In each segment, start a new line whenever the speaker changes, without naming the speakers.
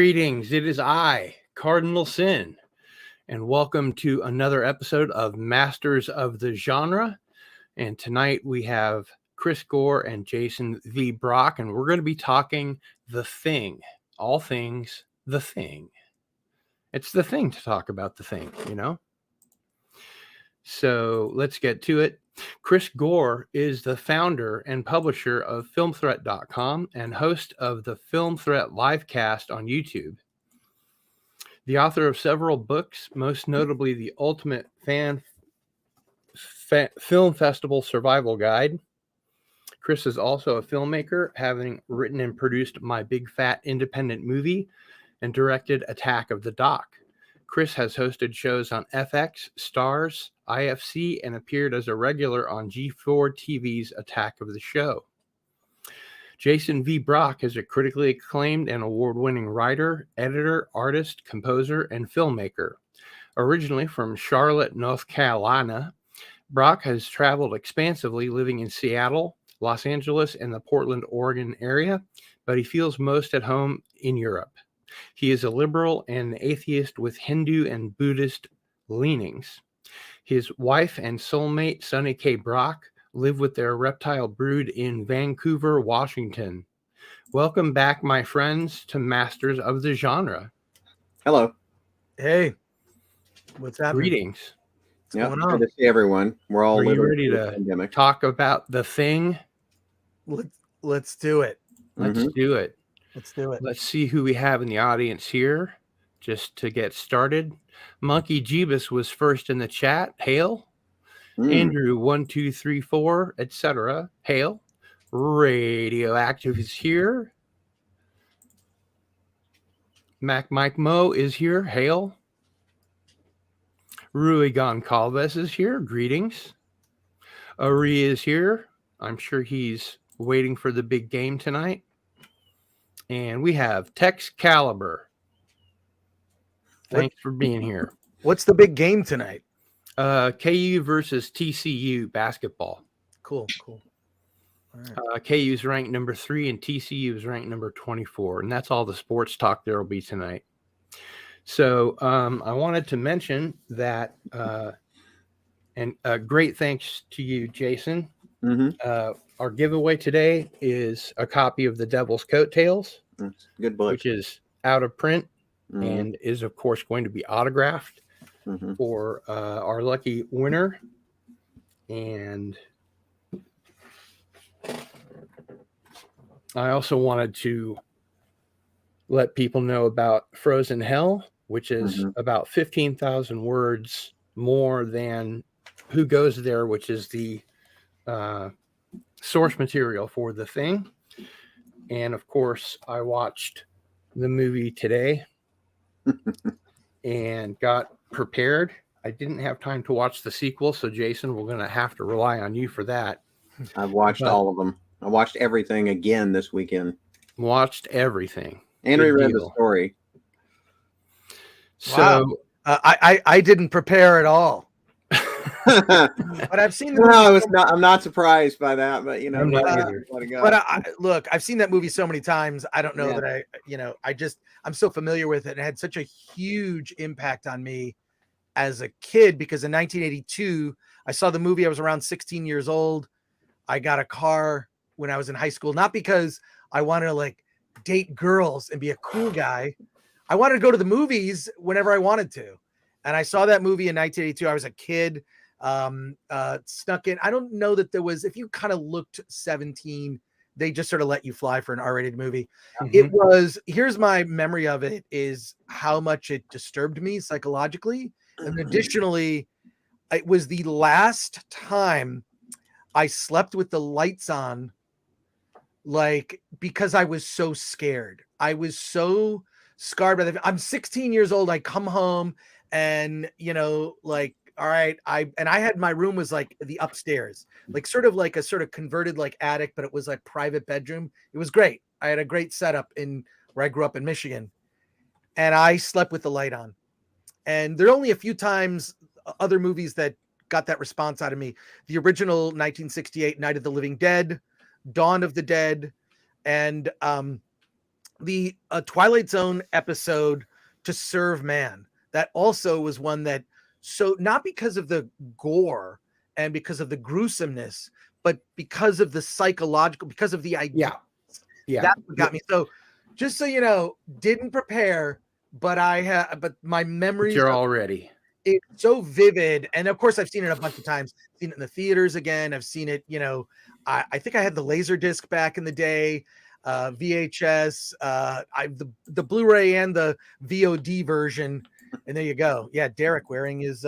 Greetings. It is I, Cardinal Sin, and welcome to another episode of Masters of the Genre. And tonight we have Chris Gore and Jason V. Brock, and we're going to be talking The Thing. All things The Thing. It's the thing to talk about The Thing, you know? So let's get to it. Chris Gore is the founder and publisher of FilmThreat.com and host of the Film Threat livecast on YouTube. The author of several books, most notably The Ultimate Film Festival Survival Guide. Chris is also a filmmaker, having written and produced My Big Fat Independent Movie and directed Attack of the Doc. Chris has hosted shows on FX, Stars, IFC, and appeared as a regular on G4 TV's Attack of the Show. Jason V. Brock is a critically acclaimed and award-winning writer, editor, artist, composer, and filmmaker. Originally from Charlotte, North Carolina, Brock has traveled expansively, living in Seattle, Los Angeles, and the Portland, Oregon area, but he feels most at home in Europe. He is a liberal and atheist with Hindu and Buddhist leanings. His wife and soulmate, Sonny K. Brock, live with their reptile brood in Vancouver, Washington. Welcome back, my friends, to Masters of the Genre.
Hello.
Hey, what's happening?
Greetings.
What's going on?
Good to see everyone. We're all
ready to
pandemic.
talk about The Thing?
Let's do it.
Let's do it.
Let's do it.
Let's see who we have in the audience here, just to get started. Monkey Jeebus was first in the chat. Hail. Andrew 1234, etc. Hail. Radioactive is here. Mac Mike Mo is here. Hail. Rui Goncalves is here. Greetings. Ari is here. I'm sure he's waiting for the big game tonight. And we have Tex Caliber. Thanks for being here.
What's the big game tonight?
KU versus TCU basketball.
Cool. All right.
KU is ranked number 3 and TCU is ranked number 24. And that's all the sports talk there will be tonight. So I wanted to mention that, and great thanks to you, Jason. Our giveaway today is a copy of The Devil's Coattails.
Good book.
Which is out of print and is, of course, going to be autographed for our lucky winner. And I also wanted to let people know about Frozen Hell, which is about 15,000 words more than Who Goes There, which is the source material for The Thing. And of course, I watched the movie today and got prepared. I didn't have time to watch the sequel, so Jason, we're going to have to rely on you for that.
I've watched all of them. I watched everything again this weekend.
Watched everything.
And reread the story.
So
wow. I didn't prepare at all. But I've seen the movie.
I'm not surprised by that, but you know,
I'm not either.
But look, I've seen that movie so many times. I don't know that I'm so familiar with it. It had such a huge impact on me as a kid because in 1982, I saw the movie. I was around 16 years old. I got a car when I was in high school, not because I wanted to like date girls and be a cool guy. I wanted to go to the movies whenever I wanted to. And I saw that movie in 1982. I was a kid. Snuck in. I don't know that there was, if you kind of looked 17, they just sort of let you fly for an R-rated movie. It was, here's my memory of it, is how much it disturbed me psychologically. And additionally, it was the last time I slept with the lights on, like, because I was so scared. I was so scarred by the, I'm 16 years old. I come home and, you know, like, all right, I had, my room was like the upstairs, like sort of converted like attic, but it was like private bedroom. It was great. I had a great setup in where I grew up in Michigan, and I slept with the light on. And there are only a few times other movies that got that response out of me. The original 1968 Night of the Living Dead, Dawn of the Dead, and the Twilight Zone episode To Serve Man. That also was one that, so not because of the gore and because of the gruesomeness, but because of the psychological, because of the idea.
Yeah.
That's what got me. So just so you know, didn't prepare, but but my memories
You're all ready.
It's so vivid. And of course I've seen it a bunch of times. I've seen it in the theaters again. I've seen it, you know, I think I had the laser disc back in the day, VHS, the Blu-ray and the VOD version. And there you go. Yeah, Derek wearing his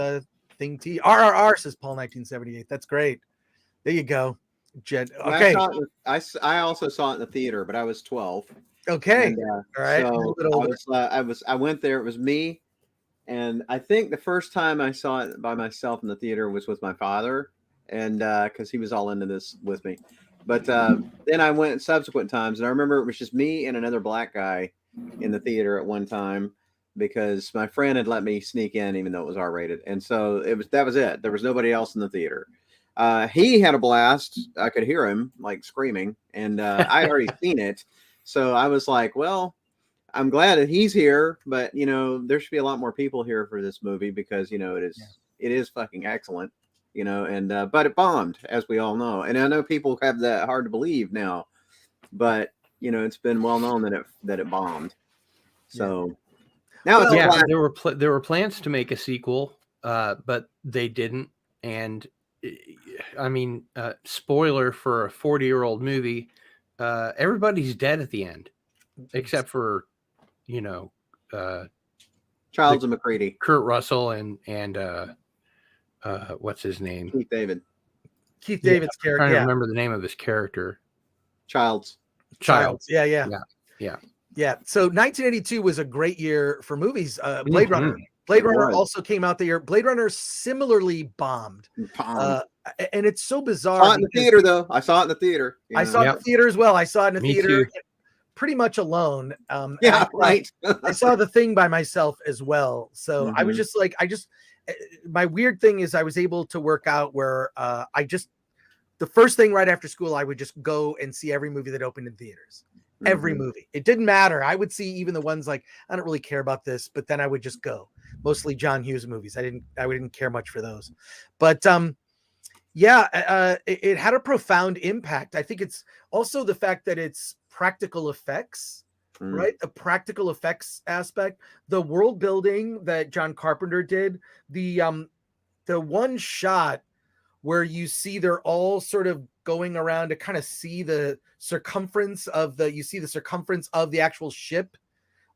thing tee. RRR, says Paul 1978. That's great. There you go. Jed. Okay.
I also saw it in the theater, but I was 12.
Okay.
And,
all right.
So I went there. It was me, and I think the first time I saw it by myself in the theater was with my father, and because he was all into this with me. But then I went subsequent times, and I remember it was just me and another black guy in the theater at one time, because my friend had let me sneak in even though it was R-rated, and so that was it. There was nobody else in the theater. He had a blast. I could hear him like screaming, and I'd already seen it, so I was like, well, I'm glad that he's here, but you know, there should be a lot more people here for this movie, because you know it is fucking excellent, you know. And but it bombed, as we all know, and I know people have that hard to believe now, but you know, it's been well known that it bombed. So now
there were plans to make a sequel, but they didn't. And I mean, spoiler for a 40-year-old movie, everybody's dead at the end, except for, you know,
Childs and McCready,
Kurt Russell, and what's his name?
Keith David's
character.
I'm trying to remember the name of his character.
Childs.
Yeah. So 1982 was a great year for movies. Blade Runner. Blade Runner also came out the year. Blade Runner similarly bombed. And it's so bizarre.
I saw it in the theater, though. I saw it in the theater.
I saw it in the theater as well. I saw it in the
Me
theater
too.
pretty much alone.
Right.
I saw The Thing by myself as well. So I was just like, my weird thing is I was able to work out where the first thing right after school, I would just go and see every movie that opened in theaters. Every movie. It didn't matter. I would see even the ones like, I don't really care about this, but then I would just go. Mostly John Hughes movies. I didn't care much for those. But it had a profound impact. I think it's also the fact that it's practical effects, right? The practical effects aspect, the world building that John Carpenter did, the one shot where you see they're all sort of going around to kind of see the circumference of the actual ship.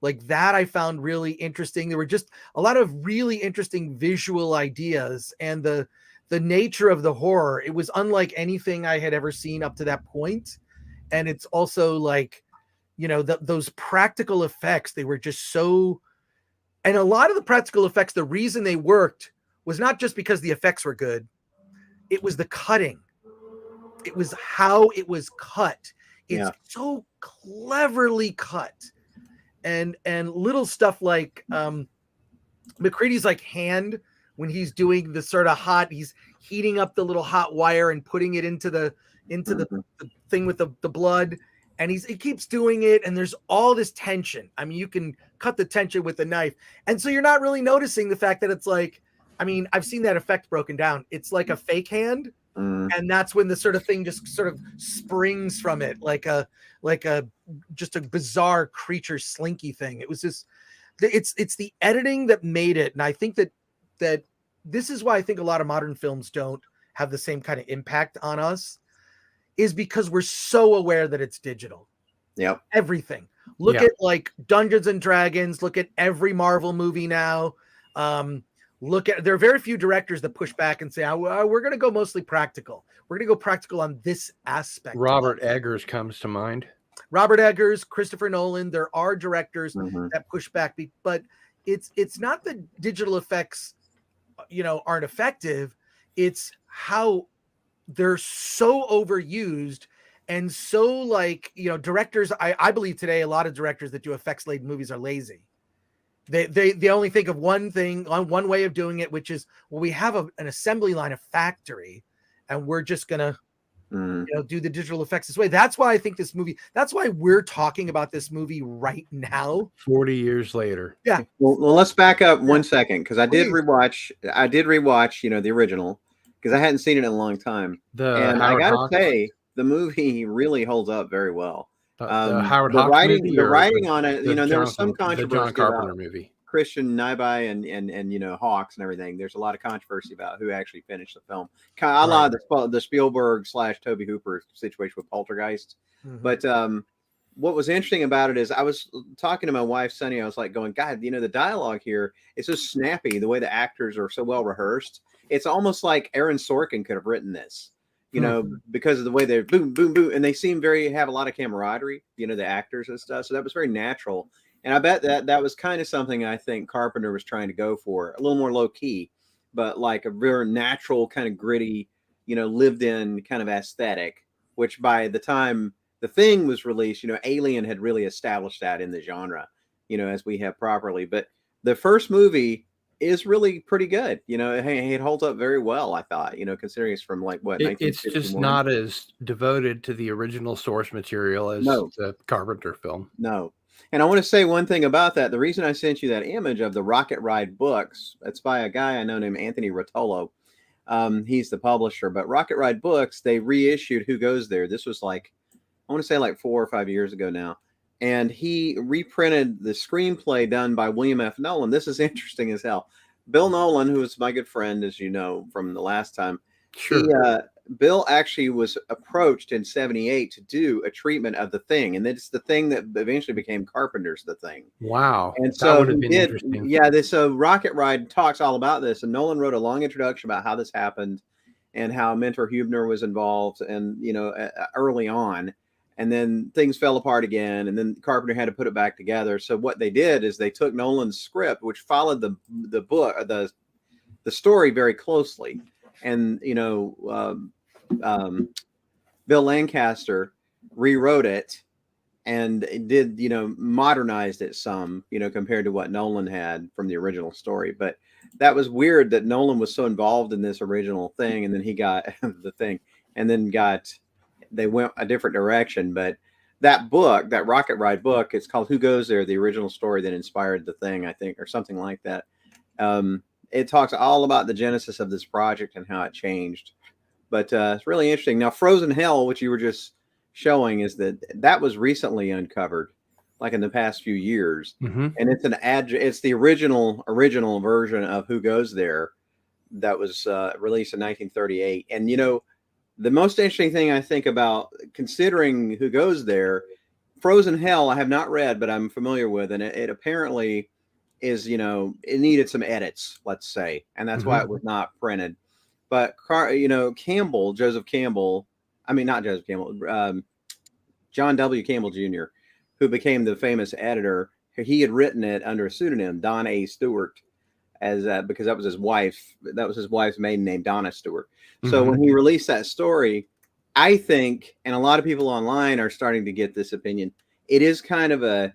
Like that I found really interesting. There were just a lot of really interesting visual ideas, and the nature of the horror. It was unlike anything I had ever seen up to that point. And it's also like, you know, those practical effects, they were just so, and a lot of the practical effects, the reason they worked was not just because the effects were good. It was the cutting. It was how it was cut. It's so cleverly cut. And little stuff like McCready's like hand when he's doing the sort of he's heating up the little hot wire and putting it into the thing with the blood, and he keeps doing it, and there's all this tension. I mean, you can cut the tension with a knife, and so you're not really noticing the fact that it's like, I mean, I've seen that effect broken down. It's like a fake hand. And that's when the sort of thing just sort of springs from it, like a just a bizarre creature slinky thing. It was just, it's the editing that made it. And I think that this is why I think a lot of modern films don't have the same kind of impact on us, is because we're so aware that it's digital.
Yep.
Everything. Look at like Dungeons and Dragons. Look at every Marvel movie now. There are very few directors that push back and say, we're going to go mostly practical. We're going to go practical on this aspect.
Robert Eggers comes to mind.
Robert Eggers, Christopher Nolan. There are directors that push back, but it's not that digital effects, you know, aren't effective. It's how they're so overused and so, like, you know, directors, I believe today, a lot of directors that do effects laden movies are lazy. They only think of one thing, on one way of doing it, which is, well, we have an assembly line, a factory, and we're just gonna
Mm.
do the digital effects this way. That's why I think this movie, that's why we're talking about this movie right now.
40 years later.
Yeah.
Well, let's back up 1 second, because I did
Please.
rewatch, the original, because I hadn't seen it in a long time. And I gotta say, the movie really holds up very well.
The Howard
The
Hawks
writing,
movie,
the
or
writing on it, there
Jonathan-
was some
the John
controversy
Carpenter
about
movie.
Christian Nyby and Hawks and everything. There's a lot of controversy about who actually finished the film. Kind of a lot of the Spielberg / Toby Hooper situation with Poltergeist.
Mhm.
But what was interesting about it is I was talking to my wife, Sunny. I was like going, God, the dialogue here is so snappy. The way the actors are so well rehearsed. It's almost like Aaron Sorkin could have written this, because of the way they're boom, boom, boom. And they seem have a lot of camaraderie, the actors and stuff. So that was very natural. And I bet that was kind of something I think Carpenter was trying to go for, a little more low key, but like a very natural kind of gritty, lived in kind of aesthetic, which by the time The Thing was released, Alien had really established that in the genre, as we have properly. But the first movie is really pretty good. It holds up very well, I thought, considering it's from like what,
It's just not as devoted to the original source material as the Carpenter film.
No. And I want to say one thing about that. The reason I sent you that image of the Rocket Ride books, it's by a guy I know named Anthony Rotolo. He's the publisher, but Rocket Ride books, they reissued Who Goes There. This was I want to say like 4 or 5 years ago now. And he reprinted the screenplay done by William F. Nolan. This is interesting as hell. Bill Nolan, who is my good friend, as you know, from the last time.
Sure.
Bill actually was approached in 1978 to do a treatment of The Thing. And it's The Thing that eventually became Carpenter's The Thing.
Wow.
And
that
so
would have been interesting.
Yeah, so Rocket Ride talks all about this. And Nolan wrote a long introduction about how this happened and how Mentor Hubner was involved and, early on. And then things fell apart again, and then Carpenter had to put it back together. So what they did is they took Nolan's script, which followed the book, the story very closely, and Bill Lancaster rewrote it and did modernized it some, compared to what Nolan had from the original story. But that was weird that Nolan was so involved in this original thing, and then he got The Thing, and then they went a different direction. But that book, that Rocket Ride book, it's called Who Goes There, the original story that inspired The Thing, I think, or something like that. It talks all about the genesis of this project and how it changed. But it's really interesting. Now, Frozen Hell, which you were just showing, is that was recently uncovered, like in the past few years.
Mm-hmm.
And it's the original version of Who Goes There that was released in 1938. And, the most interesting thing I think about considering Who Goes There, Frozen Hell, I have not read, but I'm familiar with, and it apparently is, it needed some edits, let's say, and that's why it was not printed. But Campbell, Joseph Campbell, I mean not Joseph Campbell, John W. Campbell Jr., who became the famous editor, he had written it under a pseudonym, Don A. Stewart, because that was his wife. That was his wife's maiden name, Donna Stewart. So when he released that story, I think, and a lot of people online are starting to get this opinion, it's kind of an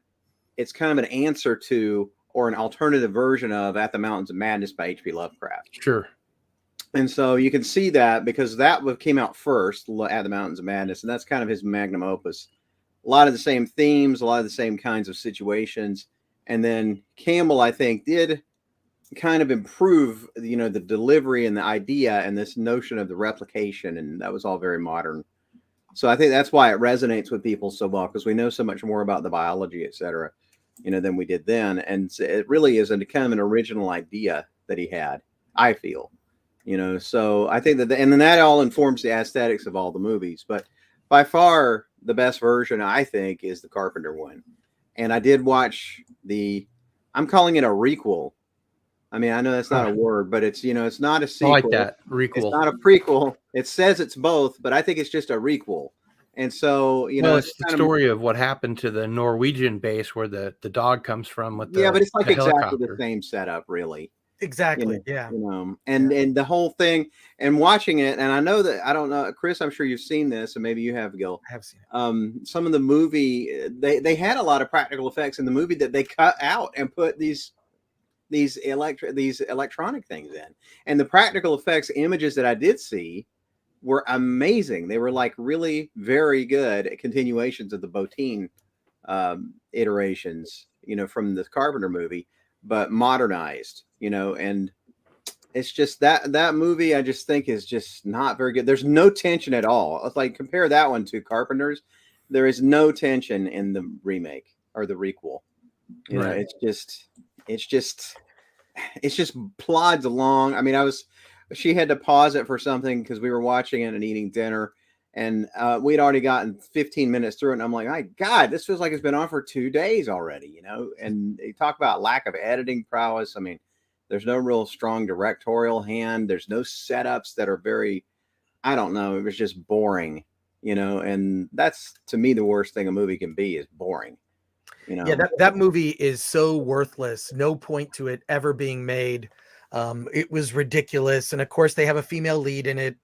answer to, or an alternative version of At the Mountains of Madness by H.P. Lovecraft.
Sure.
And so you can see that because that came out first, At the Mountains of Madness, and that's kind of his magnum opus. A lot of the same themes, a lot of the same kinds of situations. And then Campbell, I think, did kind of improve, the delivery and the idea and this notion of the replication, and that was all very modern. So I think that's why it resonates with people so well, because we know so much more about the biology, et cetera, than we did then. And it really is kind of an original idea that he had, I feel, so I think and then that all informs the aesthetics of all the movies. But by far the best version, I think, is the Carpenter one. And I did watch I'm calling it a requel. I mean, I know that's not a word, but it's, it's not a sequel.
I like that. Requel.
It's not a prequel. It says it's both, but I think it's just a requel. And so,
it's the story of what happened to the Norwegian base where the dog comes from with
but it's like exactly
helicopter.
the same setup, really.
Exactly. Yeah.
And the whole thing, and watching it, and I know that, I don't know, Chris, I'm sure you've seen this, and maybe you have, Gil.
I have seen it.
Some of the movie, they had a lot of practical effects in the movie that they cut out and put these electronic things in. And the practical effects images that I did see, were amazing. They were like really very good continuations of the Botine iterations, from the Carpenter movie, but modernized, and it's just that movie I just think is just not very good. There's no tension at all. It's like compare that one to Carpenter's. There is no tension in the remake or the requel.
Right.
It's just plods along. I mean, she had to pause it for something because we were watching it and eating dinner, and we'd already gotten 15 minutes through it. And I'm like, my God, this feels like it's been on for 2 days already, and they talk about lack of editing prowess. I mean, there's no real strong directorial hand. There's no setups that are very, I don't know. It was just boring, and that's to me the worst thing a movie can be is boring.
Yeah, that movie is so worthless. No point to it ever being made. It was ridiculous. And of course they have a female lead in it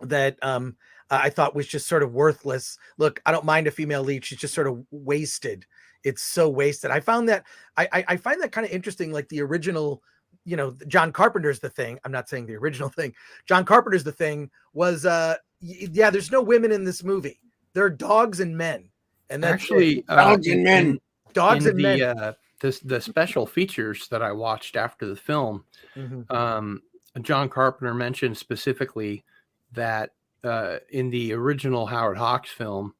that I thought was just sort of worthless. Look, I don't mind a female lead. She's just sort of wasted. It's so wasted. I found that I find that kind of interesting. Like the original, John Carpenter's The Thing. I'm not saying the original thing. John Carpenter's The Thing was, yeah, there's no women in this movie. There are dogs and men. And that's
actually
dogs and men.
Dogs and men.
The special features that I watched after the film, John Carpenter mentioned specifically that in the original Howard Hawks film,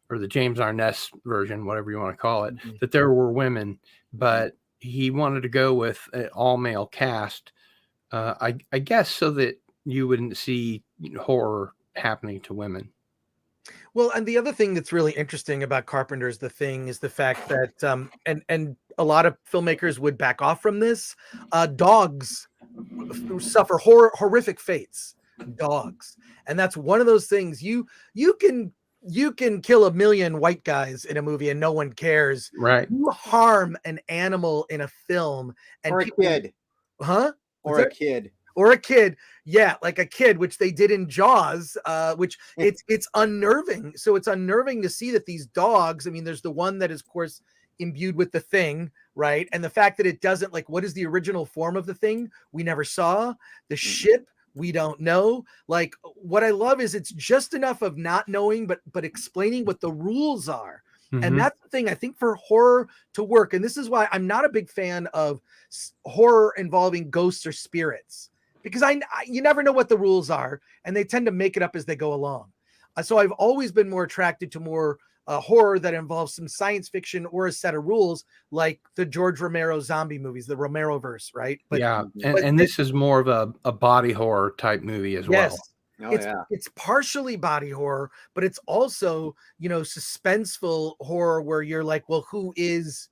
or the James Arness version, whatever you want to call it, that there were women, but he wanted to go with an all-male cast, I guess so that you wouldn't see horror happening to women.
Well, and the other thing that's really interesting about Carpenter's The Thing is the fact that, and a lot of filmmakers would back off from this. Dogs suffer horrific fates. Dogs, and that's one of those things. You can kill 1 million white guys in a movie and no one cares.
Right.
You harm an animal in a film, and
or a kid,
huh?
Or a kid.
Or a kid, yeah, like a kid, which they did in Jaws, which it's unnerving. So it's unnerving to see that these dogs, I mean, there's the one that is, of course, imbued with the thing, right? And the fact that it doesn't, like, what is the original form of the thing? We never saw. The ship, we don't know. Like, what I love is it's just enough of not knowing, but explaining what the rules are. And that's the thing, I think, for horror to work. And this is why I'm not a big fan of horror involving ghosts or spirits. Because you never know what the rules are, and they tend to make it up as they go along. So I've always been more attracted to more horror that involves some science fiction or a set of rules, like the George Romero zombie movies, the Romero-verse, right? But,
yeah, and this is more of a body horror type movie as well.
It's partially body horror, but it's also, suspenseful horror where you're like, well, who is,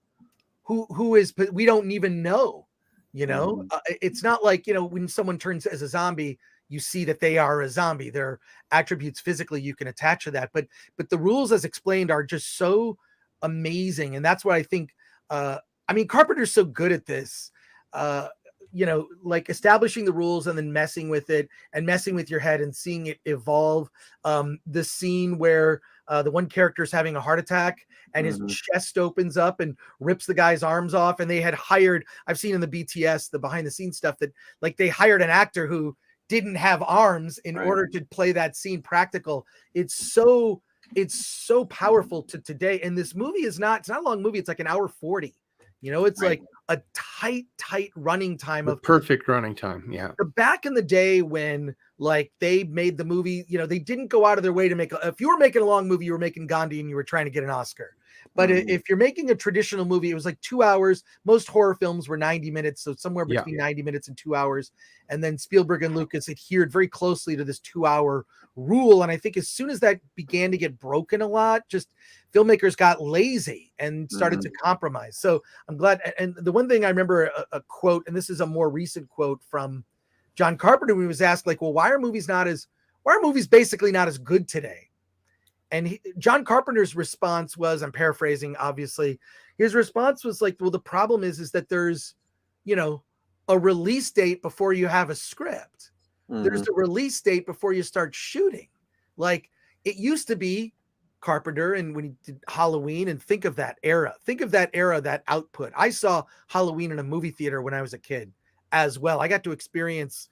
but we don't even know. It's not like, when someone turns as a zombie, you see that they are a zombie. There are attributes physically you can attach to that. But the rules as explained are just so amazing. And that's what I think, Carpenter's so good at this, like establishing the rules and then messing with it and messing with your head and seeing it evolve. The scene where the one character is having a heart attack and his chest opens up and rips the guy's arms off. And they had hired, I've seen in the BTS, the behind the scenes stuff, that like they hired an actor who didn't have arms in order to play that scene practical. It's so powerful to today. And this movie it's not a long movie. It's like 1:40. It's like a tight running time of
perfect running time. Yeah.
Back in the day when like they made the movie, they didn't go out of their way to make, if you were making a long movie, you were making Gandhi and you were trying to get an Oscar. But if you're making a traditional movie, it was like 2 hours. Most horror films were 90 minutes. So somewhere between 90 minutes and 2 hours. And then Spielberg and Lucas adhered very closely to this 2-hour rule. And I think as soon as that began to get broken a lot, just filmmakers got lazy and started to compromise. So I'm glad. And the one thing I remember a quote, and this is a more recent quote from John Carpenter, when he was asked, like, well, why are movies basically not as good today? And John Carpenter's response was, I'm paraphrasing, obviously, his response was like, well, the problem is that there's, a release date before you have a script. There's a release date before you start shooting. Like it used to be Carpenter, and when he did Halloween, and think of that era, that output. I saw Halloween in a movie theater when I was a kid as well. I got to experience,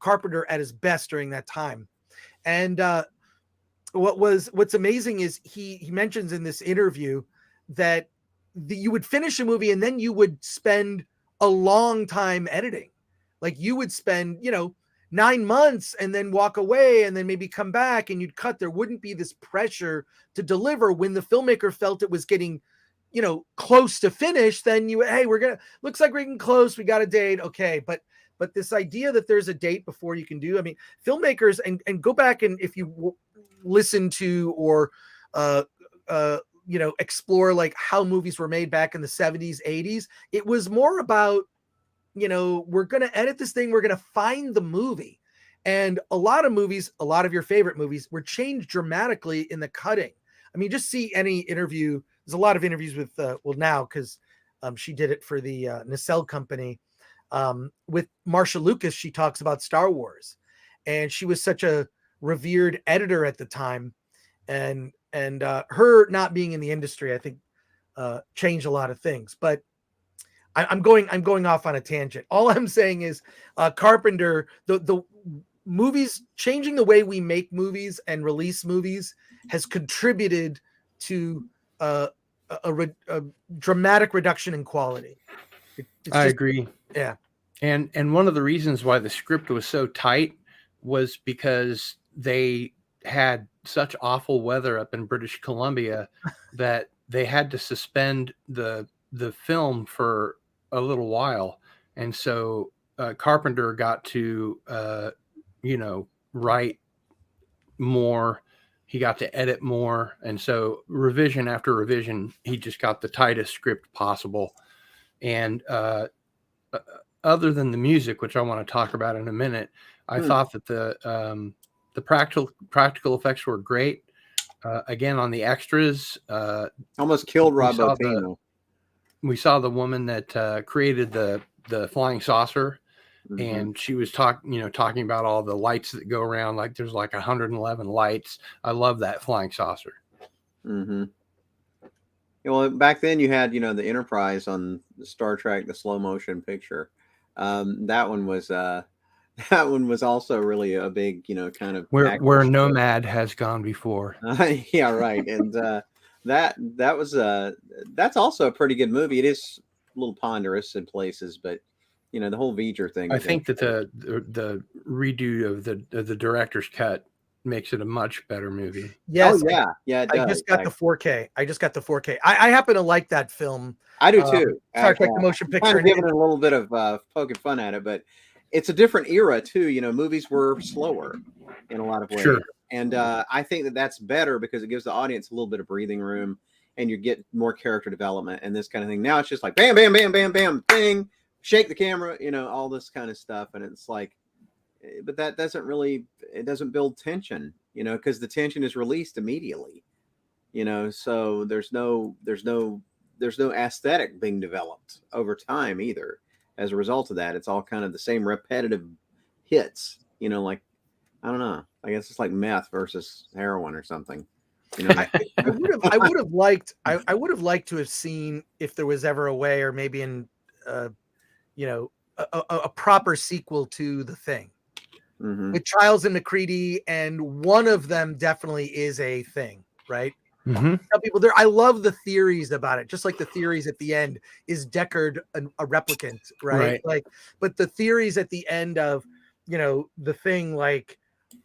Carpenter at his best during that time. And what's amazing is he mentions in this interview that you would finish a movie and then you would spend a long time editing. Like you would spend, 9 months and then walk away and then maybe come back and you'd cut. There wouldn't be this pressure to deliver. When the filmmaker felt it was getting, close to finish, then hey, looks like we're getting close. We got a date. Okay. But this idea that there's a date before you can do, I mean, filmmakers and go back and if you listen to or, explore like how movies were made back in the 70s, 80s, it was more about, we're going to edit this thing. We're going to find the movie. And a lot of movies, a lot of your favorite movies were changed dramatically in the cutting. I mean, just see any interview. There's a lot of interviews with, now, cause she did it for the Nacelle Company. With Marsha Lucas, she talks about Star Wars, and she was such a revered editor at the time. And her not being in the industry, I think, changed a lot of things, but I'm going off on a tangent. All I'm saying is Carpenter, the movies, changing the way we make movies and release movies has contributed to a dramatic reduction in quality.
I agree.
Yeah.
And one of the reasons why the script was so tight was because they had such awful weather up in British Columbia that they had to suspend the film for a little while. And so Carpenter got to, write more. He got to edit more. And so revision after revision, he just got the tightest script possible. And other than the music, which I want to talk about in a minute, I thought that the practical effects were great. Again, on the extras,
almost killed Rob Botino.
We saw the woman that created the flying saucer, and she was talking about all the lights that go around. Like there's like 111 lights. I love that flying saucer.
Mm-hmm. Well, back then you had, the Enterprise on Star Trek, the slow motion picture. That one was also really a big, kind of
where Nomad has gone before.
Yeah, right. And that's also a pretty good movie. It is a little ponderous in places, but the whole V'ger thing.
I think that the redo of the director's cut makes it a much better movie.
Yes.
Oh, yeah. It does.
I just got the 4K. I happen to like that film.
I do too.
Star Trek the motion picture.
I'm giving it a little bit of poking fun at it, but it's a different era too. Movies were slower in a lot of ways.
Sure.
And I think that that's better because it gives the audience a little bit of breathing room and you get more character development and this kind of thing. Now it's just like bam, bam, bam, bam, bam, bing, shake the camera, all this kind of stuff. And it's like, but that doesn't build tension, because the tension is released immediately, so there's no aesthetic being developed over time either. As a result of that, it's all kind of the same repetitive hits, like, I don't know, I guess it's like meth versus heroin or something.
I would have liked to have seen if there was ever a way, or maybe in, a proper sequel to The Thing.
Mm-hmm.
With Childs and McCready, and one of them definitely is a thing, right?
Mm-hmm.
Some people there. I love the theories about it, just like the theories at the end is Deckard a replicant, right? Like, but the theories at the end of The Thing, like,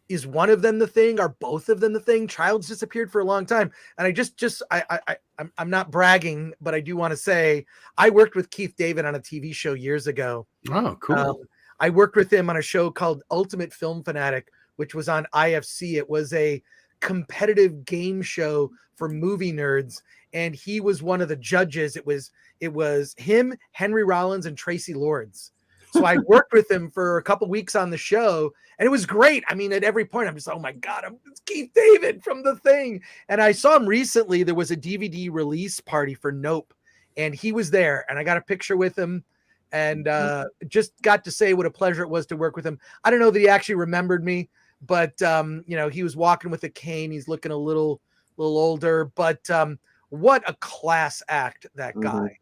is one of them the Thing? Are both of them the Thing? Childs disappeared for a long time, and I'm not bragging, but I do want to say I worked with Keith David on a TV show years ago.
Oh, cool.
I worked with him on a show called Ultimate Film Fanatic, which was on IFC. It was a competitive game show for movie nerds, and he was one of the judges. It was him, Henry Rollins, and Tracy Lords. So I worked with him for a couple weeks on the show, and it was great. I mean, at every point, I'm just, oh my God, it's Keith David from The Thing. And I saw him recently. There was a DVD release party for Nope, and he was there, and I got a picture with him. And just got to say what a pleasure it was to work with him. I don't know that he actually remembered me, but he was walking with a cane. He's looking a little older, but what a class act that guy,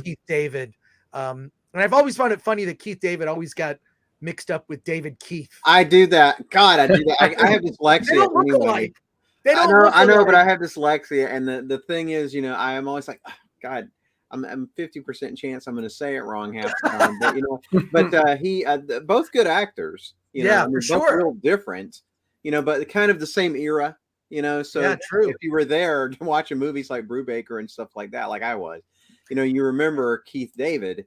Keith David. And I've always found it funny that Keith David always got mixed up with David Keith.
I do that. God, I do that. I have
They
dyslexia
don't look
anyway.
alike. They don't
I know,
look
but I
alike.
have dyslexia, and the thing is, you know, I am always like, oh, God, I'm 50% chance I'm going to say it wrong half the time, but you know, but both good actors, you know,
Yeah,
I mean,
for
both
sure.
real different, you know, but kind of the same era, you know. So
Yeah, true.
if you were there watching movies like Brubaker and stuff like that, like I was, you know, you remember Keith David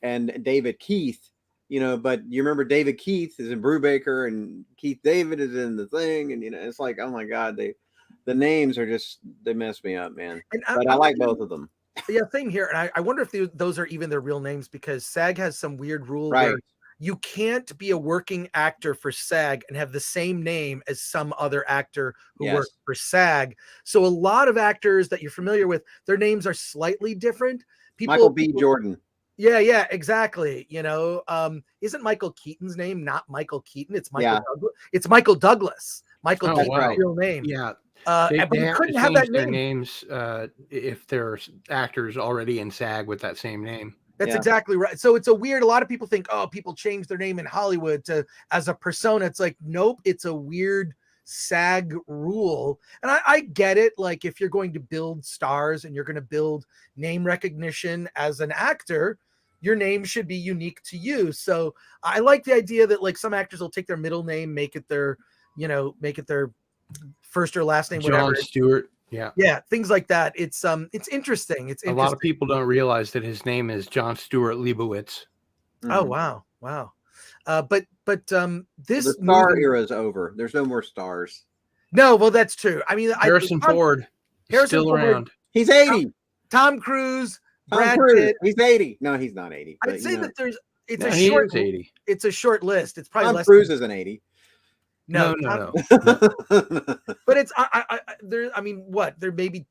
and David Keith. You know, but you remember David Keith is in Brubaker and Keith David is in The Thing, and you know, it's like, oh my God, the names are just, they mess me up, man.
And
But I like both of them.
Yeah, same here. And I wonder if those are even their real names, because SAG has some weird rule
Right.
where you can't be a working actor for SAG and have the same name as some other actor who
Yes.
worked for SAG. So a lot of actors that you're familiar with, their names are slightly different.
Michael B. Jordan.
Yeah, exactly. You know, isn't Michael Keaton's name not Michael Keaton? It's Michael Douglas. It's Michael Douglas. Michael Keaton's
right.
real name.
Yeah.
But
They
you
have
couldn't
to
have
change
that
their
name.
names if there's actors already in SAG with that same name.
That's exactly right. So it's a lot of people think, oh, people change their name in Hollywood to as a persona. It's like, nope, it's a weird SAG rule. And I get it. Like, if you're going to build stars and you're going to build name recognition as an actor, your name should be unique to you. So I like the idea that like some actors will take their middle name, make it their first or last name, whatever.
John Stewart.
Yeah, things like that. It's interesting. It's
a lot of people don't realize that his name is John Stewart Leibowitz.
Oh wow. But this
the star
movie,
era is over. There's no more stars.
No, well, that's true. I mean,
Harrison Ford is still around.
He's 80.
Tom Cruise, Brad
Cruise.
Pitt.
He's 80. No, he's not 80.
I'd
But,
say that it's
No,
a
he
short
is 80.
It's a short list. It's probably
Tom
less.
Cruise isn't 80.
No. But it's there. I mean, what? There may be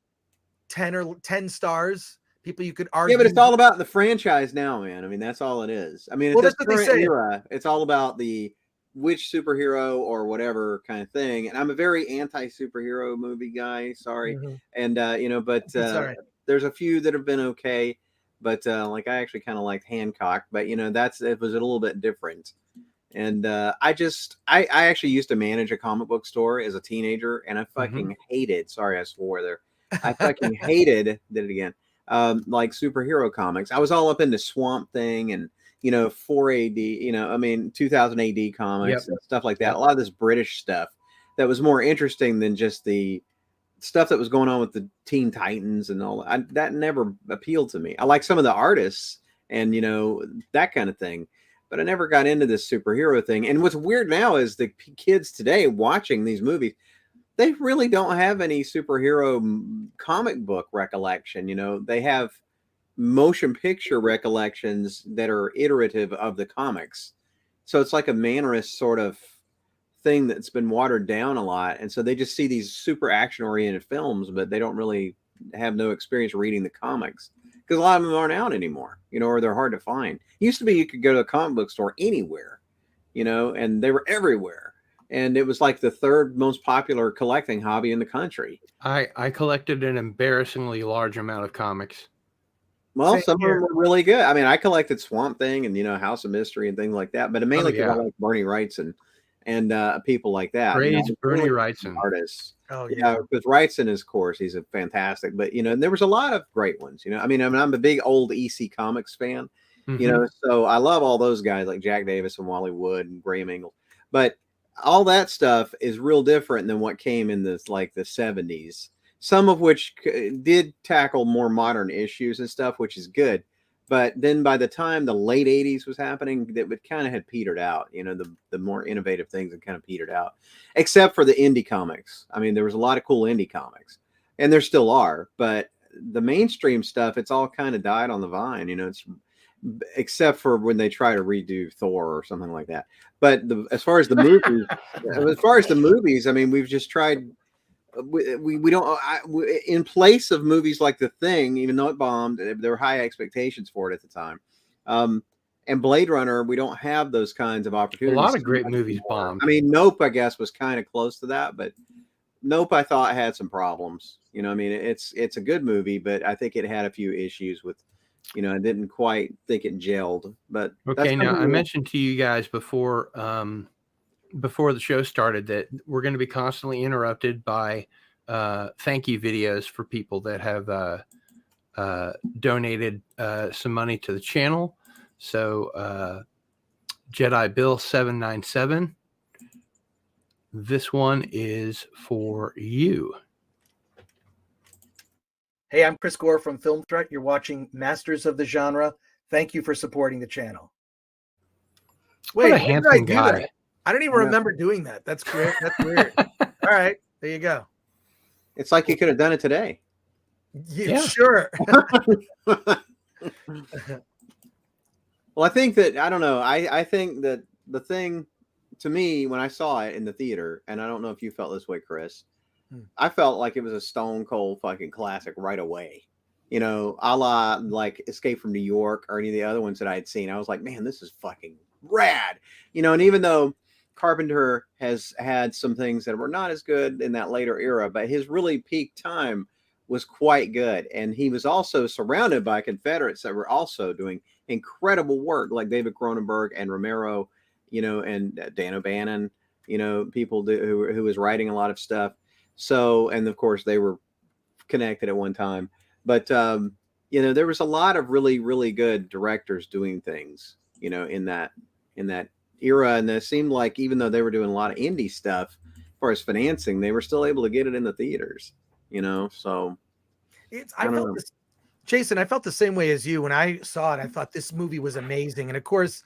10 stars. People you could argue.
Yeah, but it's all about the franchise now, man. I mean, that's all it is. I mean, at this current era, it's all about the which superhero or whatever kind of thing. And I'm a very anti-superhero movie guy. Sorry.
Mm-hmm.
And but there's a few that have been okay. But like I actually kind of liked Hancock, but you know, it was a little bit different. And I actually used to manage a comic book store as a teenager, and I fucking hated. Sorry, I swore there. I fucking hated. Did it again. Like superhero comics. I was all up into Swamp Thing and, you know, 4 AD, you know, I mean, 2000 AD comics and stuff like that. A lot of this British stuff that was more interesting than just the stuff that was going on with the Teen Titans and all that. That never appealed to me. I like some of the artists and, you know, that kind of thing, but I never got into this superhero thing. And what's weird now is the kids today watching these movies, they really don't have any superhero comic book recollection. You know, they have motion picture recollections that are iterative of the comics. So it's like a mannerist sort of thing that's been watered down a lot. And so they just see these super action oriented films, but they don't really have no experience reading the comics because a lot of them aren't out anymore, you know, or they're hard to find. It used to be you could go to a comic book store anywhere, you know, and they were everywhere. And it was like the third most popular collecting hobby in the country.
I collected an embarrassingly large amount of comics.
Well, some of them were really good. I mean, I collected Swamp Thing and, you know, House of Mystery and things like that, but mainly because I like Bernie Wrightson and people like that.
Praise Bernie Wrightson.
Artists.
Oh, yeah.
With Wrightson, of course, he's a fantastic, but, you know, and there was a lot of great ones, you know. I mean, I'm a big old EC Comics fan, you know, so I love all those guys like Jack Davis and Wally Wood and Graham Ingalls. But all that stuff is real different than what came in the 70s, some of which did tackle more modern issues and stuff, which is good. But then by the time the late 80s was happening, that would kind of had petered out, you know, the more innovative things had kind of petered out, except for the indie comics. I mean, there was a lot of cool indie comics and there still are, but the mainstream stuff, it's all kind of died on the vine, you know, it's except for when they try to redo Thor or something like that. But as far as the movies, I mean, we've just tried. We don't in place of movies like The Thing, even though it bombed, there were high expectations for it at the time. And Blade Runner, we don't have those kinds of opportunities.
A lot of great movies bombed.
I mean, Nope, I guess, was kind of close to that, but Nope, I thought had some problems. You know, I mean, it's a good movie, but I think it had a few issues with You know, I didn't quite think it gelled, but
Okay, now I mentioned to you guys before before the show started that we're going to be constantly interrupted by thank you videos for people that have donated some money to the channel. So Jedi Bill 797, this one is for you.
Hey, I'm Chris Gore from Film Threat. You're watching Masters of the Genre. Thank you for supporting the channel. Wait,
what a handsome guy.
That? I don't even remember doing that. That's great. That's weird. All right, there you go.
It's like you could have done it today.
Yeah. Sure.
Well, I think that, I don't know. I think that the thing to me when I saw it in the theater, and I don't know if you felt this way, Chris, I felt like it was a stone cold fucking classic right away. You know, a la like Escape from New York or any of the other ones that I had seen. I was like, man, this is fucking rad. You know, and even though Carpenter has had some things that were not as good in that later era, but his really peak time was quite good. And he was also surrounded by Confederates that were also doing incredible work, like David Cronenberg and Romero, you know, and Dan O'Bannon, you know, people who was writing a lot of stuff. So, and of course they were connected at one time, but, you know, there was a lot of really, really good directors doing things, you know, in that era. And it seemed like even though they were doing a lot of indie stuff as far as financing, they were still able to get it in the theaters, you know? So
Jason, I felt the same way as you when I saw it. I thought this movie was amazing. And of course,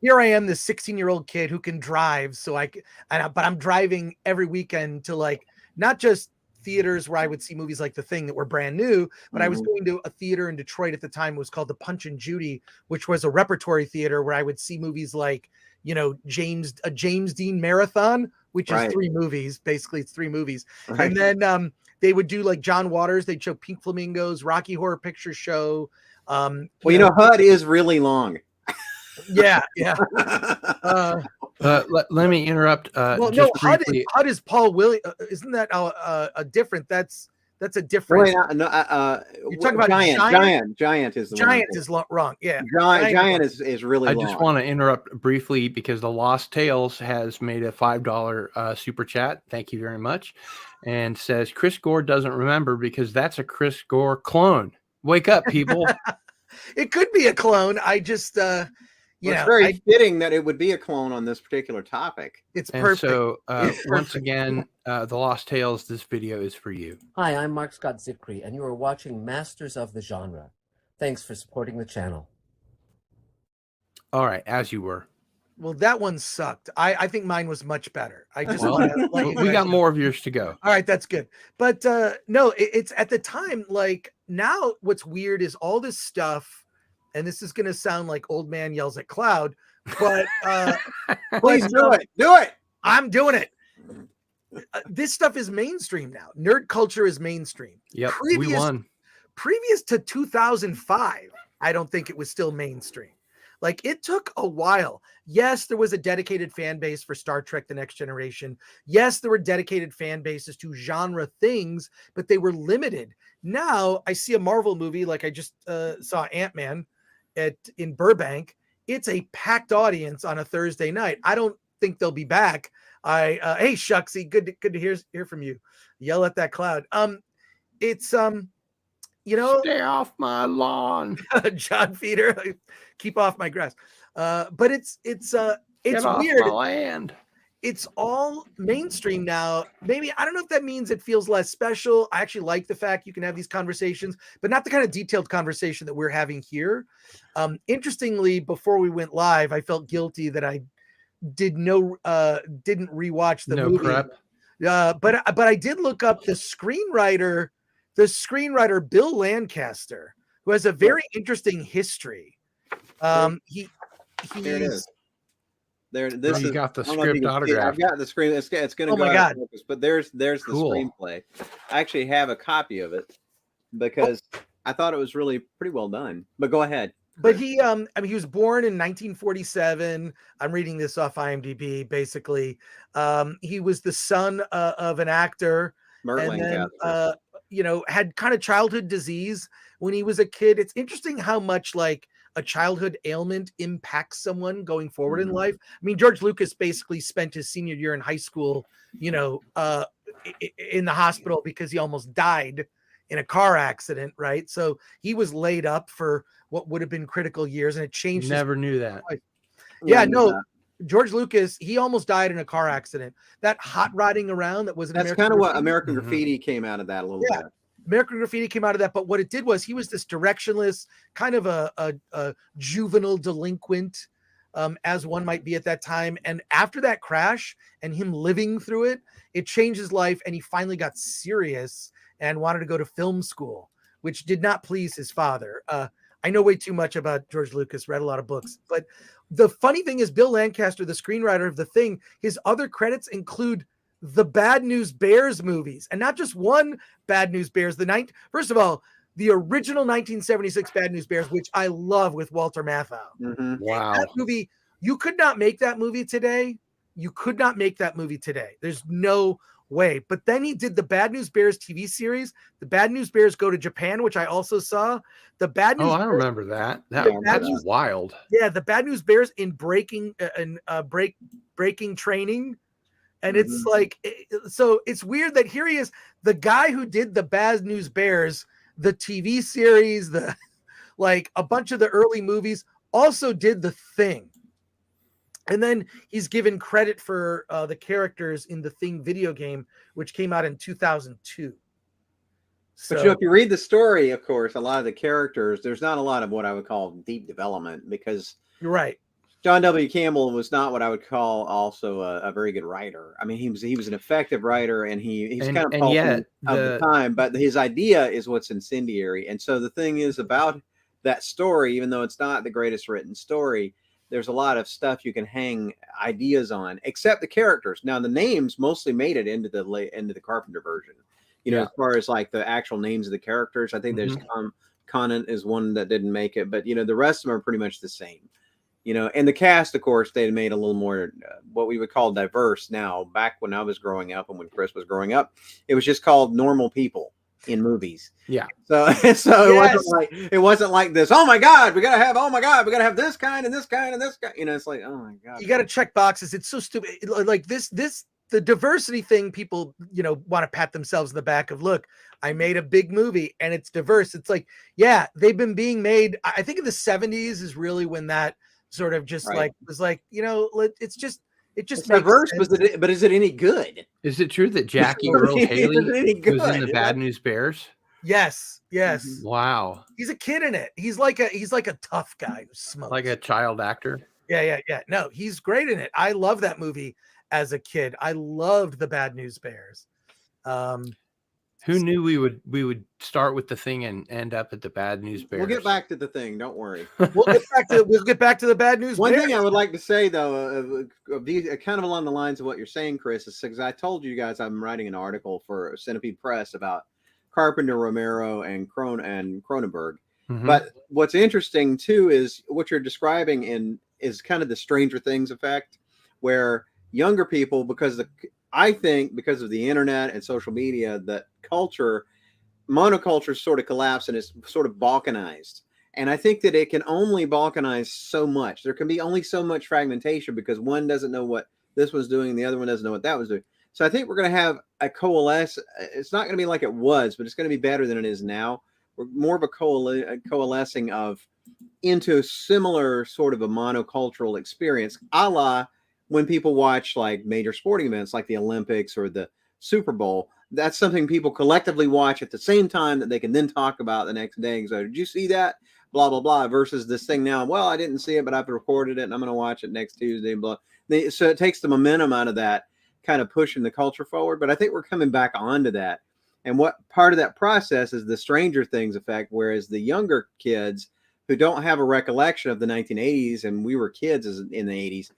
here I am, this 16-year-old kid who can drive. So but I'm driving every weekend to like, not just theaters where I would see movies like The Thing that were brand new, but I was going to a theater in Detroit at the time. It was called the Punch and Judy, which was a repertory theater where I would see movies like, you know, a James Dean marathon, which is 3 movies. Basically, it's 3 movies. Right. And then they would do like John Waters. They'd show Pink Flamingos, Rocky Horror Picture Show.
Well, you know, HUD is really long.
Yeah.
Let me interrupt.
Well, no, HUD is Paul Williams. Isn't that a different? That's a different.
Wait, no,
you're talking about
Giant is the
Giant is wrong. Yeah,
Giant is really.
I just want to interrupt briefly because the Lost Tales has made a $5 super chat. Thank you very much, and says Chris Gore doesn't remember because that's a Chris Gore clone. Wake up, people!
It could be a clone. I just.
It's very fitting that it would be a clone on this particular topic.
It's perfect.
So once again, The Lost Tales, this video is for you.
Hi, I'm Mark Scott Zickrey, and you are watching Masters of the Genre. Thanks for supporting the channel.
All right, as you were.
Well, that one sucked. I think mine was much better. I just we
got more of yours to go.
All right, that's good. But no, it's at the time, like now what's weird is all this stuff. And this is going to sound like old man yells at cloud, but
please do it. Do it.
I'm doing it. This stuff is mainstream now. Nerd culture is mainstream.
Yep, we won.
Previous to 2005, I don't think it was still mainstream. Like it took a while. Yes, there was a dedicated fan base for Star Trek: The Next Generation. Yes, there were dedicated fan bases to genre things, but they were limited. Now I see a Marvel movie, like I just saw Ant-Man in Burbank. It's a packed audience on a Thursday night. I don't think they'll be back. Hey Shucksy, good to hear from you. Yell at that cloud. It's you know,
stay off my lawn.
John Feeder, keep off my grass. But it's
Get off
weird.
My land.
It's all mainstream now. Maybe, I don't know if that means it feels less special. I actually like the fact you can have these conversations, but not the kind of detailed conversation that we're having here. Interestingly, before we went live, I felt guilty that I didn't rewatch the movie.
Prep.
But I did look up the screenwriter Bill Lancaster, who has a very interesting history.
There it is. This
you got the script autograph.
I've got the screen. It's going to go out of focus, but there's the screenplay. I actually have a copy of it because I thought it was really pretty well done. But go ahead.
But he was born in 1947. I'm reading this off IMDb. Basically, he was the son of an actor,
Mert Lancaster.
had kind of childhood disease when he was a kid. It's interesting how much like a childhood ailment impacts someone going forward in life. I mean, George Lucas basically spent his senior year in high school, in the hospital because he almost died in a car accident, right? So he was laid up for what would have been critical years, and it changed.
Never knew that.
Life. Yeah, no. George Lucas, he almost died in a car accident. That hot rodding around that was
That's kind of what American Graffiti came out of that a little bit.
American Graffiti came out of that, but what it did was he was this directionless kind of a juvenile delinquent, as one might be at that time. And after that crash and him living through it, it changed his life, and he finally got serious and wanted to go to film school, which did not please his father. I know way too much about George Lucas, read a lot of books, but the funny thing is Bill Lancaster, the screenwriter of The Thing, his other credits include the Bad News Bears movies, and not just one Bad News Bears. First of all, the original 1976 Bad News Bears, which I love with Walter Matthau.
Mm-hmm.
Wow.
That movie, you could not make that movie today. You could not make that movie today. There's no way. But then he did the Bad News Bears TV series. The Bad News Bears Go to Japan, which I also saw. The Bad News.
Oh, I remember that. That's wild.
Yeah, the Bad News Bears in breaking training. And it's like, so it's weird that here he is, the guy who did the Bad News Bears, the TV series, like a bunch of the early movies, also did The Thing. And then he's given credit for the characters in the Thing video game, which came out in 2002. So,
but if you read the story, of course, a lot of the characters, there's not a lot of what I would call deep development, because
you're right.
John W. Campbell was not what I would call also a very good writer. I mean, he was an effective writer, and he's kind of of the time, but his idea is what's incendiary. And so the thing is about that story, even though it's not the greatest written story, there's a lot of stuff you can hang ideas on, except the characters. Now, the names mostly made it into the Carpenter version. As far as like the actual names of the characters, I think there's Conan is one that didn't make it, but the rest of them are pretty much the same. And the cast, of course, they made a little more what we would call diverse. Now, back when I was growing up and when Chris was growing up, it was just called normal people in movies.
Yeah.
So it wasn't like this. Oh my God, we gotta have this kind and this kind and this kind. It's like, oh my God.
You gotta check boxes. It's so stupid. Like this the diversity thing, people want to pat themselves in the back of, look, I made a big movie and it's diverse. It's like, yeah, they've been being made. I think in the 70s is really when that sort of just was like, it's just
diverse, but is it any good?
Is it true that Jackie Earl Haley was in the Bad News Bears?
Yes.
Wow.
He's a kid in it. He's like a tough guy who smokes.
Like a child actor.
Yeah. No, he's great in it. I love that movie as a kid. I loved the Bad News Bears.
Who knew we would start with The Thing and end up at the Bad News Bears?
We'll get back to The Thing. Don't worry.
We'll get back to the Bad News
One
Bears.
thing I would like to say, though, kind of along the lines of what you're saying, Chris, is because I told you guys I'm writing an article for Centipede Press about Carpenter, Romero, and Cronenberg.
Mm-hmm.
But what's interesting too is what you're describing is kind of the Stranger Things effect, where younger people, I think because of the internet and social media, that monoculture sort of collapsed and is sort of balkanized. And I think that it can only balkanize so much. There can be only so much fragmentation because one doesn't know what this one's doing, and the other one doesn't know what that was doing. So I think we're going to have a coalesce. It's not going to be like it was, but it's going to be better than it is now. We're more of a coalescing into similar sort of a monocultural experience, a la when people watch like major sporting events like the Olympics or the Super Bowl. That's something people collectively watch at the same time that they can then talk about the next day. So, did you see that? Blah, blah, blah. Versus this thing now, well, I didn't see it, but I've recorded it and I'm going to watch it next Tuesday. Blah. So it takes the momentum out of that, kind of pushing the culture forward. But I think we're coming back onto that. And what part of that process is the Stranger Things effect, whereas the younger kids who don't have a recollection of the 1980s, and we were kids in the 80s,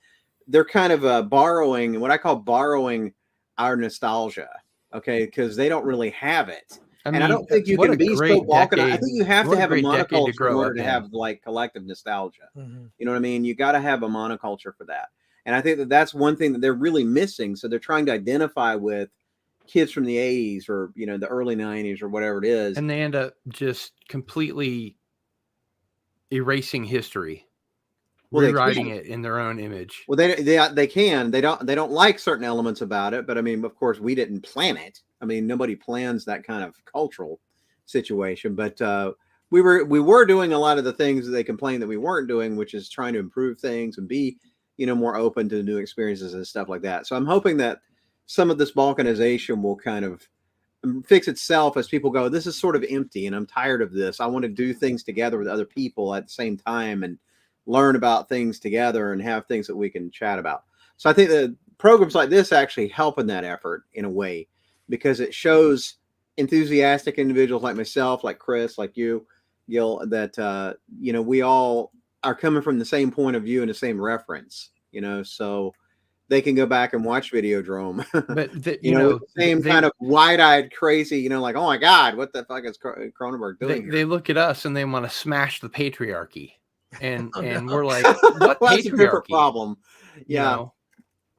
they're kind of borrowing what I call borrowing our nostalgia, okay, because they don't really have it. I don't think you can be so balkanized. I think you have to have a monoculture in order to have like collective nostalgia.
Mm-hmm.
You know what I mean? You got to have a monoculture for that. And I think that that's one thing that they're really missing. So they're trying to identify with kids from the 80s or, you know, the early 90s or whatever it is.
And they end up just completely erasing history, rewriting it in their own image.
Well, they can. They don't like certain elements about it, but I mean, of course, we didn't plan it. I mean, nobody plans that kind of cultural situation. But we were doing a lot of the things that they complained that we weren't doing, which is trying to improve things and be, you know, more open to new experiences and stuff like that. So I'm hoping that some of this balkanization will kind of fix itself as people go, this is sort of empty and I'm tired of this. I want to do things together with other people at the same time and learn about things together and have things that we can chat about. So I think that programs like this actually help in that effort in a way, because it shows enthusiastic individuals like myself, like Chris, like you, Gil, that, you know, we all are coming from the same point of view and the same reference, you know, so they can go back and watch Videodrome.
But
you know, the same kind of wide-eyed, crazy, you know, like, oh my God, what the fuck is Cronenberg doing?
They look at us and they want to smash the patriarchy, and
no.
We're like, what
well,
patriarchy?
that's a different problem. Yeah.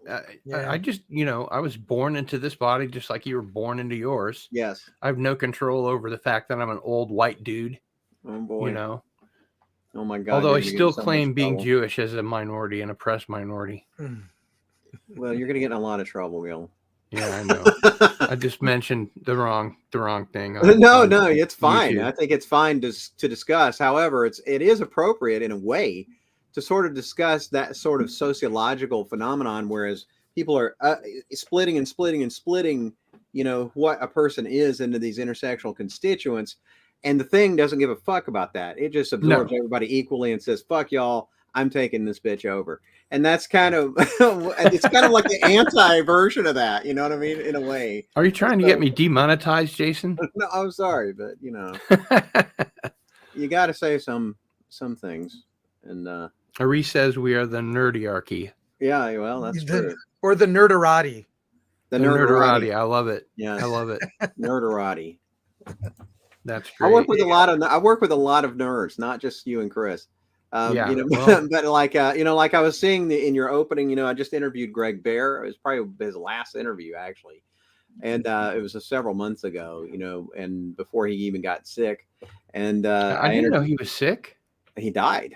You know, I just, you know, I was born into this body just like you were born into yours.
Yes.
I have no control over the fact that I'm an old white dude.
Oh boy.
You know.
Oh my God.
Although I still claim being Jewish as a minority, an oppressed minority.
Well, you're going to get in a lot of trouble, Gil.
Yeah, I know. I just mentioned the wrong thing.
No, it's fine.
YouTube.
I think it's fine to discuss. However, it is appropriate in a way to sort of discuss that sort of sociological phenomenon, whereas people are splitting, you know, what a person is into these intersectional constituents. And the thing doesn't give a fuck about that. It just absorbs everybody equally and says, fuck y'all, I'm taking this bitch over. And that's kind of, it's kind of like the anti version of that. You know what I mean? In a way.
Are you trying to get me demonetized, Jason?
No, I'm sorry, but you know, you got to say some things. And
Ari says we are the nerdiarchy.
Yeah, well, that's true.
Or the nerderati.
The nerderati.
I love it.
Yeah,
I love it.
Nerderati.
That's great.
I work with a lot of nerds, not just you and Chris.
Yeah,
you know,
well,
but like you know, like I was seeing in your opening, you know, I just interviewed Greg Bear. It was probably his last interview actually, and it was several months ago, you know, and before he even got sick. And
I didn't know he was sick.
He died.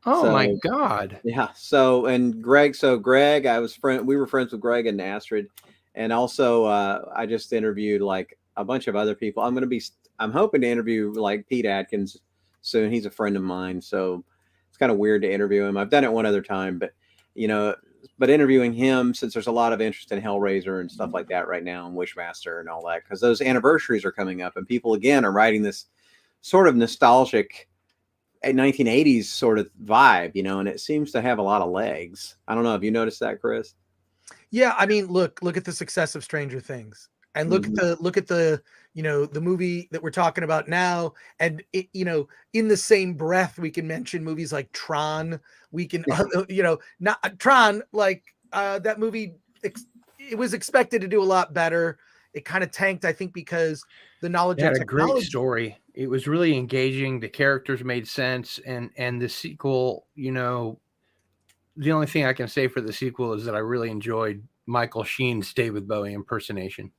Oh my God.
Yeah. So Greg, we were friends with Greg and Astrid, and also I just interviewed like a bunch of other people. I'm hoping to interview like Pete Atkins soon. He's a friend of mine, so it's kind of weird to interview him. I've done it one other time, but you know, interviewing him, since there's a lot of interest in Hellraiser and stuff like that right now, and Wishmaster and all that, because those anniversaries are coming up, and people again are writing this sort of nostalgic 1980s sort of vibe, you know, and it seems to have a lot of legs. I don't know. Have you noticed that, Chris?
Yeah, I mean, look at the success of Stranger Things, and look at the you know, the movie that we're talking about now, and it, you know, in the same breath we can mention movies like Tron. We can you know, not Tron, like that movie, it was expected to do a lot better. It kind of tanked, I think, because the knowledge
it had
of technology.
A great story. It was really engaging. The characters made sense, and the sequel, you know, the only thing I can say for the sequel is that I really enjoyed Michael Sheen's David Bowie impersonation.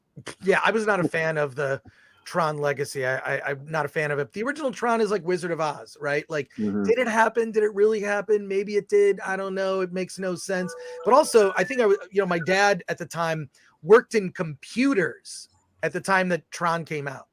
Yeah, I was not a fan of the Tron Legacy. I'm not a fan of it. The original Tron is like Wizard of Oz, right? Like, did it happen? Did it really happen? Maybe it did. I don't know. It makes no sense. But also, I think my dad at the time worked in computers at the time that Tron came out,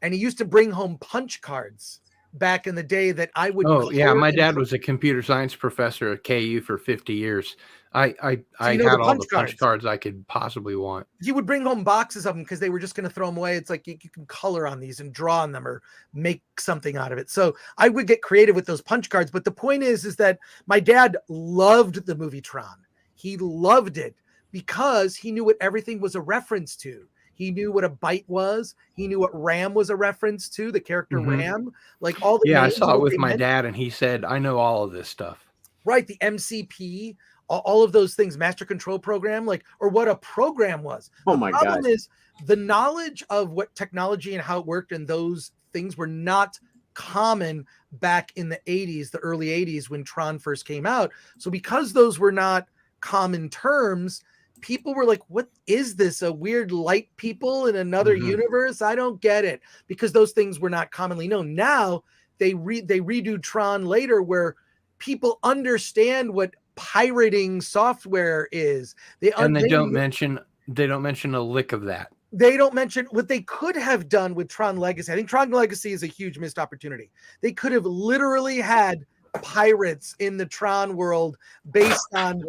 and he used to bring home punch cards back in the day that I would.
Oh yeah, my dad was a computer science professor at KU for 50 years. I had all the punch cards I could possibly want.
He would bring home boxes of them because they were just going to throw them away. It's like you can color on these and draw on them or make something out of it. So I would get creative with those punch cards. But the point is that my dad loved the movie Tron. He loved it because he knew what everything was a reference to. He knew what a byte was. He knew what RAM was a reference to, the character RAM. Like all the
I saw it with my dad, and he said, I know all of this stuff.
Right, the MCP, all of those things, master control program, like, or what a program was.
Oh my God. The problem
is the knowledge of what technology and how it worked and those things were not common back in the 80s, the early 80s when Tron first came out. So because those were not common terms, people were like, what is this? A weird light people in another universe? I don't get it, because those things were not commonly known. Now they redo Tron later, where people understand what pirating software is. They
don't mention a lick of that.
They don't mention what they could have done with Tron Legacy. I think Tron Legacy is a huge missed opportunity. They could have literally had pirates in the Tron world based on,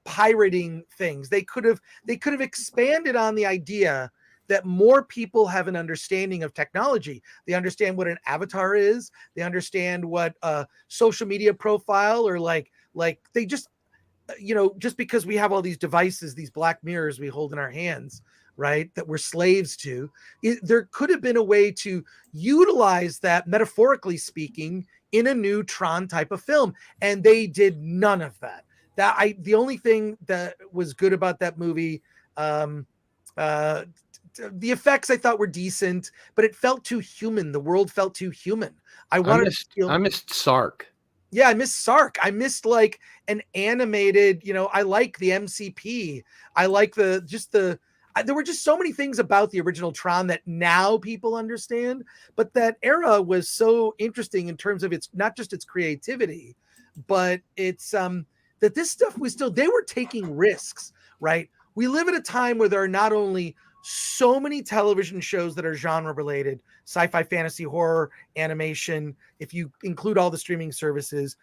pirating things. They could have expanded on the idea that more people have an understanding of technology. They understand what an avatar is. They understand what a social media profile, or like they just, just because we have all these devices, these black mirrors we hold in our hands, right, that we're slaves to, there could have been a way to utilize that, metaphorically speaking, in a new Tron type of film. And they did none of that. The only thing that was good about that movie, the effects I thought were decent, but it felt too human. The world felt too human. I missed
Sark.
Yeah, I missed Sark. I missed like an animated, I like the MCP. I like there were just so many things about the original Tron that now people understand, but that era was so interesting in terms of its, not just its creativity, but it's that this stuff was still, they were taking risks, right? We live at a time where there are not only so many television shows that are genre related, sci-fi, fantasy, horror, animation, if you include all the streaming services,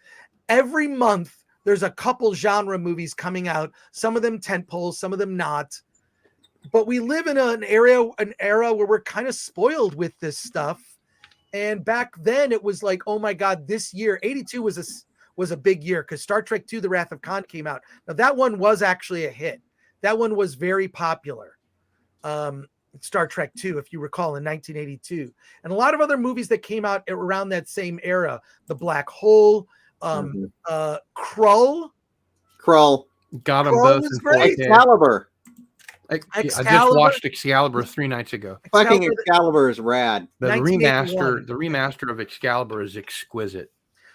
every month there's a couple genre movies coming out, some of them tentpoles, some of them not. But we live in an era where we're kind of spoiled with this stuff. And back then it was like, oh my God, this year, 82 was a big year, because Star Trek II, The Wrath of Khan came out. Now that one was actually a hit. That one was very popular. Star Trek II, if you recall, in 1982. And a lot of other movies that came out around that same era, The Black Hole, Krull.
Got them both in 4K.
Excalibur.
I just watched Excalibur 3 nights ago.
Fucking Excalibur is rad.
The remaster of Excalibur is exquisite.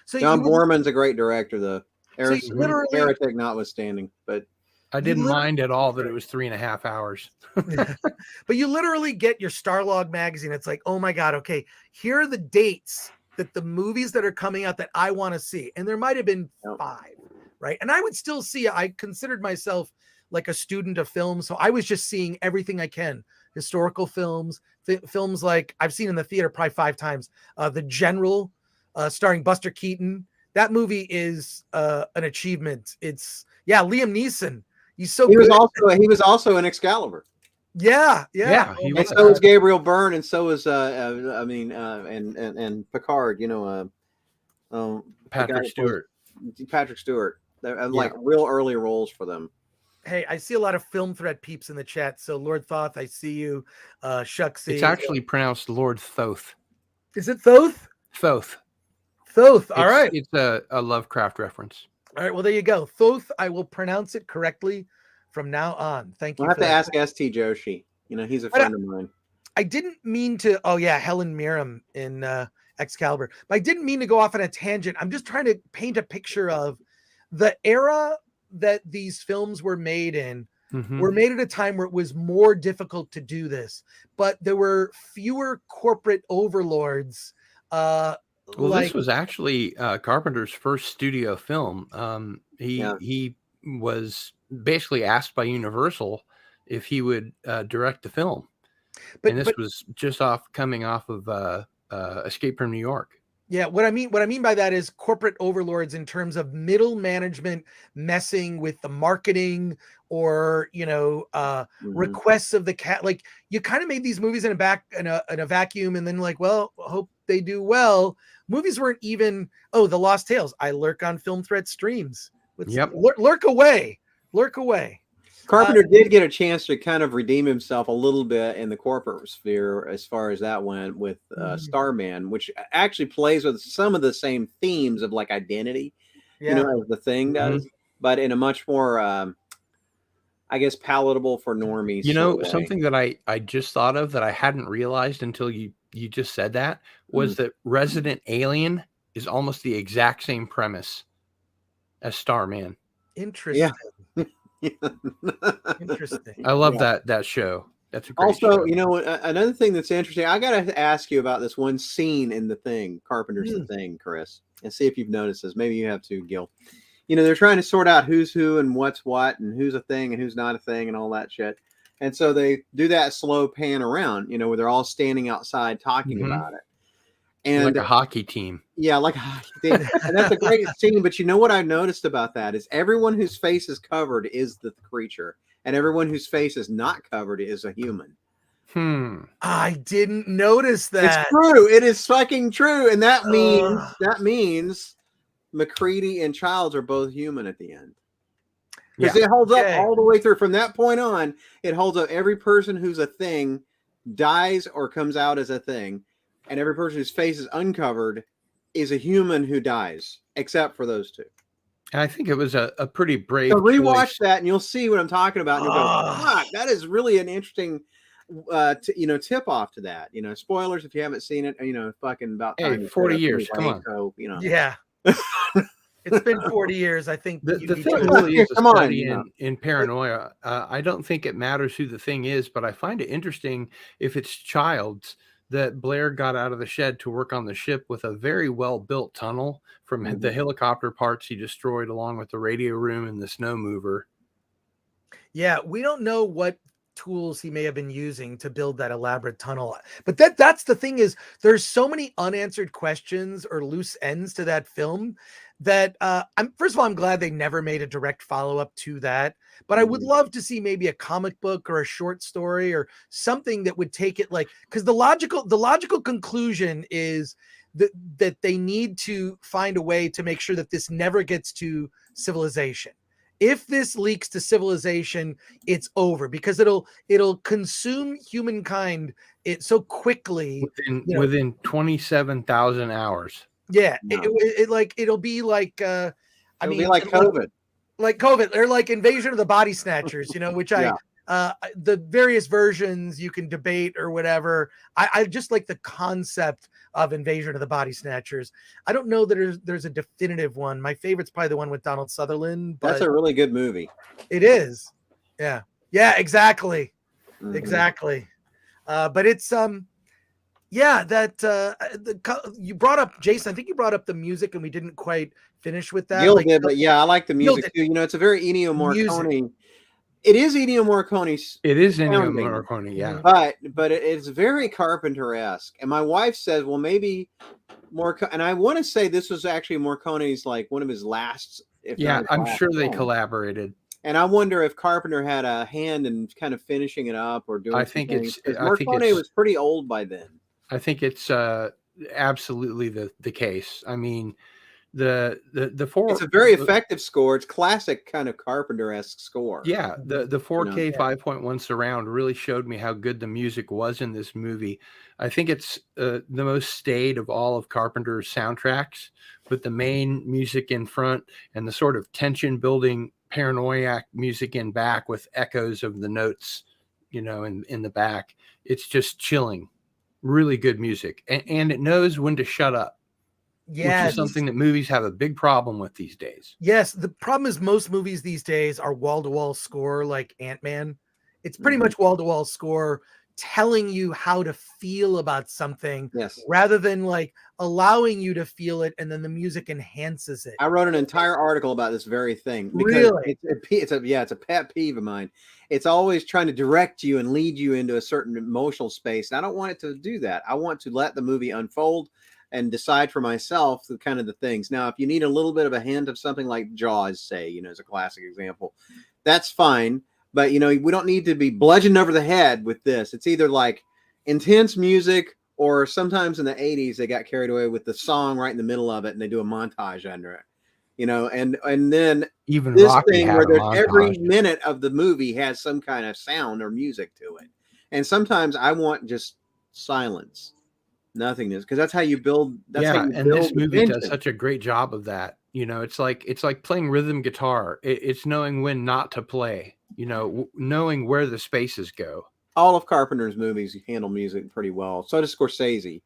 So John Borman's a great director, though. Heretic notwithstanding, but
I didn't mind at all that it was 3.5 hours.
But you literally get your Starlog magazine. It's like, oh my God, okay, here are the dates that the movies that are coming out that I want to see. And there might have been 5, right? And I would still see, I considered myself like a student of film. So I was just seeing everything I can. Historical films, films like I've seen in the theater probably 5 times. The General, starring Buster Keaton. That movie is an achievement. It's, Liam Neeson. He's so good.
He was also in Excalibur.
Yeah.
And so was Gabriel Byrne, and so was and Picard.
Patrick Stewart.
They're like real early roles for them.
Hey, I see a lot of Film Threat peeps in the chat. So Lord Thoth, I see you. Shucksy.
It's actually pronounced Lord Thoth.
Is it Thoth?
Thoth.
All right.
It's a Lovecraft reference.
All right. Well, there you go. Thoth. I will pronounce it correctly from now on. Thank you.
We'll have to ask St. Joshi. He's a friend of mine.
I didn't mean to. Oh yeah, Helen Mirren in Excalibur. But I didn't mean to go off on a tangent. I'm just trying to paint a picture of the era that these films were made in. Were made at a time where it was more difficult to do this, but there were fewer corporate overlords.
This was actually Carpenter's first studio film. He was basically asked by Universal if he would direct the film, and this was just coming off of Escape from New York.
Yeah, what I mean by that is corporate overlords in terms of middle management messing with the marketing or requests of the cat. Like you kind of made these movies in a vacuum, and then like, well, hope they do well. Movies weren't even The Lost Tales. I lurk on Film Threat streams. Lurk away.
Carpenter did get a chance to kind of redeem himself a little bit in the corporate sphere as far as that went with Starman, which actually plays with some of the same themes of like identity, as the Thing does, but in a much more, I guess, palatable for normies.
Something that I just thought of that I hadn't realized until you just said that was that Resident Alien is almost the exact same premise as Starman.
Interesting. Interesting.
I love that show. That's a great
Also,
show.
you know, another thing that's interesting, I got to ask you about this one scene in The Thing, Carpenter's The Thing, Chris, and see if you've noticed this. Maybe you have too, Gil. You know, they're trying to sort out who's who and what's what and who's a thing and who's not a thing and all that shit. And so they do that slow pan around, you know, where they're all standing outside talking about it. And
like a hockey team.
Yeah, like a hockey team. And that's a great scene. But you know what I noticed about that is everyone whose face is covered is the creature. And everyone whose face is not covered is a human.
I didn't notice that.
It's true. It is fucking true. And that means McCready and Childs are both human at the end. Because it holds up all the way through. From that point on, it holds up. Every person who's a thing dies or comes out as a thing. And every person whose face is uncovered is a human who dies, except for those two.
And I think it was a pretty brave
So rewatch
choice.
that and you'll see what I'm talking about. And you'll go, fuck, that is really an interesting tip off to that. You know, spoilers if you haven't seen it, you know, fucking about time.
Hey, 40 years. Come on.
So, you know.
Yeah. It's been 40 years. I think
The thing really is a
Come on,
study
you know.
in paranoia. I don't think it matters who the thing is, but I find it interesting if it's Childs that Blair got out of the shed to work on the ship with a very well-built tunnel from the helicopter parts he destroyed along with the radio room and the snow mover.
Yeah, we don't know what tools he may have been using to build that elaborate tunnel. But that's the thing is there's so many unanswered questions or loose ends to that film that first of all, I'm glad they never made a direct follow-up to that. But I would love to see maybe a comic book or a short story or something that would take it like, because the logical conclusion is that they need to find a way to make sure that this never gets to civilization. If this leaks to civilization, it's over because it'll consume humankind so quickly
within 27,000 hours.
Yeah, it'll be like
It'll be like COVID.
Like COVID or like Invasion of the Body Snatchers, you know, which the various versions you can debate or whatever. I just like the concept of Invasion of the Body Snatchers. I don't know that there's a definitive one. My favorite's probably the one with Donald Sutherland. But
that's a really good movie.
It is. Yeah, exactly. Exactly. But it's you brought up, Jason, I think you brought up the music and we didn't quite finish with that.
Gil did, but yeah, I like the music too. You know, it's a very Ennio Morricone.
Music.
It is Ennio Morricone's.
It is Ennio Morricone, yeah.
But it's very Carpenter-esque. And my wife says, well, maybe Morricone. And I want to say this was actually Morricone's, like one of his last.
I'm sure they collaborated.
And I wonder if Carpenter had a hand in kind of finishing it up or doing. Morricone was pretty old by then.
I think it's absolutely the case. I mean, it's
a very effective score. It's classic kind of Carpenter-esque score.
Yeah, the 4K 5.1 surround really showed me how good the music was in this movie. I think it's the most staid of all of Carpenter's soundtracks, with the main music in front and the sort of tension building paranoiac music in back with echoes of the notes, you know, in the back. It's just chilling. Really good music, and it knows when to shut up.
Yeah,
which is something that movies have a big problem with these days.
Yes, the problem is most movies these days are wall-to-wall score, like Ant-Man. It's pretty much wall-to-wall score telling you how to feel about something, rather than like allowing you to feel it, and then the music enhances it.
I wrote an entire article about this very thing.
Really?
It's a pet peeve of mine. It's always trying to direct you and lead you into a certain emotional space. And I don't want it to do that. I want to let the movie unfold and decide for myself the kind of the things. Now, if you need a little bit of a hint of something like Jaws, say, you know, as a classic example, that's fine. But, you know, we don't need to be bludgeoned over the head with this. It's either like intense music, or sometimes in the 80s, they got carried away with the song right in the middle of it and they do a montage under it, you know, and then
even
this
Rocky
thing
had
where
a
there's
montage.
every minute of the movie has some kind of sound or music to it. And sometimes I want just silence. Nothingness, because that's how you build.
This movie does such a great job of that. You know, it's like playing rhythm guitar. It's knowing when not to play. You know, knowing where the spaces go.
All of Carpenter's movies handle music pretty well. So does Scorsese.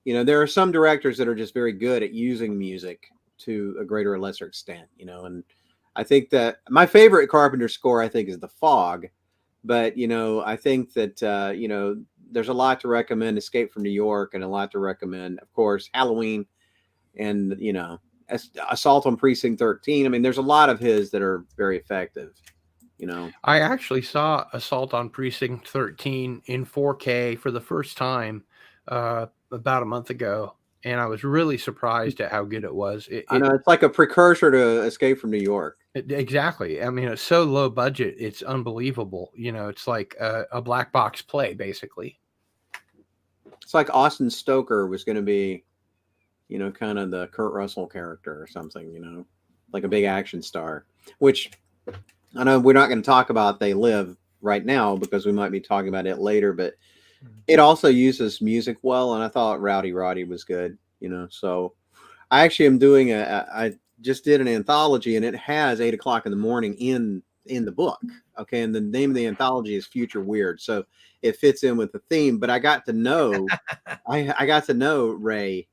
You know, there are some directors that are just very good at using music to a greater or lesser extent. You know, and I think that my favorite Carpenter score, I think, is The Fog. But, I think that, there's a lot to recommend Escape from New York and a lot to recommend, of course, Halloween and, Assault on Precinct 13. I mean, there's a lot of his that are very effective,
I actually saw Assault on Precinct 13 in 4K for the first time about a month ago. And I was really surprised at how good it was.
I know it's like a precursor to Escape from New York.
Exactly. I mean, it's so low budget. It's unbelievable. It's like a black box play, basically.
It's like Austin Stoker was going to be, kind of the Kurt Russell character or something, like a big action star, which I know we're not going to talk about They Live right now because we might be talking about it later, but it also uses music well. And I thought Rowdy Roddy was good, so I actually am doing I just did an anthology and it has 8 o'clock in the morning in the book. Okay. And the name of the anthology is Future Weird. So it fits in with the theme, but I got to know, I got to know Ray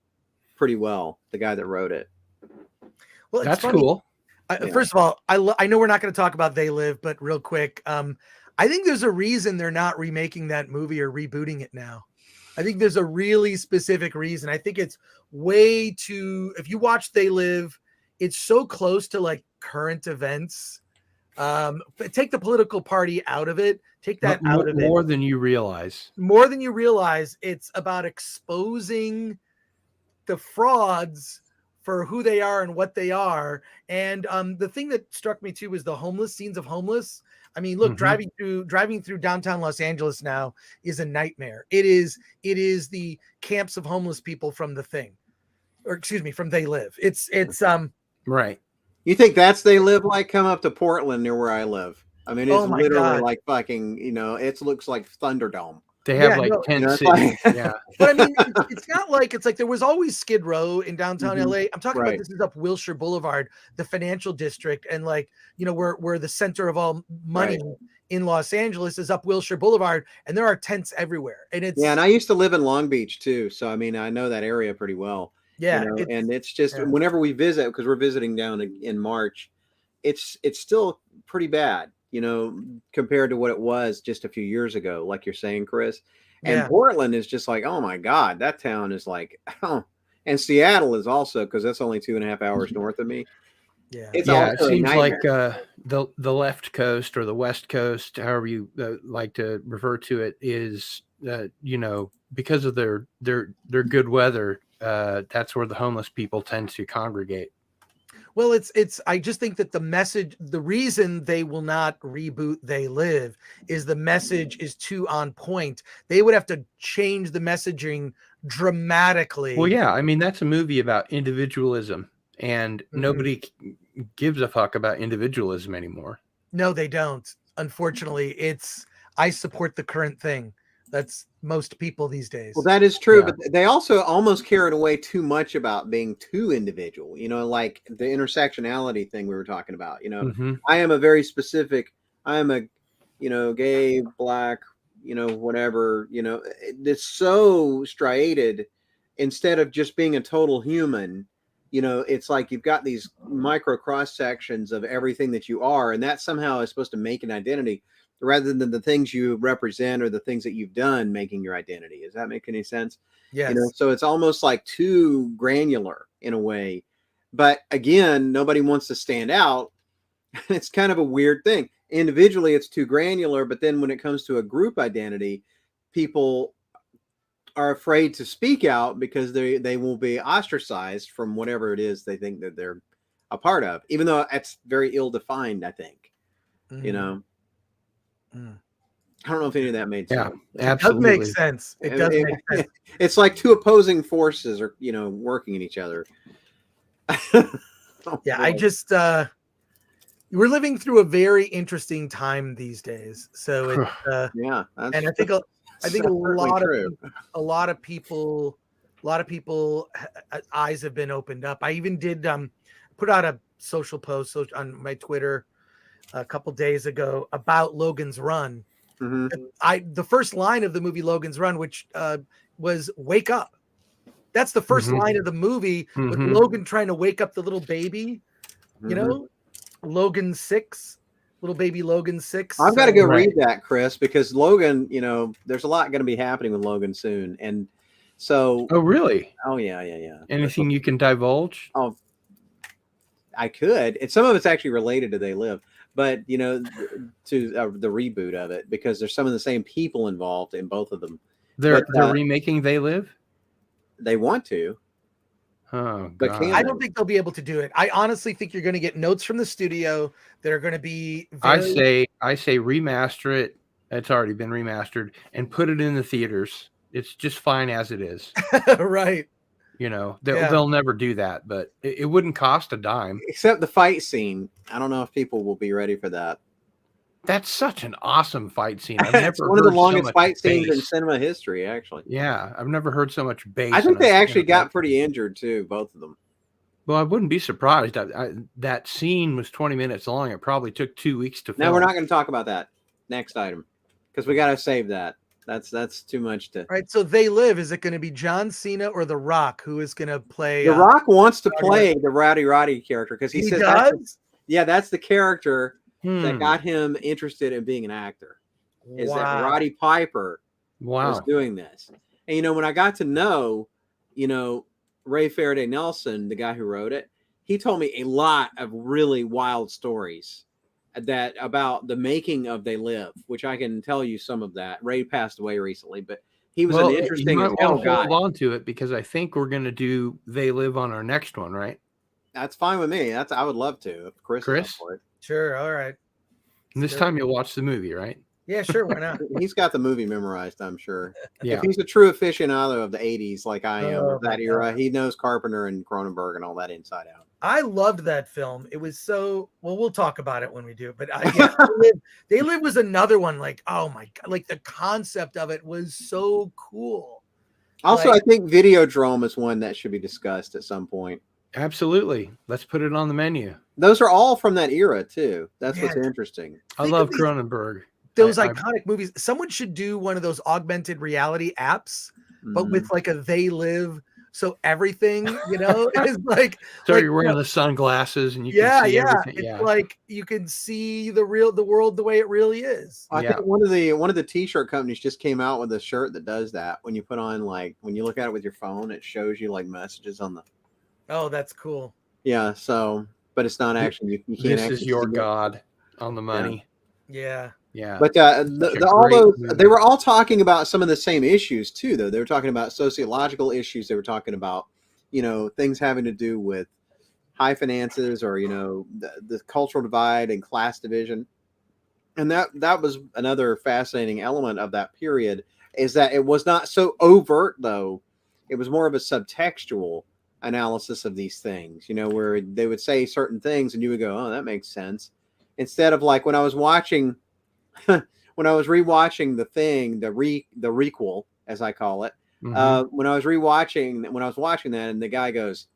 pretty well, the guy that wrote it.
Well,
that's cool.
First of all, I know we're not going to talk about They Live, but real quick, I think there's a reason they're not remaking that movie or rebooting it now. I think there's a really specific reason. I think it's way too, if you watch They Live, it's so close to like current events. But take the political party out of it. Take that out of it.
More than you realize.
More than you realize. It's about exposing the frauds for who they are and what they are. And the thing that struck me too was the homeless scenes of homeless. I mean, look, driving through downtown Los Angeles now is a nightmare. It is the camps of homeless people from The Thing, or excuse me, from They Live. It's
right.
You think that's They Live? Like, come up to Portland near where I live. I mean, it's literally like fucking, it looks like Thunderdome.
They have tent cities. Yeah.
But I mean, it's not like, it's like there was always Skid Row in downtown LA. I'm talking about this is up Wilshire Boulevard, the financial district, and like, where the center of all money in Los Angeles is up Wilshire Boulevard, and there are tents everywhere. And it's
and I used to live in Long Beach too, so I mean, I know that area pretty well.
Yeah,
and it's just whenever we visit, because we're visiting down in March, it's still pretty bad, compared to what it was just a few years ago, like you're saying, Chris. And Portland is just like, oh my God, that town is like, oh, and Seattle is also, because that's only 2.5 hours north of me.
Yeah,
it seems like the left coast or the west coast, however you like to refer to it, is because of their good weather. That's where the homeless people tend to congregate.
Well, I just think that the message, the reason they will not reboot They Live is the message is too on point. They would have to change the messaging dramatically.
Well, yeah, I mean, that's a movie about individualism, and nobody gives a fuck about individualism anymore.
No, they don't. Unfortunately, I support the current thing. That's most people these days.
Well, that is true, but they also almost carried away too much about being too individual, like the intersectionality thing we were talking about. I am a very specific, I am a, gay, black, whatever, it's so striated instead of just being a total human. It's like you've got these micro cross sections of everything that you are, and that somehow is supposed to make an identity, rather than the things you represent or the things that you've done making your identity. Does that make any sense?
Yes.
So it's almost like too granular in a way. But again, nobody wants to stand out. It's kind of a weird thing. Individually, it's too granular. But then when it comes to a group identity, people are afraid to speak out because they will be ostracized from whatever it is they think that they're a part of, even though it's very ill-defined, I think. I don't know if any of that made sense.
Yeah, absolutely.
It does make sense. It does make sense.
It's like two opposing forces are, working in each other.
I just we're living through a very interesting time these days. So it's
and
I think a lot of people eyes have been opened up. I even did put out a social post on my Twitter a couple days ago about Logan's Run. The first line of the movie Logan's Run, which was "Wake up." That's the first line of the movie with Logan trying to wake up the little baby. Logan 6, little baby Logan 6.
I've got to go
Right.
read that, Chris, because Logan, there's a lot going to be happening with Logan soon. And so,
Oh, really?
oh, yeah.
Anything you can divulge?
Oh, I could. And some of it's actually related to They Live, but, to the reboot of it, because there's some of the same people involved in both of them.
They're
But,
remaking They Live?
They want to.
Oh,
But
God.
can
I don't think they'll be able to do it. I honestly think you're going to get notes from the studio that are going to be very...
I say remaster it. It's already been remastered, and put it in the theaters. It's just fine as it is.
Right.
They'll never do that, but it wouldn't cost a dime.
Except the fight scene. I don't know if people will be ready for that.
That's such an awesome fight scene. I've never
It's one of the
heard so
longest
much
fight scenes in
bass.
cinema history, actually.
Yeah, I've never heard so much bass.
I think
in
they
a
actually got
fight.
pretty injured too, both of them.
Well, I wouldn't be surprised. That scene was 20 minutes long. It probably took 2 weeks to film.
No, we're not going to talk about that. Next item, because we got to save that. That's too much to.
All right, so They Live. Is it going to be John Cena or The Rock who is going to play?
The Rock wants to play the Rowdy Roddy character because he says that's the character that got him interested in being an actor. Is that Roddy Piper was doing this? And when I got to know, Ray Faraday Nelson, the guy who wrote it, he told me a lot of really wild stories about the making of They Live, which I can tell you some of that. Ray passed away recently, but he was an interesting
guy.
Hold
on to it because I think we're going to do They Live on our next one, right?
That's fine with me. I would love to. If Chris? Is up for it.
Sure. All right.
And this time you'll watch the movie, right?
Yeah, sure. Why not?
He's got the movie memorized, I'm sure.
Yeah.
If he's a true aficionado of the 80s like I am, of that era, he knows Carpenter and Cronenberg and all that inside out.
I loved that film. It was so we'll talk about it when we do. But They Live was another one. Like, oh my God, like the concept of it was so cool.
Also, I think Videodrome is one that should be discussed at some point.
Absolutely. Let's put it on the menu.
Those are all from that era too. That's what's interesting.
I love Cronenberg.
Those iconic movies. Someone should do one of those augmented reality apps, but with like a They Live. So everything, is like.
So you're wearing the sunglasses and you can see everything.
It's like you can see the world the way it really is.
I think one of the t-shirt companies just came out with a shirt that does that. When you put on when you look at it with your phone, it shows you like messages on the.
Oh, that's cool.
Yeah. So, but it's not actually. You can't.
This is your God on the money.
Yeah.
Yeah.
But they were all talking about some of the same issues too, though. They were talking about sociological issues. They were talking about, things having to do with high finances or, the cultural divide and class division. And that was another fascinating element of that period, is that it was not so overt, though. It was more of a subtextual analysis of these things, where they would say certain things and you would go, oh, that makes sense. Instead of like when I was rewatching The Thing, the requel, as I call it, when I was watching that, and the guy goes,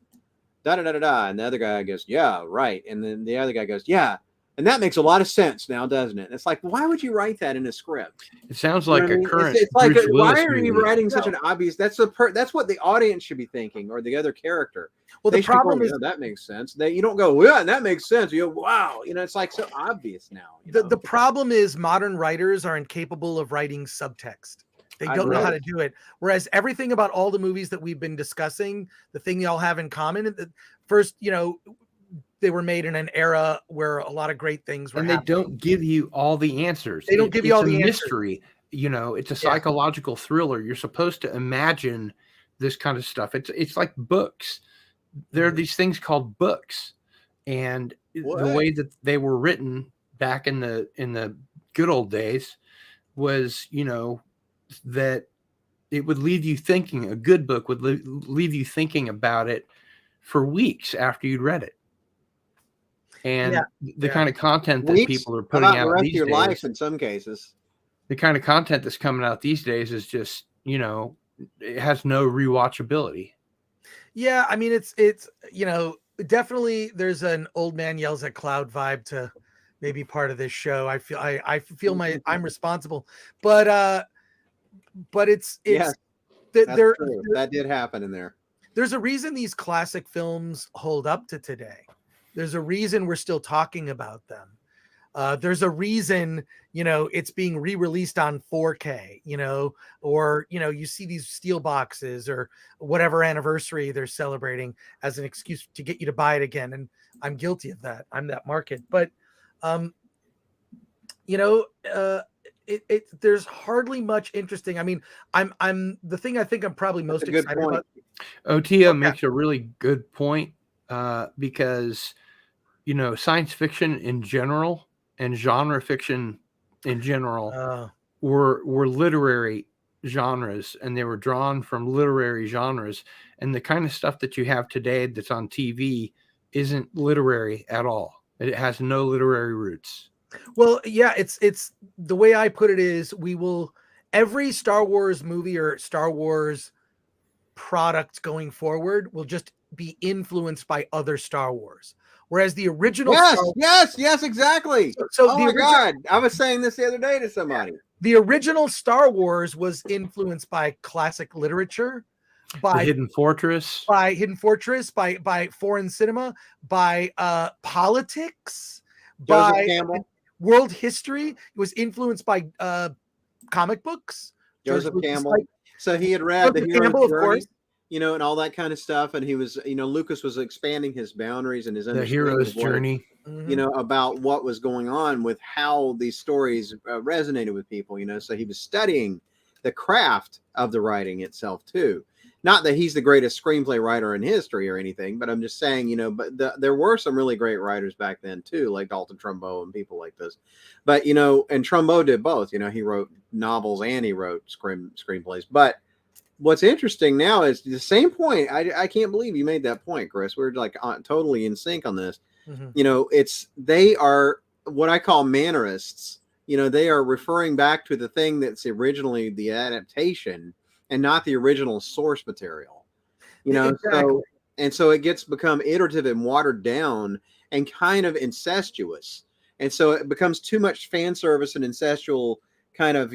da da da da da, and the other guy goes, yeah, right, and then the other guy goes, yeah, and that makes a lot of sense now, doesn't it? It's like, why would you write that in a script?
It sounds like a current.
It's like,
Bruce
why
Willis
are you
movie.
writing such an obvious? That's what the audience should be thinking, or the other character.
Well, the problem is
that makes sense. That you don't go, yeah, that makes sense. You go, wow, it's like so obvious now.
The problem is modern writers are incapable of writing subtext. They don't know how to do it. Whereas everything about all the movies that we've been discussing, the thing they all have in common, first, they were made in an era where a lot of great things were happening.
They don't give you all the answers.
They don't give you all the answers.
Mystery. It's a psychological thriller. You're supposed to imagine this kind of stuff. It's like books. There are these things called books, and the way that they were written back in the good old days was, that it would leave you thinking. A good book would leave you thinking about it for weeks after you'd read it. And the kind of content that people are putting out these days,
life in some cases,
the kind of content that's coming out these days is just, it has no rewatchability.
Yeah, I mean, it's definitely there's an old man yells at cloud vibe to maybe part of this show. I feel I'm responsible, but it's
that did happen in there.
There's a reason these classic films hold up to today. There's a reason we're still talking about them. There's a reason, it's being re-released on 4K, or, you see these steel boxes or whatever anniversary they're celebrating as an excuse to get you to buy it again. And I'm guilty of that. I'm that market. But, there's hardly much interesting. I mean, I'm the thing I think I'm probably most excited about.
Otia makes a really good point, because, science fiction in general and genre fiction in general were literary genres, and they were drawn from literary genres. And the kind of stuff that you have today that's on TV isn't literary at all. It has no literary roots.
Well, yeah, it's the way I put it is every Star Wars movie or Star Wars product going forward will just be influenced by other Star Wars. Whereas the original
yes, exactly.
So
oh my God, I was saying this the other day to somebody.
The original Star Wars was influenced by classic literature, by
the Hidden Fortress,
by foreign cinema, by politics,
Joseph
by
Campbell.
World history. It was influenced by comic books.
Joseph Campbell. So he had read the Hero's Journey, of course, and all that kind of stuff. And he was, Lucas was expanding his boundaries and his understanding.
The Hero's Journey.
About what was going on with how these stories resonated with people, so he was studying the craft of the writing itself too. Not that he's the greatest screenplay writer in history or anything, but I'm just saying, but there were some really great writers back then too, like Dalton Trumbo and people like this. But, and Trumbo did both, he wrote novels and he wrote screenplays. But what's interesting now is the same point. I can't believe you made that point, Chris. We're like totally in sync on this. They are what I call mannerists. They are referring back to the thing that's originally the adaptation and not the original source material, exactly. So it become iterative and watered down and kind of incestuous. And so it becomes too much fan service and incestual kind of,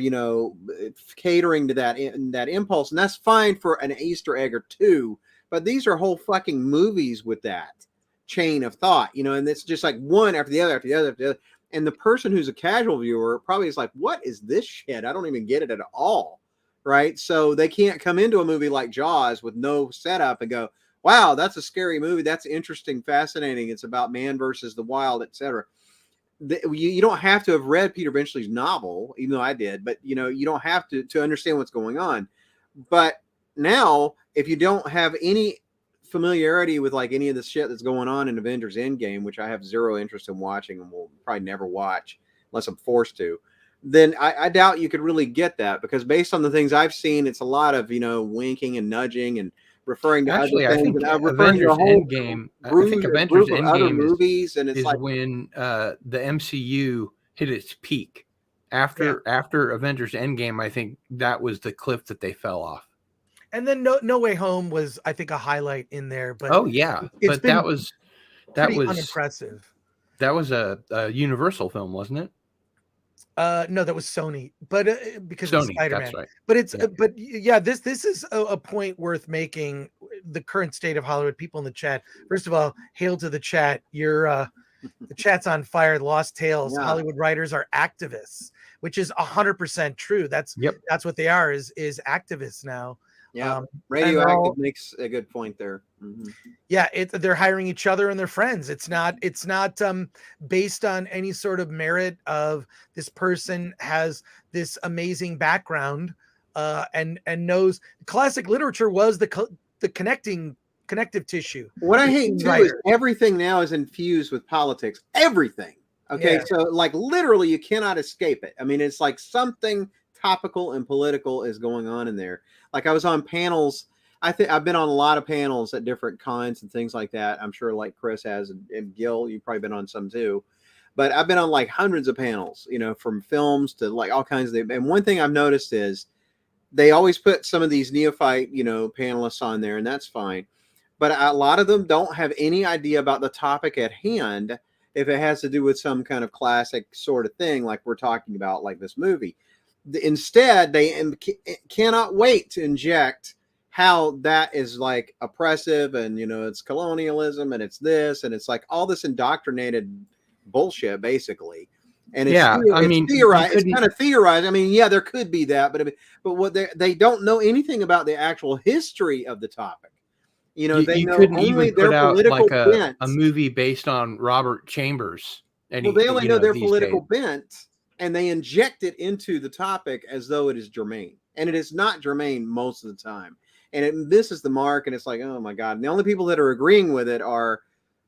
catering to that impulse. And that's fine for an Easter egg or two, but these are whole fucking movies with that chain of thought, and it's just like one after the other, after the other, after the other. And the person who's a casual viewer probably is like, what is this shit? I don't even get it at all. Right. So they can't come into a movie like Jaws with no setup and go, wow, that's a scary movie. That's interesting, fascinating. It's about man versus the wild, etc. You don't have to have read Peter Benchley's novel, even though I did, but you don't have to understand what's going on. But now, if you don't have any familiarity with like any of the shit that's going on in Avengers Endgame, which I have zero interest in watching and will probably never watch unless I'm forced to, then I doubt you could really get that, because based on the things I've seen, it's a lot of, winking and nudging and referring to
other things.
I think
Avengers Endgame,
other movies, and it's like
when the MCU hit its peak. After Avengers Endgame, I think that was the cliff that they fell off.
And then No Way Home was, I think, a highlight in there. But
but that was
unimpressive.
That was a Universal film, wasn't it?
No, that was Sony, but because
Sony,
of Spider-Man.
that's right.
But this is a point worth making. The current state of Hollywood. People in the chat. First of all, hail to the chat. The chat's on fire. Lost Tales. Yeah. Hollywood writers are activists, which is 100% true. That's what they are. Is activists now.
Yeah, Radioactive makes a good point there. Mm-hmm.
Yeah, they're hiring each other and their friends. It's not based on any sort of merit of this person has this amazing background and knows classic literature was the connective tissue.
What I hate too is everything now is infused with politics. Everything. Okay, so like literally you cannot escape it. I mean, it's like something topical and political is going on in there. Like I was on panels. I think I've been on a lot of panels at different cons and things like that. I'm sure like Chris has, and Gil, you've probably been on some too. But I've been on like hundreds of panels, from films to like all kinds of things. And one thing I've noticed is they always put some of these neophyte, panelists on there, and that's fine. But a lot of them don't have any idea about the topic at hand if it has to do with some kind of classic sort of thing like we're talking about, like this movie. Instead, they cannot wait to inject how that is like oppressive, and it's colonialism, and it's this, and it's like all this indoctrinated bullshit basically. And it's
I mean,
theorized. It's kind of theorized. I mean, yeah, there could be that, but what they don't know anything about the actual history of the topic. They know
couldn't
only
even
their
put out
political
like
bent.
a movie based on Robert Chambers.
Well, they only know their
these
political
days.
bent, and they inject it into the topic as though it is germane, and it is not germane most of the time. And it misses the mark, and it's like, oh my god! And the only people that are agreeing with it are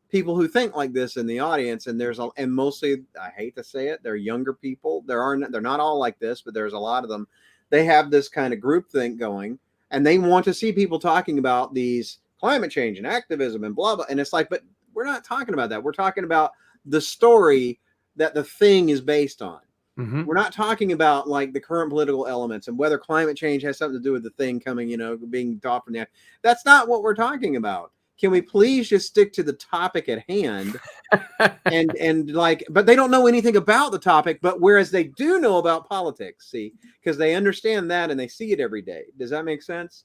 people who think like this in the audience, and and mostly, I hate to say it, they're younger people. They're not all like this, but there's a lot of them. They have this kind of groupthink going, and they want to see people talking about these climate change and activism and blah blah. And it's like, but we're not talking about that. We're talking about the story that the thing is based on.
Mm-hmm.
We're not talking about like the current political elements and whether climate change has something to do with the thing coming, being taught from the. That's not what we're talking about. Can we please just stick to the topic at hand? and like, but they don't know anything about the topic, but whereas they do know about politics, see, because they understand that and they see it every day. Does that make sense?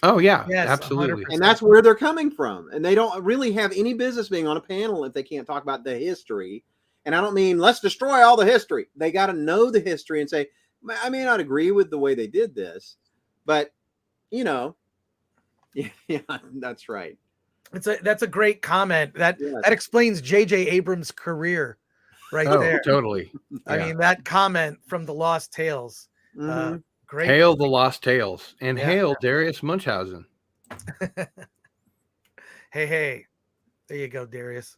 Oh yeah,
Yes,
absolutely.
100%.
And that's where they're coming from. And they don't really have any business being on a panel if they can't talk about the history. And I don't mean let's destroy all the history. They got to know the history and say, I may not agree with the way they did this, but yeah, that's right.
That's a great comment. That explains J.J. Abrams' career right there.
Totally.
I mean, that comment from the Lost Tales.
Mm-hmm.
Great.
Hail the Lost Tales, and hail Darius Munchausen.
Hey, there you go, Darius.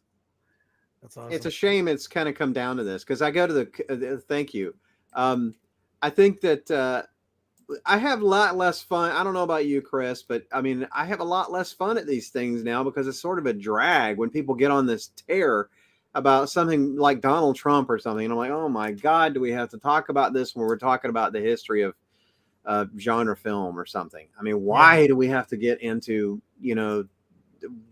That's awesome.
It's a shame it's kind of come down to this, because I go to the thank you. I think that I have a lot less fun. I don't know about you, Chris, but I mean, I have a lot less fun at these things now because it's sort of a drag when people get on this tear about something like Donald Trump or something. And I'm like, oh my God, do we have to talk about this when we're talking about the history of genre film or something? I mean, why do we have to get into,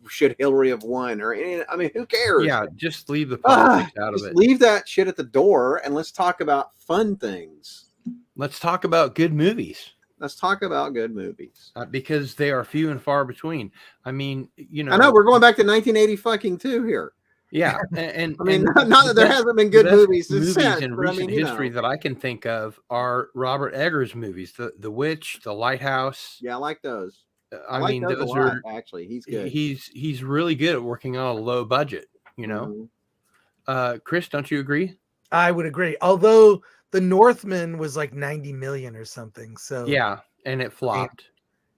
should Hillary have won? Or, I mean, who cares?
Yeah, just leave the politics out of it.
Leave that shit at the door and let's talk about fun things.
Let's talk about good movies.
Let's talk about good movies.
Because they are few and far between. I mean,
I know we're going back to 1980 fucking 2 here.
Yeah, and
I mean, not that there hasn't been good movies
in
since,
recent history that I can think of are Robert Eggers movies, The Witch, The Lighthouse.
Yeah, I like those.
I mean, those are
actually, he's good.
He's really good at working on a low budget. Chris, don't you agree?
I would agree. Although The Northman was like 90 million or something. So
yeah, and it flopped.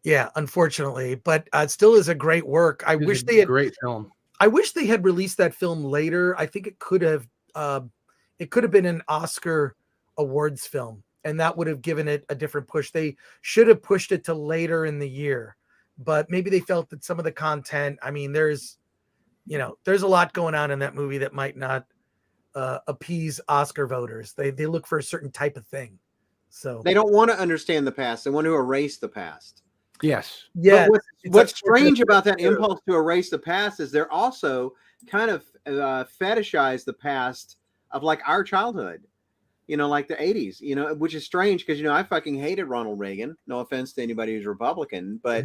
Yeah, unfortunately, but it still is a great work. I wish they had
great film.
I wish they had released that film later. I think it could have been an Oscar awards film, and that would have given it a different push. They should have pushed it to later in the year, but maybe they felt that some of the content, I mean, there's a lot going on in that movie that might not appease Oscar voters. They look for a certain type of thing. So
they don't want to understand the past. They want to erase the past.
Yes.
Yeah.
What's strange about that impulse to erase the past is they're also kind of fetishize the past of like our childhood, like the 80s, which is strange because, I fucking hated Ronald Reagan. No offense to anybody who's Republican, but,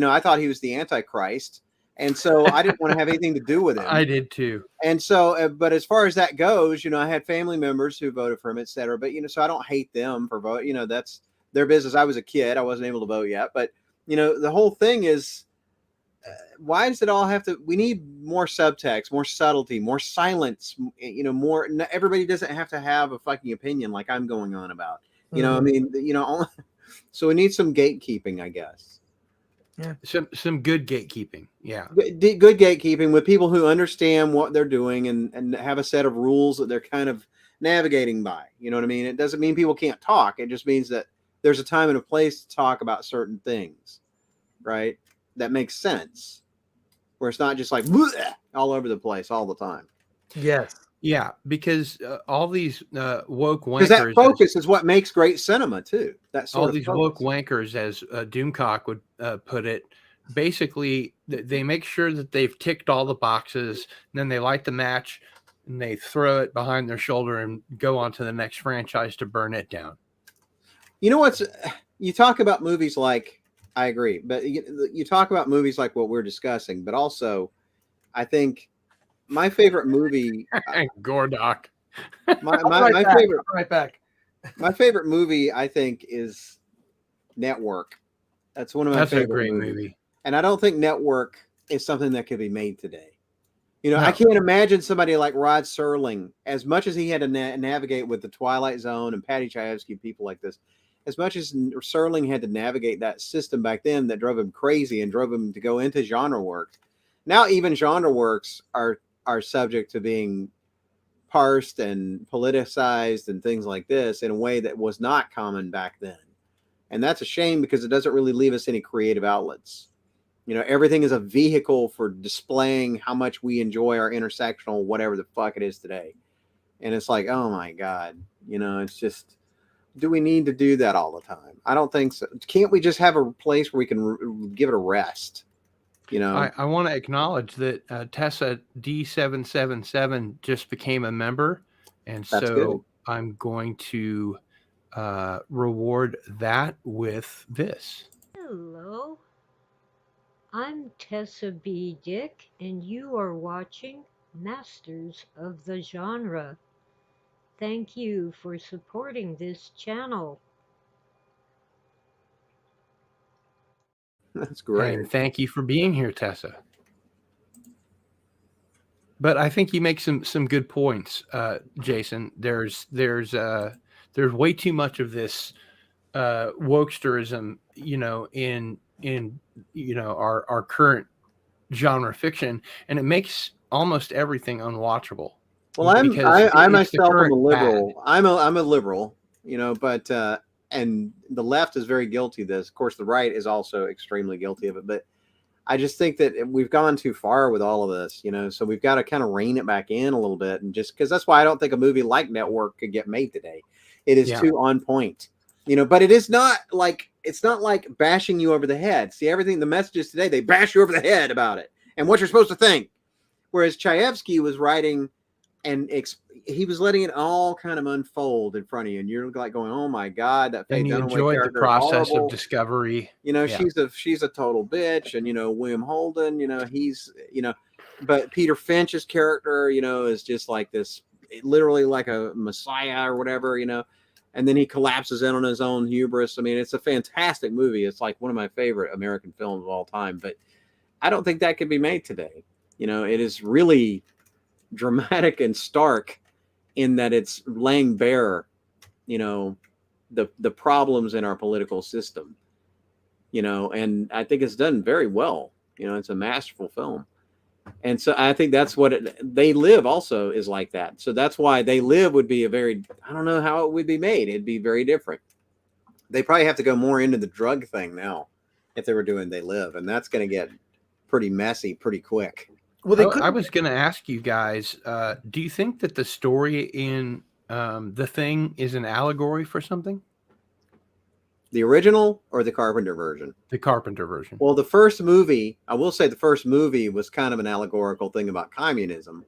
I thought he was the Antichrist. And so I didn't want to have anything to do with him.
I did too.
And so, but as far as that goes, I had family members who voted for him, et cetera. But, so I don't hate them for vote. That's their business. I was a kid. I wasn't able to vote yet. But, the whole thing is, why does it all have to, we need more subtext, more subtlety, more silence, more, everybody doesn't have to have a fucking opinion like I'm going on about, I mean, so we need some gatekeeping, I guess.
Yeah.
Some good gatekeeping. Yeah.
Good gatekeeping with people who understand what they're doing and have a set of rules that they're kind of navigating by. You know what I mean? It doesn't mean people can't talk. It just means that there's a time and a place to talk about certain things, right? That makes sense. Where it's not just like all over the place all the time.
Yes.
Yeah, because all these woke wankers.
Because that focus is what makes great cinema too. That sort
all
of
these
focus.
woke wankers, as Doomcock would put it, basically they make sure that they've ticked all the boxes, and then they light the match and they throw it behind their shoulder and go on to the next franchise to burn it down.
You talk about movies like I agree. But you talk about movies like what we're discussing, but also I think my favorite movie,
Gore doc.
my favorite,
right back.
my favorite movie, I think, is Network. That's one of my
That's a
favorite
great
movies.
movie.
And I don't think Network is something that could be made today. You know,
No.
I can't imagine somebody like Rod Serling, as much as he had to navigate with the Twilight Zone and Patty Chayefsky, people like this, as much as Serling had to navigate that system back then that drove him crazy and drove him to go into genre works. Now even genre works are subject to being parsed and politicized and things like this in a way that was not common back then. And that's a shame because it doesn't really leave us any creative outlets. You know, everything is a vehicle for displaying how much we enjoy our intersectional, whatever the fuck it is today. And it's like, oh my God, you know, it's just, do we need to do that all the time? I don't think so. Can't we just have a place where we can give it a rest? You know,
I want to acknowledge that Tessa D777 just became a member. And
That's
so
good.
I'm going to reward that with this.
Hello, I'm Tessa B. Dick, and you are watching Masters of the Genre. Thank you for supporting this channel.
That's great.
And thank you for being here, Tessa. But I think you make some good points, Jason. There's way too much of this wokesterism, you know, in you know our current genre fiction, and it makes almost everything unwatchable.
Well, I
it's the
myself am
current
a liberal.
fad.
I'm a liberal, you know, but and the left is very guilty of this. Of course, the right is also extremely guilty of it. But I just think that we've gone too far with all of this, you know. So we've got to kind of rein it back in a little bit, and just because that's why I don't think a movie like Network could get made today. It is too on point, you know. But it's not like bashing you over the head. See, everything the messages today, they bash you over the head about it and what you're supposed to think. Whereas Chayefsky was writing and he was letting it all kind of unfold in front of you, and you're like going, "Oh my God, that Faye
And you
Dunaway
enjoyed the
character
process
horrible.
of discovery.
You know,
Yeah.
she's a total bitch, and you know William Holden, you know he's but Peter Finch's character, you know, is just like this, literally like a messiah or whatever, you know, and then he collapses in on his own hubris. I mean, it's a fantastic movie. It's like one of my favorite American films of all time, but I don't think that could be made today. You know, it is really dramatic and stark in that it's laying bare, you know, the problems in our political system, you know, and I think it's done very well. You know, it's a masterful film. And so I think that's what They Live also is like that. So that's why They Live would be I don't know how it would be made. It'd be very different. They probably have to go more into the drug thing now if they were doing They Live, and that's going to get pretty messy pretty quick.
Well, I was going to ask you guys, do you think that the story in The Thing is an allegory for something?
The original or the Carpenter version?
The Carpenter version.
Well, the first movie, I will say the first movie was kind of an allegorical thing about communism,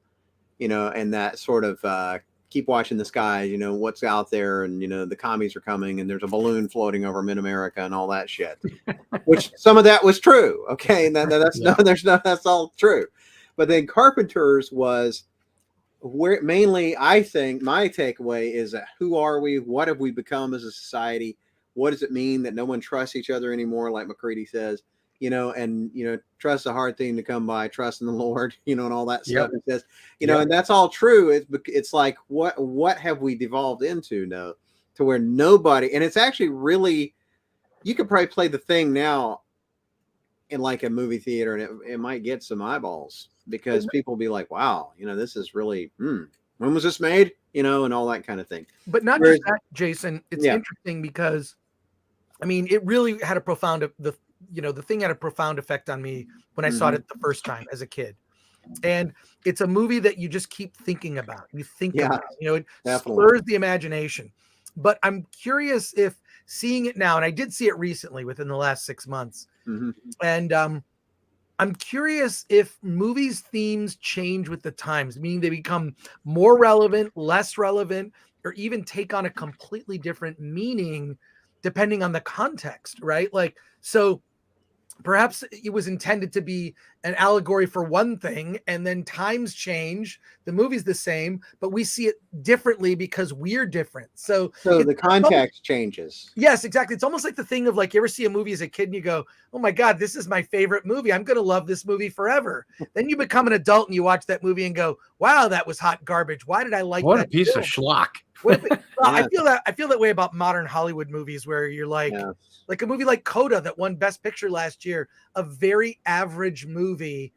you know, and that sort of keep watching the skies, you know, what's out there, and, you know, the commies are coming and there's a balloon floating over mid-America and all that shit, which some of that was true. Okay. And that's all true. But then Carpenter's was where mainly, I think my takeaway is that who are we? What have we become as a society? What does it mean that no one trusts each other anymore? Like McCready says, you know, and, you know, trust a hard thing to come by, trust in the Lord, you know, and all that stuff. It says, you know, and that's all true. It's like, what have we devolved into now to where nobody, and it's actually really, you could probably play The Thing now in like a movie theater and it might get some eyeballs because people will be like, wow, you know, this is really, when was this made? You know, and all that kind of thing.
But not just that, Jason. It's interesting because, I mean, it really had a profound, The Thing had a profound effect on me when I saw it the first time as a kid. And it's a movie that you just keep thinking about. You think about it, you know, it spurs the imagination. But I'm curious if seeing it now, and I did see it recently within the last 6 months, and I'm curious if movies' themes change with the times, meaning they become more relevant, less relevant, or even take on a completely different meaning depending on the context, right? Like, so perhaps it was intended to be an allegory for one thing, and then times change, the movie's the same, but we see it differently because we're different. So
the context changes.
Yes, exactly. It's almost like the thing of like, you ever see a movie as a kid and you go, oh my God, this is my favorite movie. I'm going to love this movie forever. Then you become an adult and you watch that movie and go, wow, that was hot garbage. Why did I like
What
that
a piece
film?
of schlock.
I feel that way about modern Hollywood movies, where you're like a movie like Coda that won Best Picture last year, a very average movie,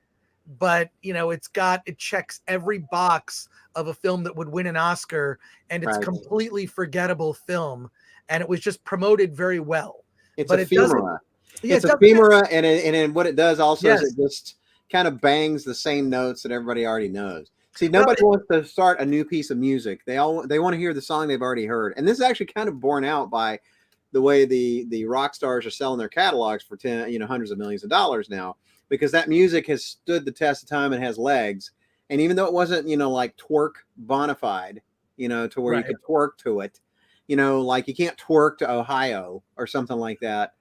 but it checks every box of a film that would win an Oscar, and it's completely forgettable film, and it was just promoted very well.
It's
but
ephemera. It's ephemera, and what it does also is it just kind of bangs the same notes that everybody already knows. See, nobody wants to start a new piece of music. They want to hear the song they've already heard. And this is actually kind of borne out by the way the rock stars are selling their catalogs for hundreds of millions of dollars now, because that music has stood the test of time and has legs. And even though it wasn't, like twerk bonified, to where you could twerk to it, like you can't twerk to Ohio or something like that.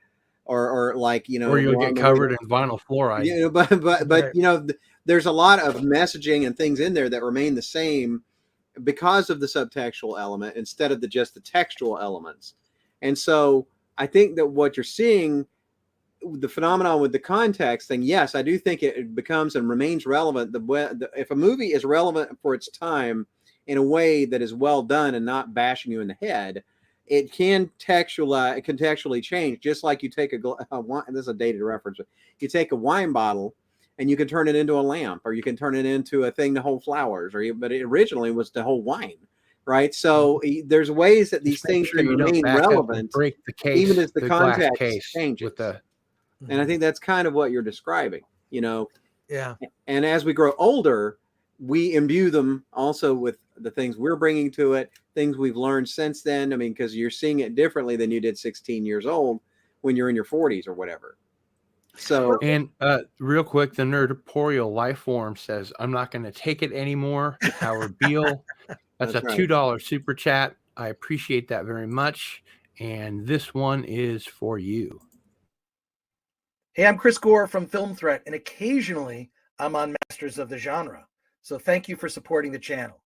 Or like,
or you'll get covered in vinyl fluoride.
But there's a lot of messaging and things in there that remain the same because of the subtextual element instead of just the textual elements. And so I think that what you're seeing, the phenomenon with the context thing, yes, I do think it becomes and remains relevant. If a movie is relevant for its time in a way that is well done and not bashing you in the head, it can contextually change. Just like you take this is a dated reference. You take a wine bottle and you can turn it into a lamp, or you can turn it into a thing to hold flowers, but it originally was to hold wine, right? So there's ways that these things can remain relevant,
break the case,
even as the context changes. And I think that's kind of what you're describing,
Yeah.
And as we grow older, we imbue them also with the things we're bringing to it, things we've learned since then. I mean, because you're seeing it differently than you did 16 years old when you're in your 40s or whatever. So,
and real quick, the Nerdporial Life Form says, I'm not going to take it anymore. Howard Beale. That's a $2 super chat. I appreciate that very much. And this one is for you.
Hey, I'm Chris Gore from Film Threat, and occasionally I'm on Masters of the Genre. So thank you for supporting the channel.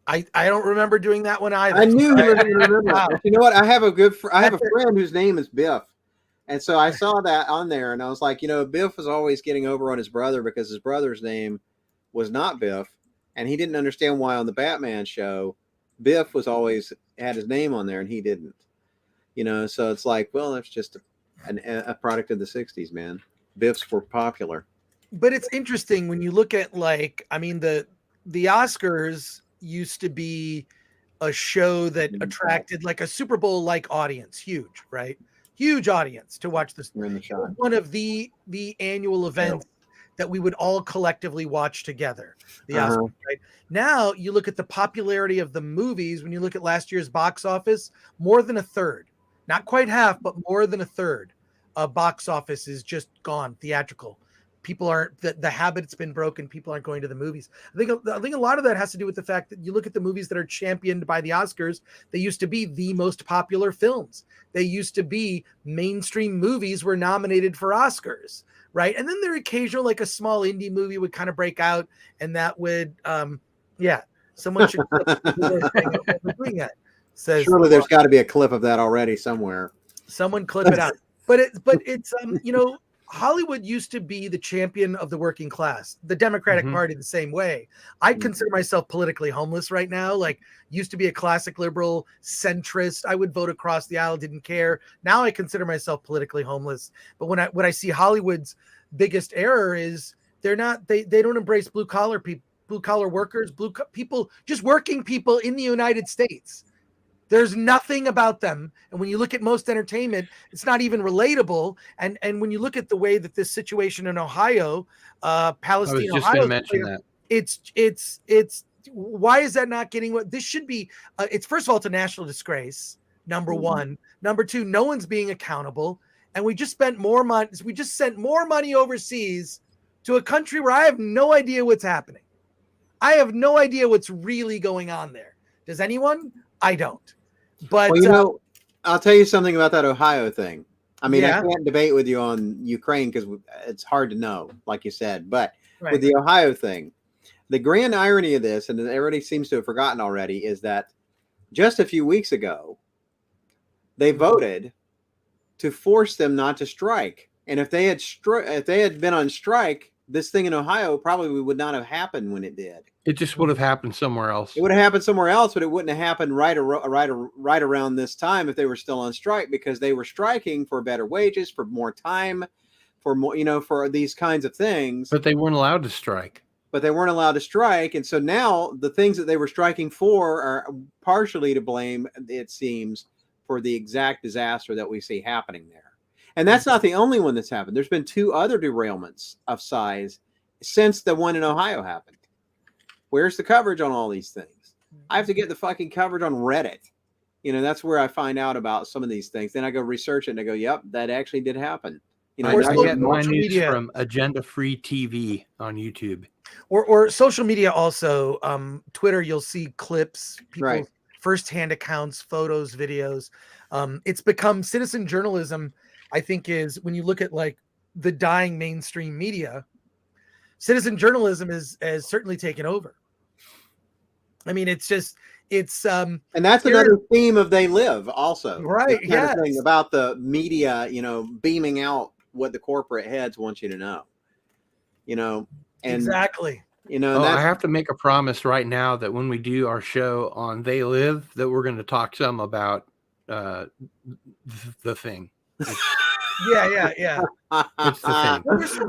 I don't remember doing that one either.
I knew he was going to remember. Wow. You know what? I have a friend whose name is Biff. And so I saw that on there, and I was like, Biff was always getting over on his brother because his brother's name was not Biff, and he didn't understand why on the Batman show Biff was always had his name on there and he didn't. So it's like, well, that's just a product of the 60s, man. Biffs were popular.
But it's interesting when you look at the Oscars used to be a show that attracted like a Super Bowl like audience, huge, right? Huge audience to watch this. One of the annual events that we would all collectively watch together. The Oscars, right? Now you look at the popularity of the movies. When you look at last year's box office, more than a third, not quite half, but more than a third of box office is just gone theatrical. People aren't, the habit's been broken. People aren't going to the movies. I think a lot of that has to do with the fact that you look at the movies that are championed by the Oscars. They used to be the most popular films. They used to be mainstream movies were nominated for Oscars, right? And then there occasional, like a small indie movie would kind of break out, and that would, someone should doing that. Says,
surely there's got to be a clip of that already somewhere.
Someone clip it out. But it's Hollywood used to be the champion of the working class, the Democratic Party the same way. I consider myself politically homeless right now. Like, used to be a classic liberal centrist. I would vote across the aisle, didn't care. Now I consider myself politically homeless. But when I see Hollywood's biggest error is they don't embrace blue collar people, blue collar workers, people, just working people in the United States. There's nothing about them. And when you look at most entertainment, it's not even relatable. And when you look at the way that this situation in Ohio, Palestine,
I was just
Ohio,
going to mention that.
It's why is that not getting what this should be? It's first of all, it's a national disgrace. Number one. Number two, no one's being accountable. And we just spent more money. We just sent more money overseas to a country where I have no idea what's happening. I have no idea what's really going on there. Does anyone? I don't. But
well, I'll tell you something about that Ohio thing. I mean,
Yeah.
I can't debate with you on Ukraine because it's hard to know, like you said. But
Right.
with the Ohio thing, the grand irony of this, and everybody seems to have forgotten already, is that just a few weeks ago, they voted to force them not to strike. And if they had been on strike, this thing in Ohio probably would not have happened when it did.
It just would have happened somewhere else.
It would have happened somewhere else, but it wouldn't have happened right around this time if they were still on strike, because they were striking for better wages, for more time, for more, for these kinds of things.
But they weren't allowed to strike.
But they weren't allowed to strike, and so now the things that they were striking for are partially to blame, it seems, for the exact disaster that we see happening there. And that's not the only one that's happened. There's been 2 other derailments of size since the one in Ohio happened. Where's the coverage on all these things? I have to get the fucking coverage on Reddit. That's where I find out about some of these things. Then I go research it and I go, yep, that actually did happen.
I get my news from Agenda Free TV on YouTube.
Or social media also. Twitter, you'll see clips, people, firsthand accounts, photos, videos. It's become citizen journalism, I think, is when you look at like the dying mainstream media, citizen journalism has certainly taken over. I mean, it's and
that's another theme of They Live also.
Right.
Yeah. Thing about the media, beaming out what the corporate heads want you to know, and
exactly.
I have to make a promise right now that when we do our show on They Live, that we're going to talk some about the thing.
Yeah.
It's the thing.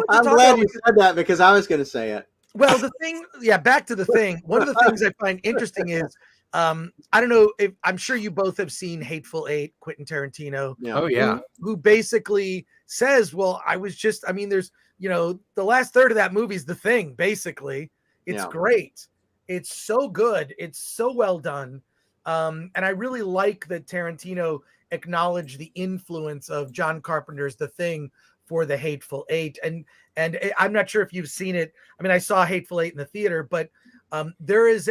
I'm glad you said that because I was going to say it.
Well, the thing, back to the thing. One of the things I find interesting is, I don't know if I'm sure you both have seen Hateful Eight, Quentin Tarantino.
Yeah. Oh yeah.
Who basically says, well, there's, the last third of that movie is The Thing, basically. It's great. It's so good. It's so well done. And I really like that Tarantino acknowledged the influence of John Carpenter's The Thing for the Hateful Eight. And I'm not sure if you've seen it. I mean, I saw Hateful Eight in the theater, but there is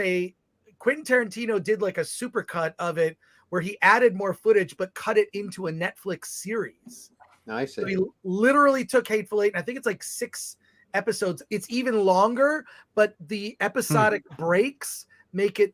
Quentin Tarantino did like a supercut of it where he added more footage, but cut it into a Netflix series.
I see.
So he literally took Hateful Eight, and I think it's like 6 episodes. It's even longer, but the episodic breaks make it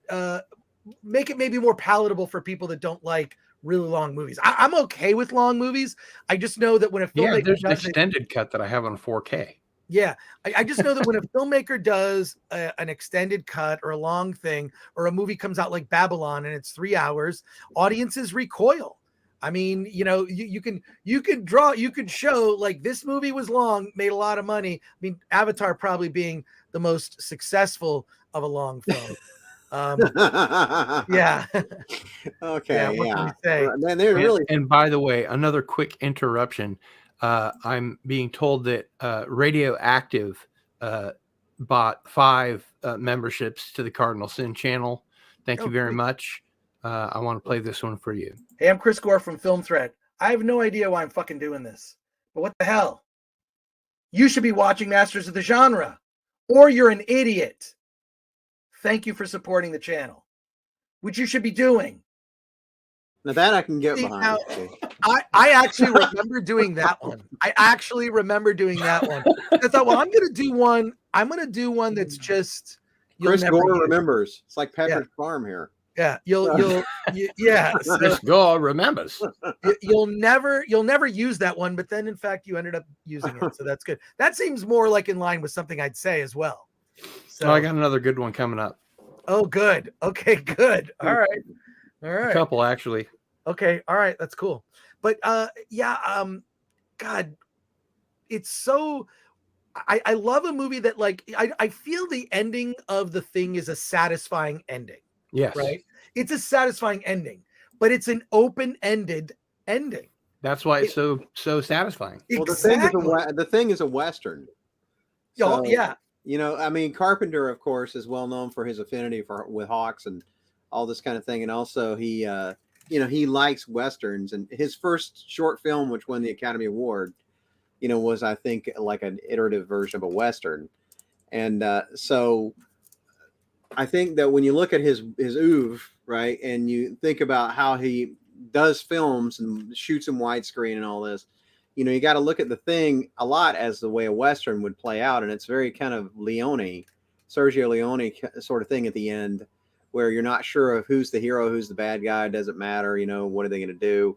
maybe more palatable for people that don't like really long movies. I'm okay with long movies. I just know that when a filmmaker
there's an extended cut that I have on 4K.
Yeah, I just know that when a filmmaker does an extended cut or a long thing, or a movie comes out like Babylon and it's 3 hours, audiences recoil. I mean, you can show like this movie was long, made a lot of money. I mean, Avatar probably being the most successful of a long film. Yeah.
Okay.
What can we say?
And by the way, another quick interruption. I'm being told that Radioactive bought 5 memberships to the Cardinal Sin channel. Thank you very much. I want to play this one for you.
Hey, I'm Chris Gore from Film Thread. I have no idea why I'm fucking doing this, but what the hell? You should be watching Masters of the Genre, or you're an idiot. Thank you for supporting the channel, which you should be doing.
Now that I can get behind.
Now, I actually remember doing that one. I thought, well, I'm going to do one that's just
Chris Gore remembers. It's like Pepperidge Farm here.
Yeah, so
Chris Gore remembers.
You'll never use that one, but then in fact you ended up using it, so that's good. That seems more like in line with something I'd say as well. So
I got another good one coming up.
Oh, good. Okay, good. All right.
A couple actually.
Okay, all right, that's cool. But God, it's so. I love a movie that like I feel the ending of The Thing is a satisfying ending.
Yes.
Right. It's a satisfying ending, but it's an open-ended ending.
That's why it's so satisfying.
Well,
Exactly.
the thing is a Western.
So, yeah.
I mean, Carpenter, of course, is well known for his affinity with Hawks and all this kind of thing, and also he likes Westerns. And his first short film, which won the Academy Award, was, I think, like an iterative version of a Western. And so I think that when you look at his oeuvre, right, and you think about how he does films and shoots in widescreen and all this, you know, you got to look at the thing a lot as the way a Western would play out. And it's very kind of Sergio Leone sort of thing at the end, where you're not sure of who's the hero, who's the bad guy. It doesn't matter. You know, what are they going to do?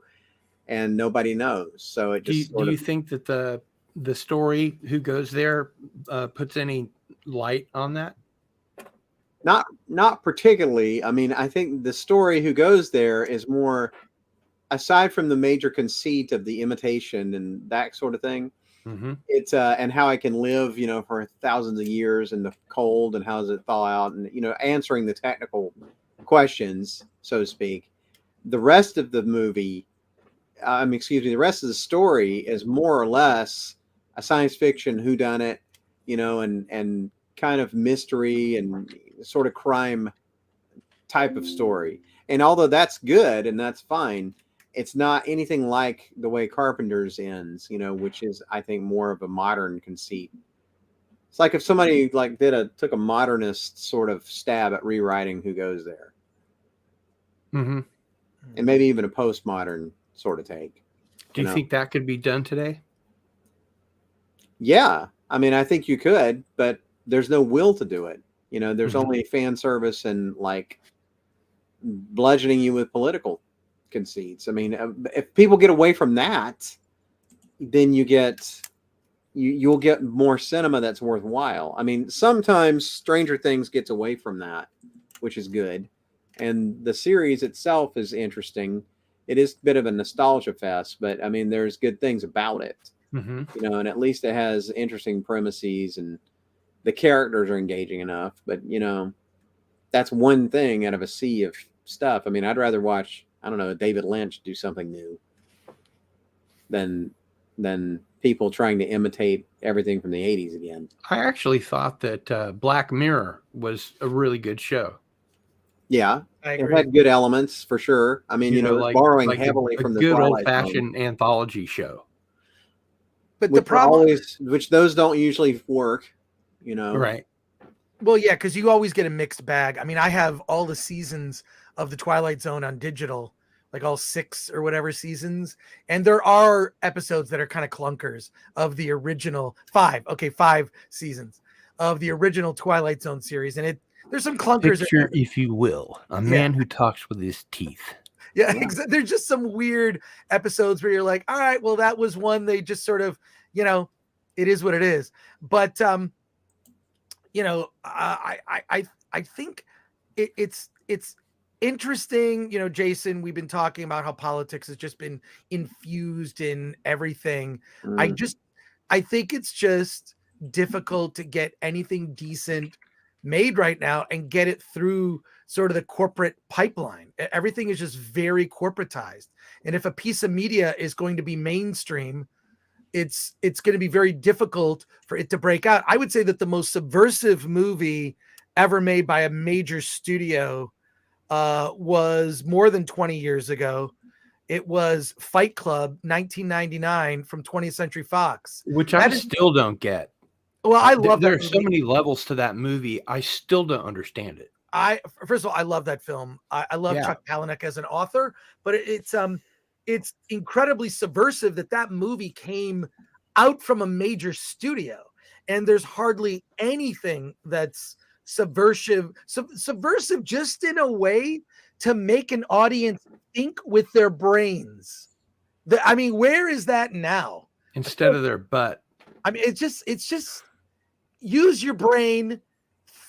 And nobody knows. So it just
do you think that the story Who Goes There puts any light on that?
Not particularly. I mean, I think the story Who Goes There is more, aside from the major conceit of the imitation and that sort of thing, it's and how I can live, you know, for thousands of years in the cold, and how does it thaw out, and, you know, answering the technical questions, so to speak. The rest of the movie, the rest of the story is more or less a science fiction whodunit, you know, and kind of mystery and sort of crime type of story. And although that's good and that's fine, it's not anything like the way Carpenter's ends, you know, which is, I think, more of a modern conceit. It's like if somebody like took a modernist sort of stab at rewriting Who Goes There, and maybe even a postmodern sort of take.
Do you think that could be done today?
Yeah, I mean, I think you could, but there's no will to do it. You know, there's only fan service and like bludgeoning you with political conceits. I mean, if people get away from that, then you'll get more cinema that's worthwhile. I mean, sometimes Stranger Things gets away from that, which is good, and the series itself is interesting. It is a bit of a nostalgia fest, but I mean, there's good things about it. You know, and at least it has interesting premises and the characters are engaging enough. But, you know, that's one thing out of a sea of stuff. I mean, I'd rather watch, I don't know, David Lynch do something new than people trying to imitate everything from the 80s again.
I actually thought that Black Mirror was a really good show.
Yeah, it had good elements for sure. I mean, you know, like, borrowing heavily from the
good old-fashioned anthology show.
But the problem,
which those don't usually work, you know.
Right.
Well, yeah, because you always get a mixed bag. I mean, I have all the seasons of the Twilight Zone on digital, like all 6 or whatever seasons, and there are episodes that are kind of clunkers of the original 5 seasons of the original Twilight Zone series, and there's some clunkers.
Picture, if you will, a man who talks with his teeth.
Yeah. There's just some weird episodes where you're like, all right, well, that was one they just sort of, you know, it is what it is. But you know, I think it's interesting. You know, Jason, we've been talking about how politics has just been infused in everything. I think it's just difficult to get anything decent made right now and get it through sort of the corporate pipeline. Everything is just very corporatized. And if a piece of media is going to be mainstream, it's going to be very difficult for it to break out. I would say that the most subversive movie ever made by a major studio was more than 20 years ago. It was Fight Club, 1999, from 20th Century Fox.
Which I still don't get.
Well, I love
there are so many levels to that movie. I still don't understand it.
First of all, I love that film. I love Chuck Palahniuk as an author, but it's incredibly subversive that movie came out from a major studio, and there's hardly anything that's subversive just in a way to make an audience think with their brains. I mean, where is that now?
Instead of their butt.
I mean, it's just use your brain,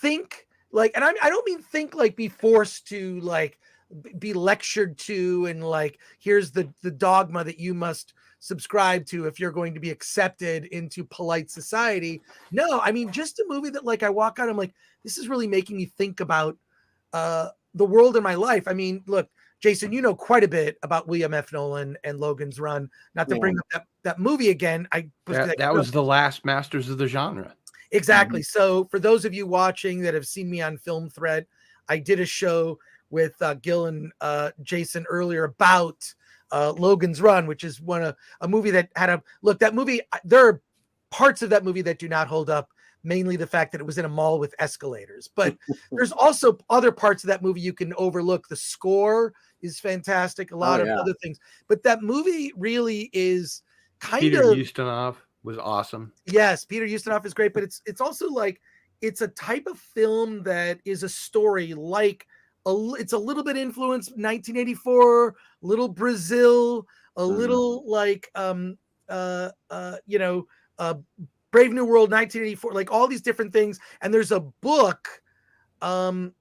think like, and I don't mean think like be forced to like be lectured to and like here's the dogma that you must subscribe to if you're going to be accepted into polite society. No, I mean just a movie that like I walk out, I'm like, this is really making me think about the world in my life. I mean, look, Jason, you know quite a bit about William F. Nolan and Logan's Run. Not to bring up that movie again.
That was the last Masters of the Genre.
Exactly. So for those of you watching that have seen me on Film Thread, I did a show with Gil and Jason earlier about Logan's Run, which is a movie that had that movie. There are parts of that movie that do not hold up, mainly the fact that it was in a mall with escalators. But there's also other parts of that movie you can overlook. The score is fantastic. A lot of other things. But that movie really is kind
Peter
of
Ustinov was awesome.
Yes, Peter Ustinov is great, but it's also like it's a type of film that is a story like it's a little bit influenced 1984, little Brazil, a little like you know, Brave New World 1984, like all these different things. And there's a book called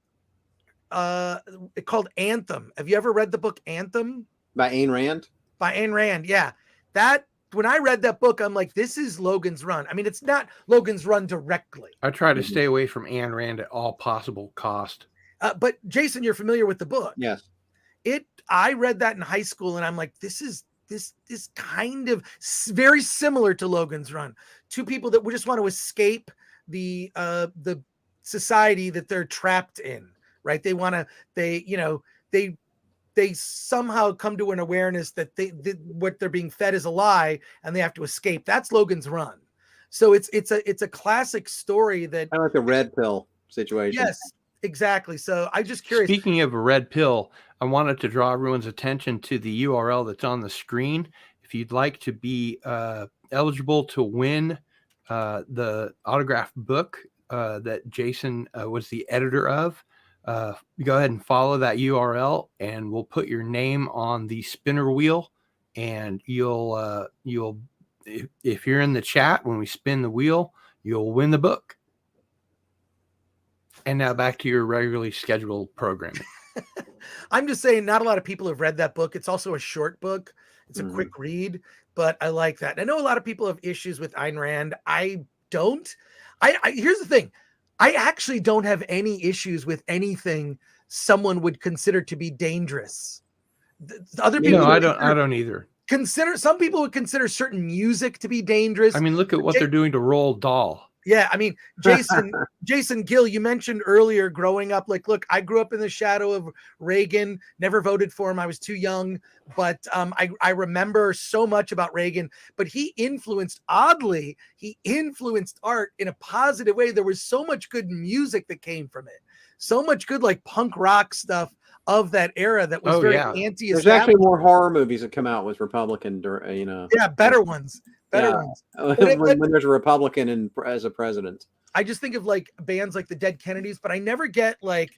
Anthem. Have you ever read the book Anthem?
By Ayn Rand?
By Ayn Rand, yeah. That when I read that book, I'm like, this is Logan's Run. I mean, it's not Logan's Run directly.
I try to stay away from Ayn Rand at all possible cost.
But Jason, you're familiar with the book.
Yes.
I read that in high school, and I'm like, this is kind of very similar to Logan's Run. Two people that just want to escape the society that they're trapped in, right? They somehow come to an awareness that what they're being fed is a lie, and they have to escape. That's Logan's Run. So it's a classic story that
I like the red pill situation.
Yes, exactly. So I'm just curious.
Speaking of a red pill, I wanted to draw everyone's attention to the URL that's on the screen. If you'd like to be eligible to win the autographed book that Jason was the editor of, go ahead and follow that URL, and we'll put your name on the spinner wheel, and you'll if you're in the chat when we spin the wheel, you'll win the book. And now back to your regularly scheduled programming.
I'm just saying, not a lot of people have read that book. It's also a short book. It's a quick read, but I like that. And I know a lot of people have issues with Ayn Rand. I don't. Here's the thing. I actually don't have any issues with anything someone would consider to be dangerous. Other people,
I don't either.
Some people would consider certain music to be dangerous.
I mean, look at what they're doing to Roald Dahl.
Yeah, I mean, Jason Gill, you mentioned earlier growing up, like, look, I grew up in the shadow of Reagan, never voted for him. I was too young, but I remember so much about Reagan, but he influenced art in a positive way. There was so much good music that came from it. So much good, like punk rock stuff of that era that was very anti-establishment.
There's actually more horror movies that come out with Republican,
Yeah, better ones. Ones.
When there's a Republican as a president.
I just think of like bands like the Dead Kennedys, but I never get like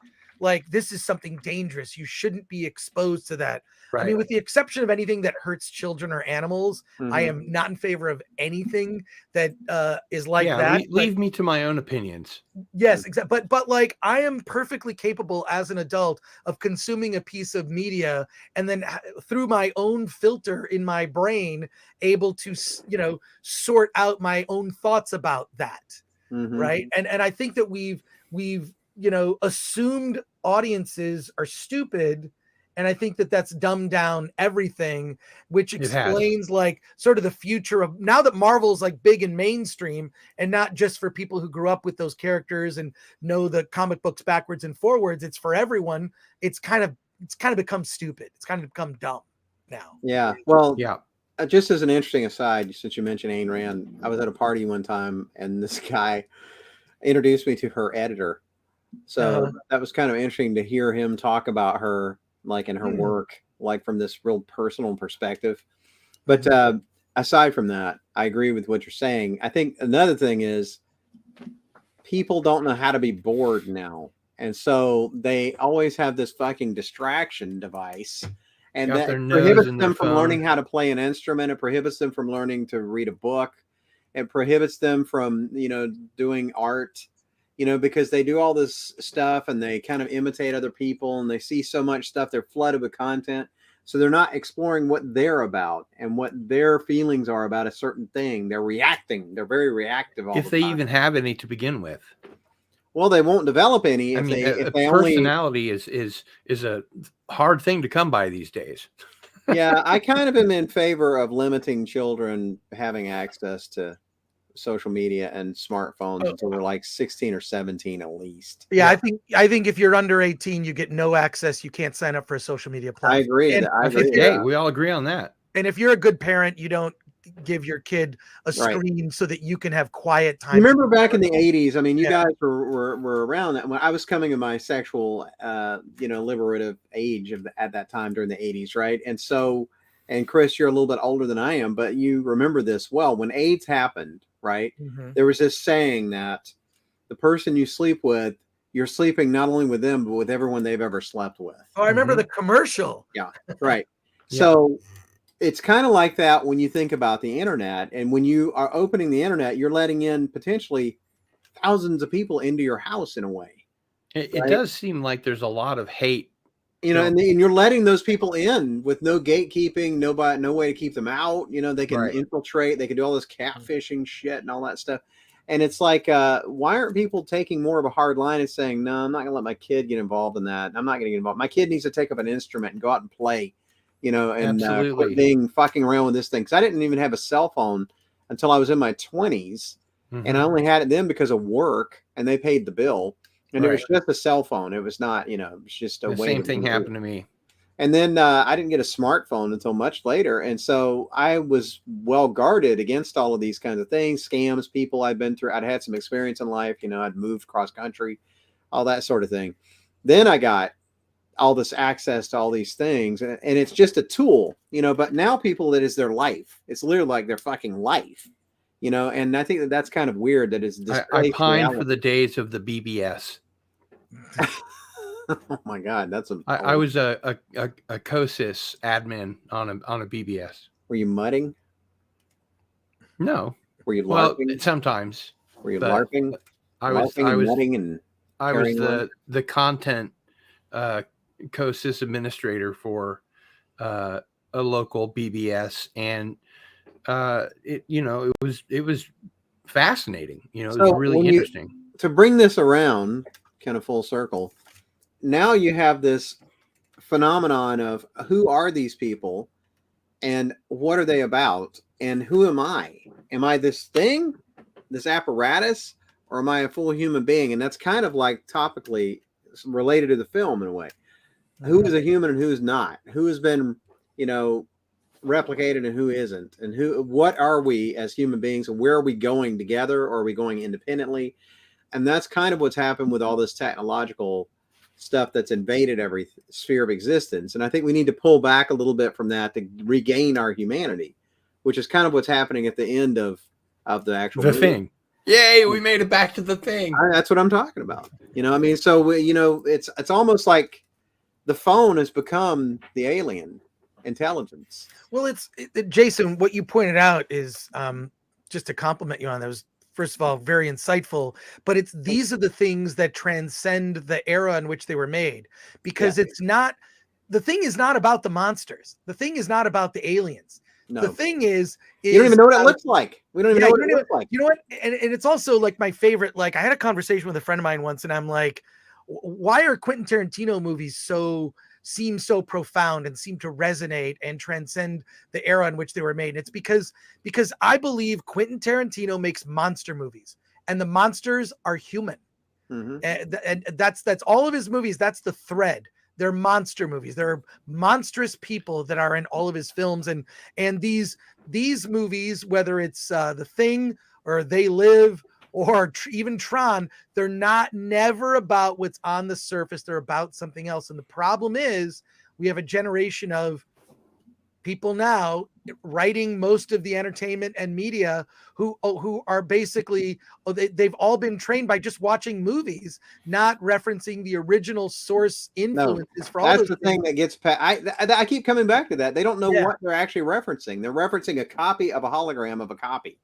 this is something dangerous. You shouldn't be exposed to that. Right. I mean, with the exception of anything that hurts children or animals, I am not in favor of anything that is like that.
Leave me to my own opinions.
Yes, exactly. But like I am perfectly capable as an adult of consuming a piece of media and then through my own filter in my brain able to sort out my own thoughts about that. Right. And I think that we've assumed audiences are stupid. And I think that that's dumbed down everything, which explains like sort of the future of now that Marvel's like big and mainstream and not just for people who grew up with those characters and know the comic books backwards and forwards. It's for everyone. It's kind of become stupid. It's kind of become dumb now.
Yeah. Well, yeah. Just as an interesting aside, since you mentioned Ayn Rand, I was at a party one time and this guy introduced me to her editor. So that was kind of interesting to hear him talk about her, like in her work, like from this real personal perspective. But aside from that, I agree with what you're saying. I think another thing is people don't know how to be bored now. And so they always have this fucking distraction device. And that prohibits them from learning how to play an instrument. It prohibits them from learning to read a book. It prohibits them from, doing art, because they do all this stuff and they kind of imitate other people and they see so much stuff. They're flooded with content. So they're not exploring what they're about and what their feelings are about a certain thing. They're reacting. They're very reactive.
If they even have any to begin with.
Well, they won't develop any. If they
personality is a hard thing to come by these days.
Yeah, I kind of am in favor of limiting children having access to social media and smartphones until they're like 16 or 17 at least.
Yeah, I think if you're under 18, you get no access. You can't sign up for a social media platform.
I agree.
Hey, we all agree on that.
And if you're a good parent, you don't give your kid a screen so that you can have quiet time.
Remember back in the 80s, I mean, you guys were around that when I was coming in my sexual liberative age at that time during the 80s, right? And so And Chris, you're a little bit older than I am, but you remember this well. When AIDS happened, right? There was this saying that the person you sleep with, you're sleeping not only with them, but with everyone they've ever slept with.
Oh, I remember the commercial.
Yeah, right. So it's kind of like that when you think about the internet. And when you are opening the internet, you're letting in potentially thousands of people into your house in a way.
It does seem like there's a lot of hate.
You know, and you're letting those people in with no gatekeeping, no way to keep them out. You know, they can infiltrate, they can do all this catfishing shit and all that stuff. And it's like, why aren't people taking more of a hard line and saying, no, I'm not going to let my kid get involved in that. I'm not going to get involved. My kid needs to take up an instrument and go out and play, you know, and quit being fucking around with this thing. Because I didn't even have a cell phone until I was in my 20s. And I only had it then because of work, and they paid the bill. And it was just a cell phone. It was not, you know, it was just a way.
Same thing happened to me.
And then I didn't get a smartphone until much later. And so I was well guarded against all of these kinds of things, scams, people I've been through. I'd had some experience in life. You know, I'd moved cross country, all that sort of thing. Then I got all this access to all these things. And it's just a tool, you know, but now people, it is their life. It's literally like their fucking life. You know, and I think that's kind of weird that it's
I pine for the days of the BBS.
Oh my God, that's
I was a COSIS admin on a BBS.
Were you mudding?
No.
Were you LARPing?
Well, sometimes.
Were you LARPing?
I was
mudding and
I was the content COSIS administrator for a local BBS, and it was fascinating. You know, it was really interesting.
To bring this around kind of full circle, now you have this phenomenon of who are these people and what are they about and who am I? Am I this thing, this apparatus, or am I a full human being? And that's kind of like topically related to the film in a way. Who is a human and who is not? Who has been, you know, replicated and who isn't, and what are we as human beings, and where are we going together, or are we going independently? And that's kind of what's happened with all this technological stuff that's invaded every sphere of existence. And I think we need to pull back a little bit from that to regain our humanity, which is kind of what's happening at the end of the actual movie.
Thing. Yay, we made it back to the thing.
That's what I'm talking about. You know, I mean, so you know, it's almost like the phone has become the alien intelligence.
Well, Jason, what you pointed out is just to compliment you on that was, first of all, very insightful, but these are the things that transcend the era in which they were made, because the thing is not about the monsters. The thing is not about the aliens. No. The thing is
you don't even know what it looks like. We don't even know what it looks like.
You know what? And it's also like my favorite, like I had a conversation with a friend of mine once, and I'm like, why are Quentin Tarantino movies seem so profound and seem to resonate and transcend the era in which they were made? And it's because I believe Quentin Tarantino makes monster movies, and the monsters are human. And that's all of his movies. That's the thread. They're monster movies. There are monstrous people that are in all of his films, and these movies, whether it's The Thing or They Live or even Tron, they're never about what's on the surface. They're about something else. And the problem is we have a generation of people now writing most of the entertainment and media who are basically, they've all been trained by just watching movies, not referencing the original source influences for all
that's
those
the
things.
thing that gets I keep coming back to that. They don't know what they're actually referencing. They're referencing a copy of a hologram of a copy.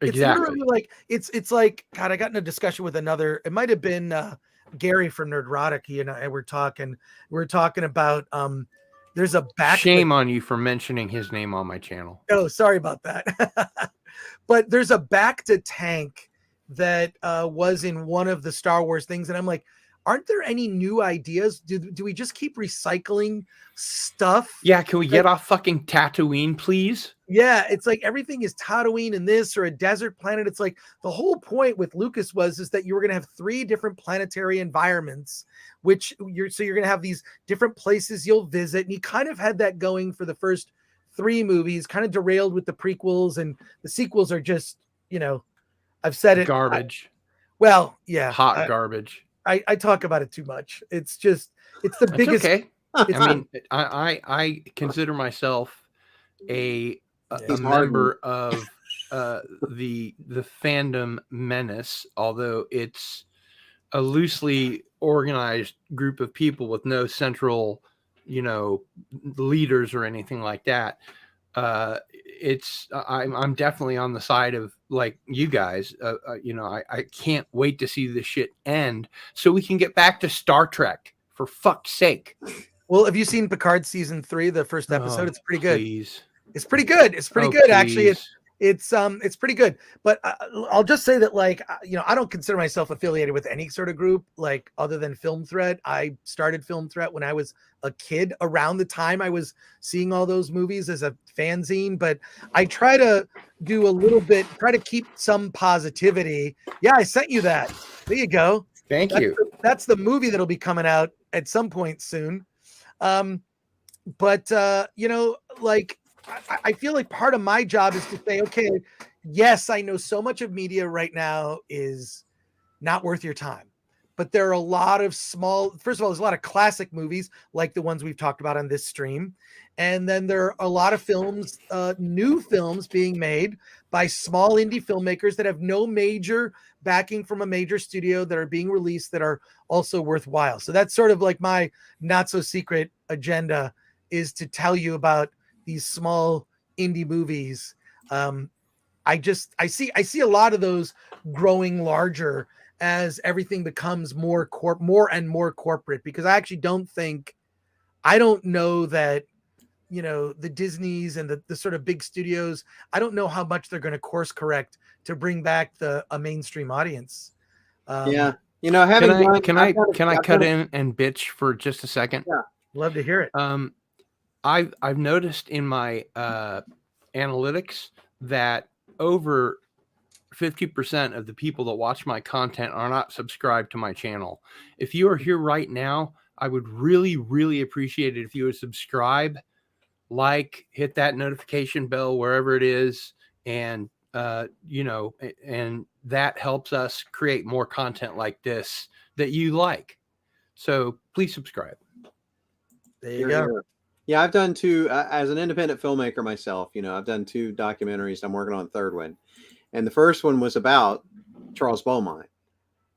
It's literally like it's like, God, I got in a discussion with another, it might have been Gary from Nerdrotic. He and I were talking about there's a back.
Shame on you for mentioning his name on my channel.
Oh, sorry about that. But there's a back to tank that was in one of the Star Wars things, and I'm like, aren't there any new ideas? Do we just keep recycling stuff?
Yeah, can we get off fucking Tatooine, please?
Yeah, it's like everything is Tatooine in this, or a desert planet. It's like the whole point with Lucas is that you were going to have 3 different planetary environments, which you're going to have these different places you'll visit. And you kind of had that going for the first 3 movies, kind of derailed with the prequels, and the sequels are just, you know, I've said it.
Garbage.
Hot
garbage.
I talk about it too much. It's the biggest.
Okay. I mean, I consider myself a
He's
member of the fandom menace, although it's a loosely organized group of people with no central, leaders or anything like that. I'm definitely on the side of like you guys. I can't wait to see this shit end so we can get back to Star Trek, for fuck's sake.
Well, have you seen Picard season 3, the first episode?
Oh,
It's pretty good.
please.
It's pretty good. It's pretty
Oh,
good, actually.
please.
It's pretty good. But I'll just say that, like, I don't consider myself affiliated with any sort of group, like, other than Film Threat. I started Film Threat when I was a kid, around the time I was seeing all those movies as a fanzine. But I try to do a little bit, try to keep some positivity. Yeah, I sent you that. There you go.
Thank you.
That's the movie that'll be coming out at some point soon. But like, I feel like part of my job is to say, okay, yes, I know so much of media right now is not worth your time, but there are a lot of first of all, there's a lot of classic movies like the ones we've talked about on this stream. And then there are a lot of films, new films being made by small indie filmmakers that have no major backing from a major studio, that are being released, that are also worthwhile. So that's sort of like my not so secret agenda, is to tell you about these small indie movies. I see a lot of those growing larger as everything becomes more and more corporate, because I actually I don't know that, the Disneys and the sort of big studios, I don't know how much they're going to course correct to bring back a mainstream audience.
Yeah.
Can I cut in and bitch for just a second?
Yeah.
Love to hear it.
I've noticed in my analytics that over 50% of the people that watch my content are not subscribed to my channel. If you are here right now, I would really, really appreciate it if you would subscribe, hit that notification bell wherever it is, and and that helps us create more content like this that you like. So please subscribe.
There you go.
Yeah, I've done two as an independent filmmaker myself. I've done 2 documentaries. I'm working on a third one, and the first one was about Charles Beaumont.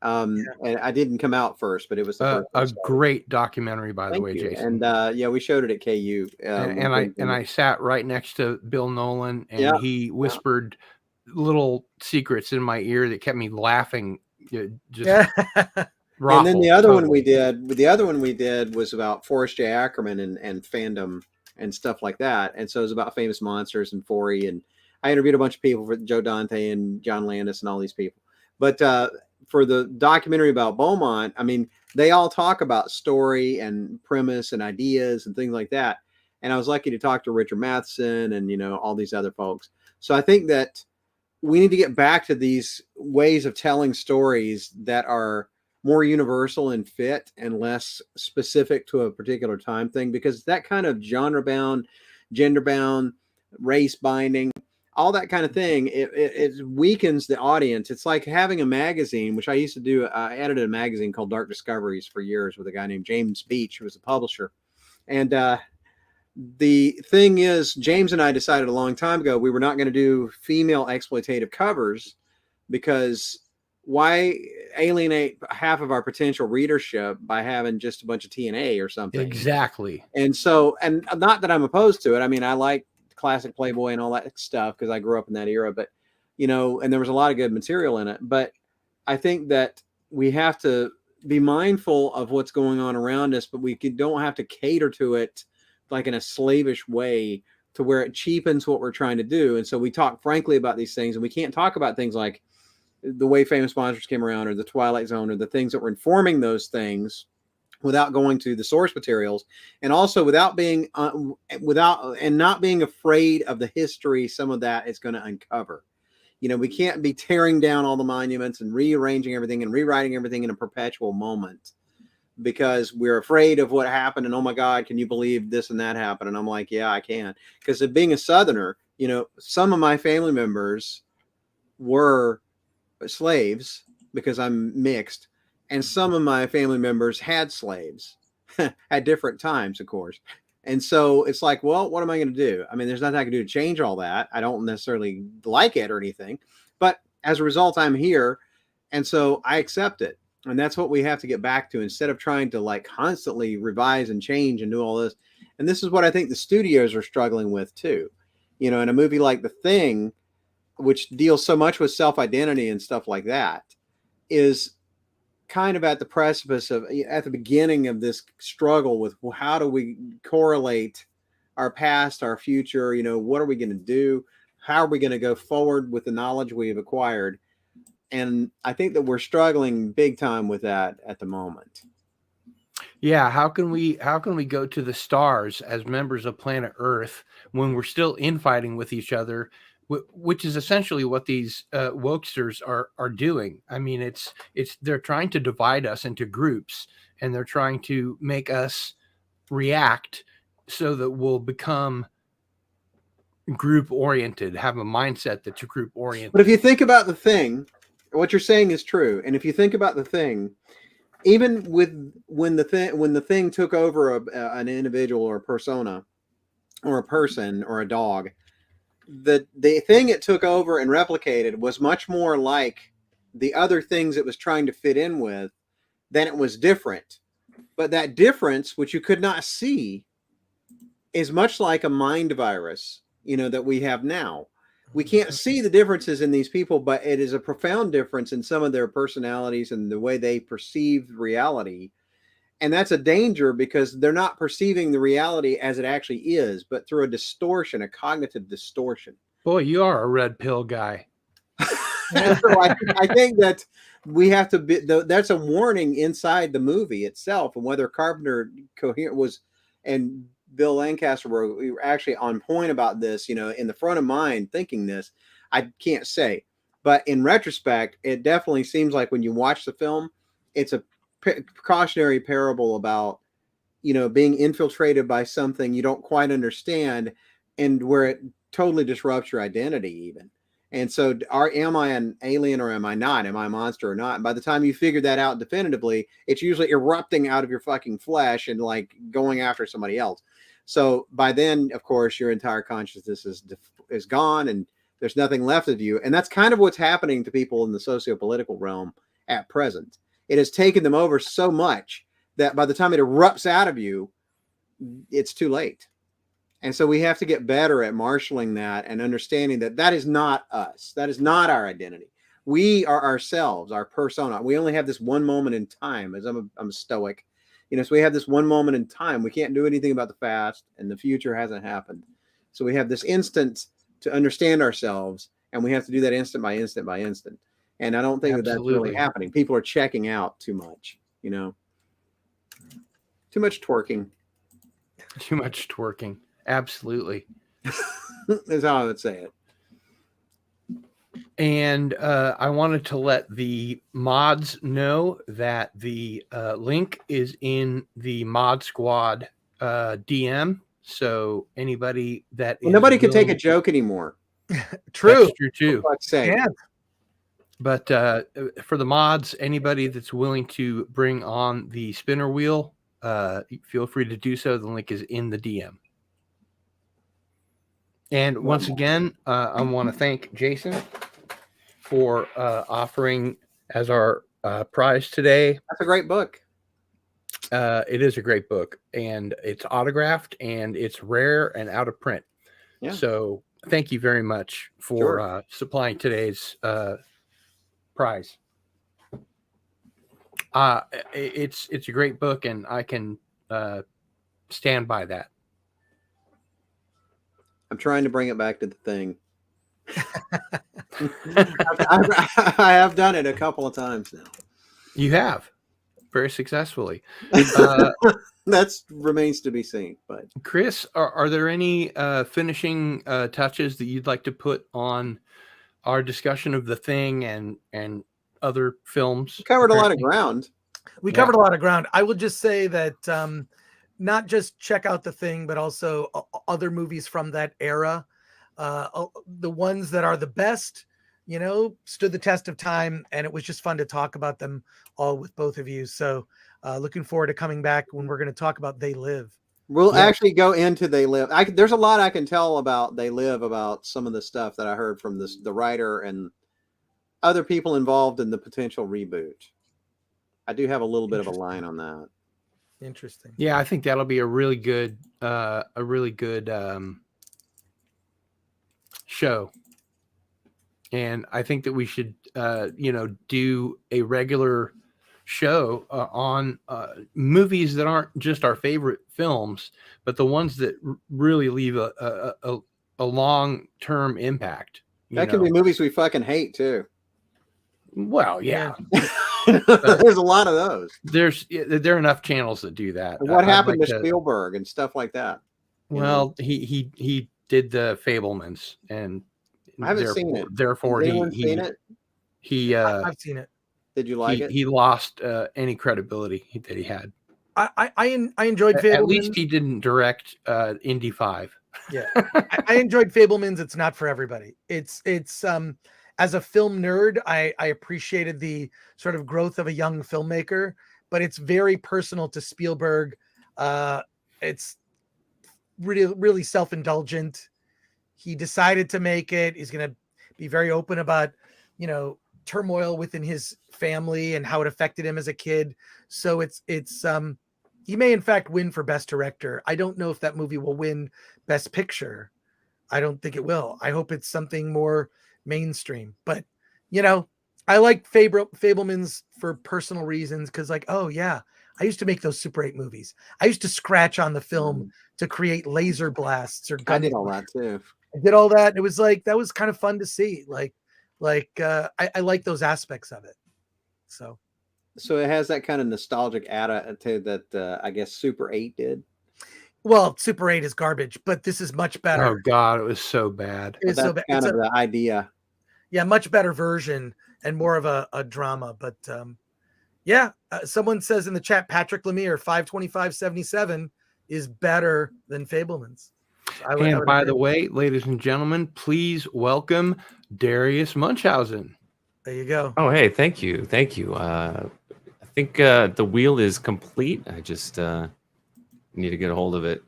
And I didn't come out first, but it was the first.
A great documentary, by the way, Jason.
And yeah, we showed it at KU.
And I sat right next to Bill Nolan, and he whispered little secrets in my ear that kept me laughing. Just
and then the other one we did was about Forrest J. Ackerman and fandom and stuff like that. And so it was about famous monsters and Forey, and I interviewed a bunch of people, for Joe Dante and John Landis and all these people. But for the documentary about Beaumont, I mean, they all talk about story and premise and ideas and things like that. And I was lucky to talk to Richard Matheson and, all these other folks. So I think that we need to get back to these ways of telling stories that are more universal and fit and less specific to a particular time thing, because that kind of genre bound, gender bound, race binding, all that kind of thing, it weakens the audience. It's like having a magazine, which I used to do. I edited a magazine called Dark Discoveries for years with a guy named James Beach, who was a publisher. And the thing is, James and I decided a long time ago we were not going to do female exploitative covers, because why alienate half of our potential readership by having just a bunch of TNA or something?
Exactly.
And so, and not that I'm opposed to it. I mean, I like classic Playboy and all that stuff because I grew up in that era, but and there was a lot of good material in it. But I think that we have to be mindful of what's going on around us, but we don't have to cater to it like in a slavish way to where it cheapens what we're trying to do. And so we talk frankly about these things, and we can't talk about things like the way famous monsters came around, or the Twilight Zone, or the things that were informing those things, without going to the source materials, and also without being not being afraid of the history some of that is going to uncover. We can't be tearing down all the monuments and rearranging everything and rewriting everything in a perpetual moment because we're afraid of what happened. And oh my God, can you believe this and that happened? And I'm like, yeah, I can. Because of being a Southerner, some of my family members were slaves because I'm mixed. And some of my family members had slaves at different times, of course. And so it's like, well, what am I going to do? I mean, there's nothing I can do to change all that. I don't necessarily like it or anything, but as a result, I'm here. And so I accept it. And that's what we have to get back to, instead of trying to like constantly revise and change and do all this. And this is what I think the studios are struggling with too. You know, in a movie like The Thing, which deals so much with self-identity and stuff like that, is kind of at the precipice of, at the beginning of this struggle with, well, how do we correlate our past, our future? You know, what are we going to do? How are we going to go forward with the knowledge we have acquired? And I think that we're struggling big time with that at the moment.
Yeah, how can we go to the stars as members of planet Earth when we're still infighting with each other, which is essentially what these wokesters are doing. I mean, it's they're trying to divide us into groups, and they're trying to make us react so that we'll become group oriented, have a mindset that's group oriented.
But if you think about The Thing, what you're saying is true. And if you think about The Thing, even with when the thing took over an individual or a persona or a person or a dog, the thing it took over and replicated was much more like the other things it was trying to fit in with than it was different. But that difference, which you could not see, is much like a mind virus, you know, that we have now. We can't see the differences in these people, but it is a profound difference in some of their personalities and the way they perceive reality. And that's a danger, because they're not perceiving the reality as it actually is, but through a distortion, a cognitive distortion.
Boy, you are a red pill guy.
So I think that we have to be, that's a warning inside the movie itself, and whether Carpenter was and Bill Lancaster were actually on point about this, you know, in the front of mind thinking this, I can't say. But in retrospect, it definitely seems like when you watch the film, it's a precautionary parable about, you know, being infiltrated by something you don't quite understand, and where it totally disrupts your identity even. And so am I an alien or am I not? Am I a monster or not? And by the time you figure that out definitively, it's usually erupting out of your fucking flesh and like going after somebody else. So by then, of course, your entire consciousness is gone, and there's nothing left of you. And that's kind of what's happening to people in the socio-political realm at present. It has taken them over so much that by the time it erupts out of you, it's too late. And so we have to get better at marshaling that and understanding that that is not us. That is not our identity. We are ourselves, our persona. We only have this one moment in time, as I'm a stoic. You know, so we have this one moment in time. We can't do anything about the past, and the future hasn't happened. So we have this instant to understand ourselves, and we have to do that instant by instant by instant. And I don't think that that's really happening. People are checking out too much, you know. Too much twerking.
Too much twerking. Absolutely.
That's how I would say it.
And I wanted to let the mods know that the link is in the Mod Squad DM. So anybody that
nobody can take a joke anymore.
True.
That's true too.
Yeah.
But for the mods, anybody that's willing to bring on the spinner wheel, feel free to do so. The link is in the DM. And once again, I want to thank Jason for offering as our prize today.
That's a great book.
It is a great book, and it's autographed, and it's rare and out of print. Yeah. So thank you very much for supplying today's prize. It's a great book, and I can stand by that.
I'm trying to bring it back to The Thing. I have done it a couple of times now.
You have, very successfully.
That remains to be seen. But
Chris, are there any finishing touches that you'd like to put on our discussion of The Thing and other films?
We covered a lot of ground.
We covered a lot of ground. I will just say that not just check out The Thing, but also other movies from that era. The ones that are the best, you know, stood the test of time, and it was just fun to talk about them all with both of you. So looking forward to coming back when we're going to talk about They Live.
We'll
Yeah.
actually go into They Live. There's a lot I can tell about They Live, about some of the stuff that I heard from the writer and other people involved in the potential reboot. I do have a little bit of a line on that.
Interesting.
Yeah, I think that'll be a really good show. And I think that we should, do a regular show on movies that aren't just our favorite films, but the ones that really leave a long-term impact.
That can be movies we fucking hate too.
Well, yeah.
There's a lot of those.
There are enough channels that do that.
What happened to Spielberg and stuff like that?
Well, he did the Fablemans, and
I haven't seen it.
Therefore,
Has anyone seen it?
I've seen it.
Did you like it?
He lost any credibility that he had.
I enjoyed Fablemans.
At least he didn't direct Indy 5.
Yeah, I enjoyed Fablemans. It's not for everybody. It's as a film nerd, I appreciated the sort of growth of a young filmmaker, but it's very personal to Spielberg. It's really self-indulgent. He decided to make it. He's going to be very open about, turmoil within his family and how it affected him as a kid. So it's he may in fact win for best director. I don't know if that movie will win best picture. I don't think it will. I hope it's something more mainstream, but I like Fablemans for personal reasons. Cause oh yeah, I used to make those Super 8 movies. I used to scratch on the film to create laser blasts or guns.
I did all that too.
I did all that. It was that was kind of fun to see. I like those aspects of it. So
it has that kind of nostalgic attitude that I guess Super 8 did.
Well, Super 8 is garbage, but this is much better.
Oh God, it was so bad.
It's so bad.
Kind of the idea.
Yeah, much better version and more of a drama. But someone says in the chat, Patrick Lemire 525.77 is better than Fablemans.
And by the way, ladies and gentlemen, please welcome Darius Munchausen.
There you go.
Oh, hey, thank you. I think the wheel is complete. I just need to get a hold of it.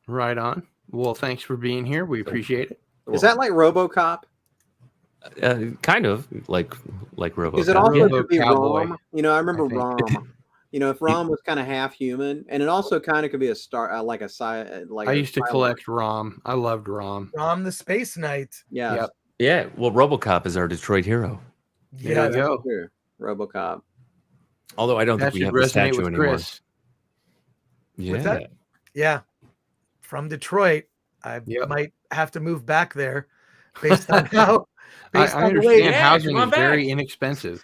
Right on. Well, thanks for being here. We appreciate it.
Is that like RoboCop?
Kind of like RoboCop.
Is it also could be
Cowboy,
Rom? I remember Rom. If Rom was kind of half human, and it also kind of could be a star, like a sci. Like
I used to collect Rom. I loved Rom.
Rom the Space Knight.
Yeah.
Yep.
Yeah. Well, RoboCop is our Detroit hero.
There you go.
True. RoboCop.
Although I don't
That
think we
should
have the
resonate
statue
with
anymore.
Chris.
Yeah.
Yeah. From Detroit, I might have to move back there based on how.
I understand
Yeah,
housing
come on
is very
back.
inexpensive.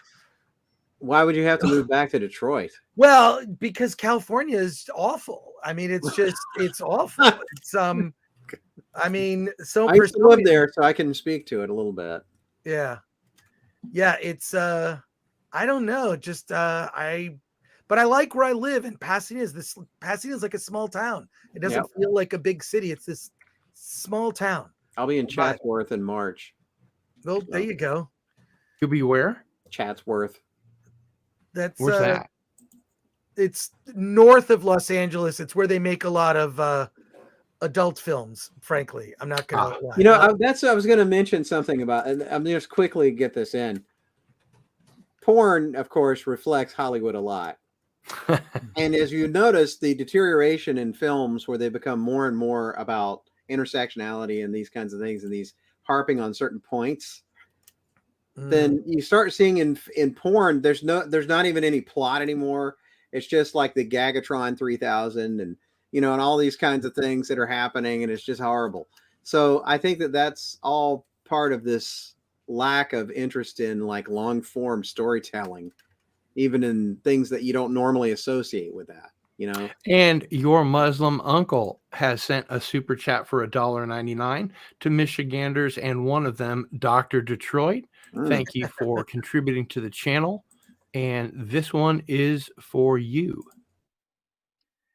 Why would you have to move back to Detroit?
Well, because California is awful. I mean, it's just it's awful. It's I mean, so
I used to live there, so I can speak to it a little bit.
Yeah. It's I don't know, just but I like where I live in Pasadena. Pasadena is like a small town. It doesn't feel like a big city. It's this small town.
I'll be in Chatsworth in March.
Well, there you go.
You'll be where?
Chatsworth.
That's
Where's that?
It's north of Los Angeles. It's where they make a lot of adult films. Frankly, I'm not gonna lie.
That's I was gonna mention something about, and I'm just quickly get this in. Porn, of course, reflects Hollywood a lot. And as you notice, the deterioration in films where they become more and more about intersectionality and these kinds of things and these harping on certain points, then you start seeing in porn, there's not even any plot anymore. It's just like the Gagatron 3000 and and all these kinds of things that are happening, and it's just horrible. So I think that's all part of this lack of interest in like long form storytelling, even in things that you don't normally associate with that.
And your Muslim uncle has sent a super chat for $1.99 to Michiganders, and one of them, Dr. Detroit. Thank you for contributing to the channel. And this one is for you.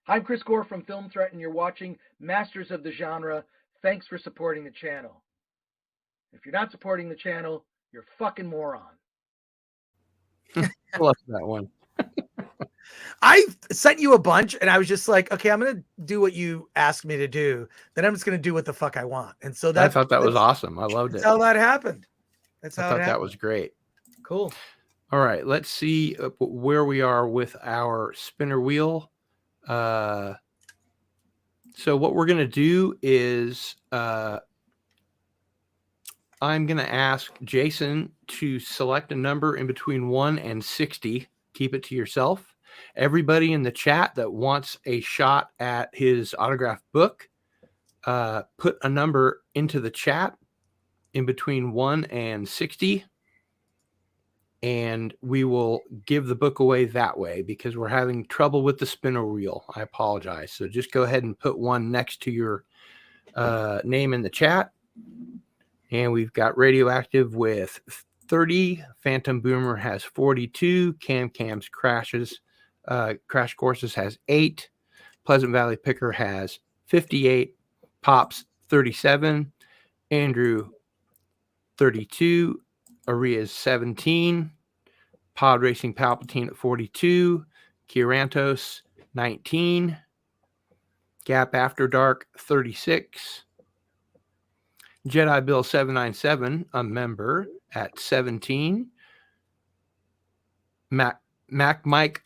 I'm Chris Gore from Film Threat, and you're watching Masters of the Genre. Thanks for supporting the channel. If you're not supporting the channel, you're a fucking moron.
I love that one.
I sent you a bunch and I was just like, okay, I'm going to do what you asked me to do. Then I'm just going to do what the fuck I want. And so
I thought that was awesome. I loved
that's
it.
how that happened. That's
I
how it
thought that
happened.
was great.
Cool.
All right, let's see where we are with our spinner wheel. So what we're going to do is I'm going to ask Jason to select a number in between 1 and 60. Keep it to yourself. Everybody in the chat that wants a shot at his autographed book, put a number into the chat in between 1 and 60. And we will give the book away that way because we're having trouble with the spinner wheel. I apologize. So just go ahead and put one next to your name in the chat. And we've got Radioactive with 30. Phantom Boomer has 42. Cam's Crash Courses has 8. Pleasant Valley Picker has 58. Pops 37. Andrew 32. Aria's 17. Pod Racing Palpatine at 42. Kirantos 19. Gap After Dark 36. Jedi Bill 797, a member, at 17. Mac Mike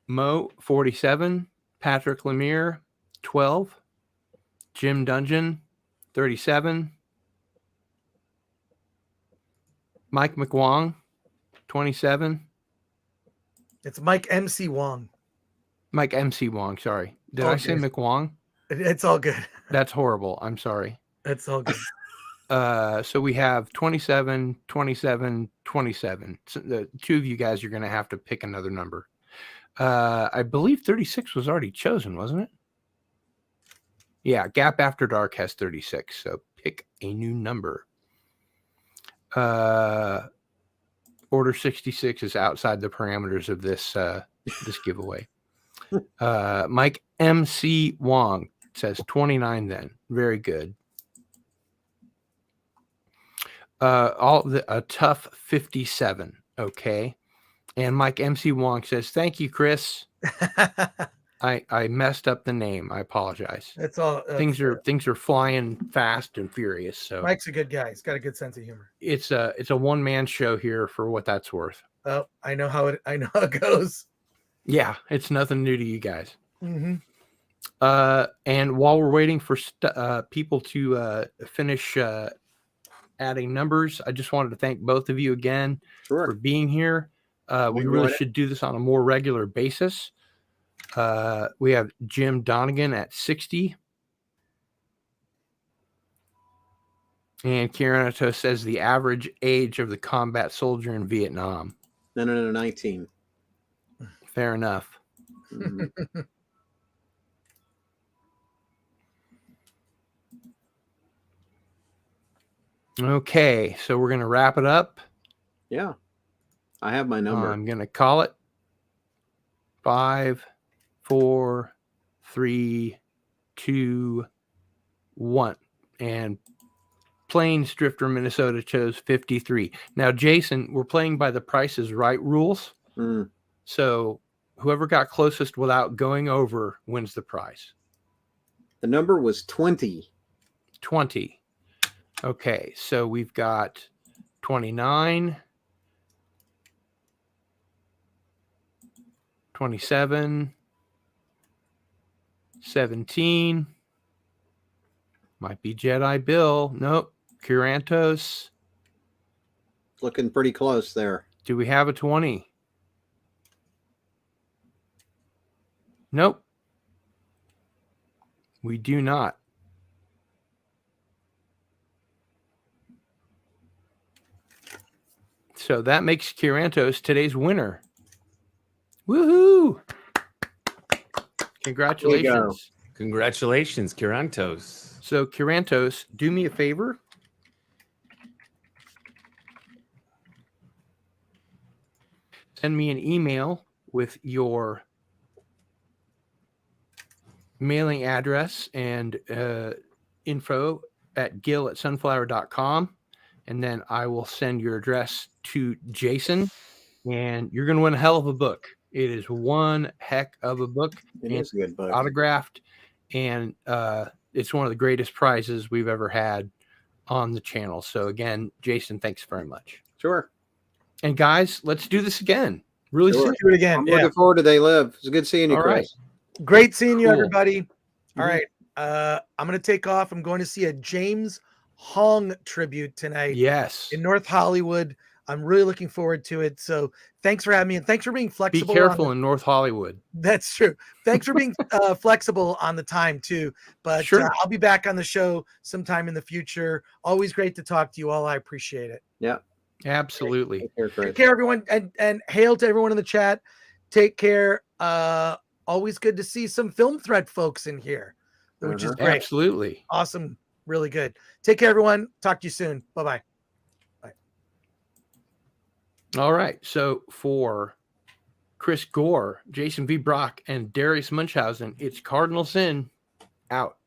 Mo 47. Patrick Lemire 12. Jim Dungeon 37. Mike McWong 27.
It's Mike MC Wong.
Mike MC Wong, sorry. Did
All
I say
good.
McWong?
It's all good.
That's horrible. I'm sorry.
It's all good.
So we have 27, 27, 27. So the two of you guys are going to have to pick another number. I believe 36 was already chosen, wasn't it? Yeah, Gap After Dark has 36. So pick a new number. Order 66 is outside the parameters of this this giveaway. Mike MC Wong says 29 then. Very good. A tough 57. Okay. And Mike MC Wong says, thank you, Chris. I messed up the name. I apologize.
That's all.
Things are flying fast and furious. So
Mike's a good guy. He's got a good sense of humor.
It's a one-man show here for what that's worth.
Oh, I know how it goes.
Yeah, it's nothing new to you guys.
Mm-hmm.
And while we're waiting for people to finish adding numbers, I just wanted to thank both of you again for being here. We really should do this on a more regular basis. We have Jim Donegan at 60. And Kiranato says the average age of the combat soldier in Vietnam.
No, 19.
Fair enough.
Mm-hmm.
Okay, so we're going to wrap it up.
Yeah. I have my number.
I'm going to call it 5, 4, 3, 2, 1. And Plains Drifter Minnesota chose 53. Now, Jason, we're playing by the Price is Right rules.
Mm.
So whoever got closest without going over wins the prize.
The number was 20.
20. Okay, so we've got 29, 27, 17. Might be Jedi Bill. Nope. Kirantos.
Looking pretty close there.
Do we have a 20? Nope. We do not. So that makes Kirantos today's winner. Woohoo! Congratulations.
Congratulations, Kirantos.
So Kirantos, do me a favor. Send me an email with your mailing address and info at gil@sunflower.com. And then I will send your address to Jason, and you're going to win a hell of a book. It is one heck of a book.
It
and
is a good book.
autographed, and it's one of the greatest prizes we've ever had on the channel. So again, Jason, thanks very much.
Sure.
And guys, let's do this again really
Sure.
soon.
Do it again.
I'm
Yeah.
looking forward to They Live. It's good seeing you,
All
Chris.
right.
Great seeing you,
Cool.
everybody. All
Mhm.
right. I'm going to take off. I'm going to see a James Hong tribute tonight
Yes.
in North Hollywood. I'm really looking forward to it. So thanks for having me, and thanks for being
Be
flexible.
careful in North Hollywood.
That's true. Thanks for being flexible on the time too. But
Sure.
I'll be back on the show sometime in the future. Always great to talk to you all. I appreciate it.
Yeah.
Absolutely.
Take care, Chris.
Take care, everyone, and hail to everyone in the chat. Take care. Always good to see some Film Threat folks in here, which is great.
Absolutely.
Awesome. Really good. Take care, everyone. Talk to you soon. Bye-bye.
All right. So for Chris Gore, Jason V. Brock, and Darius Munchausen, it's Cardinal Sin out.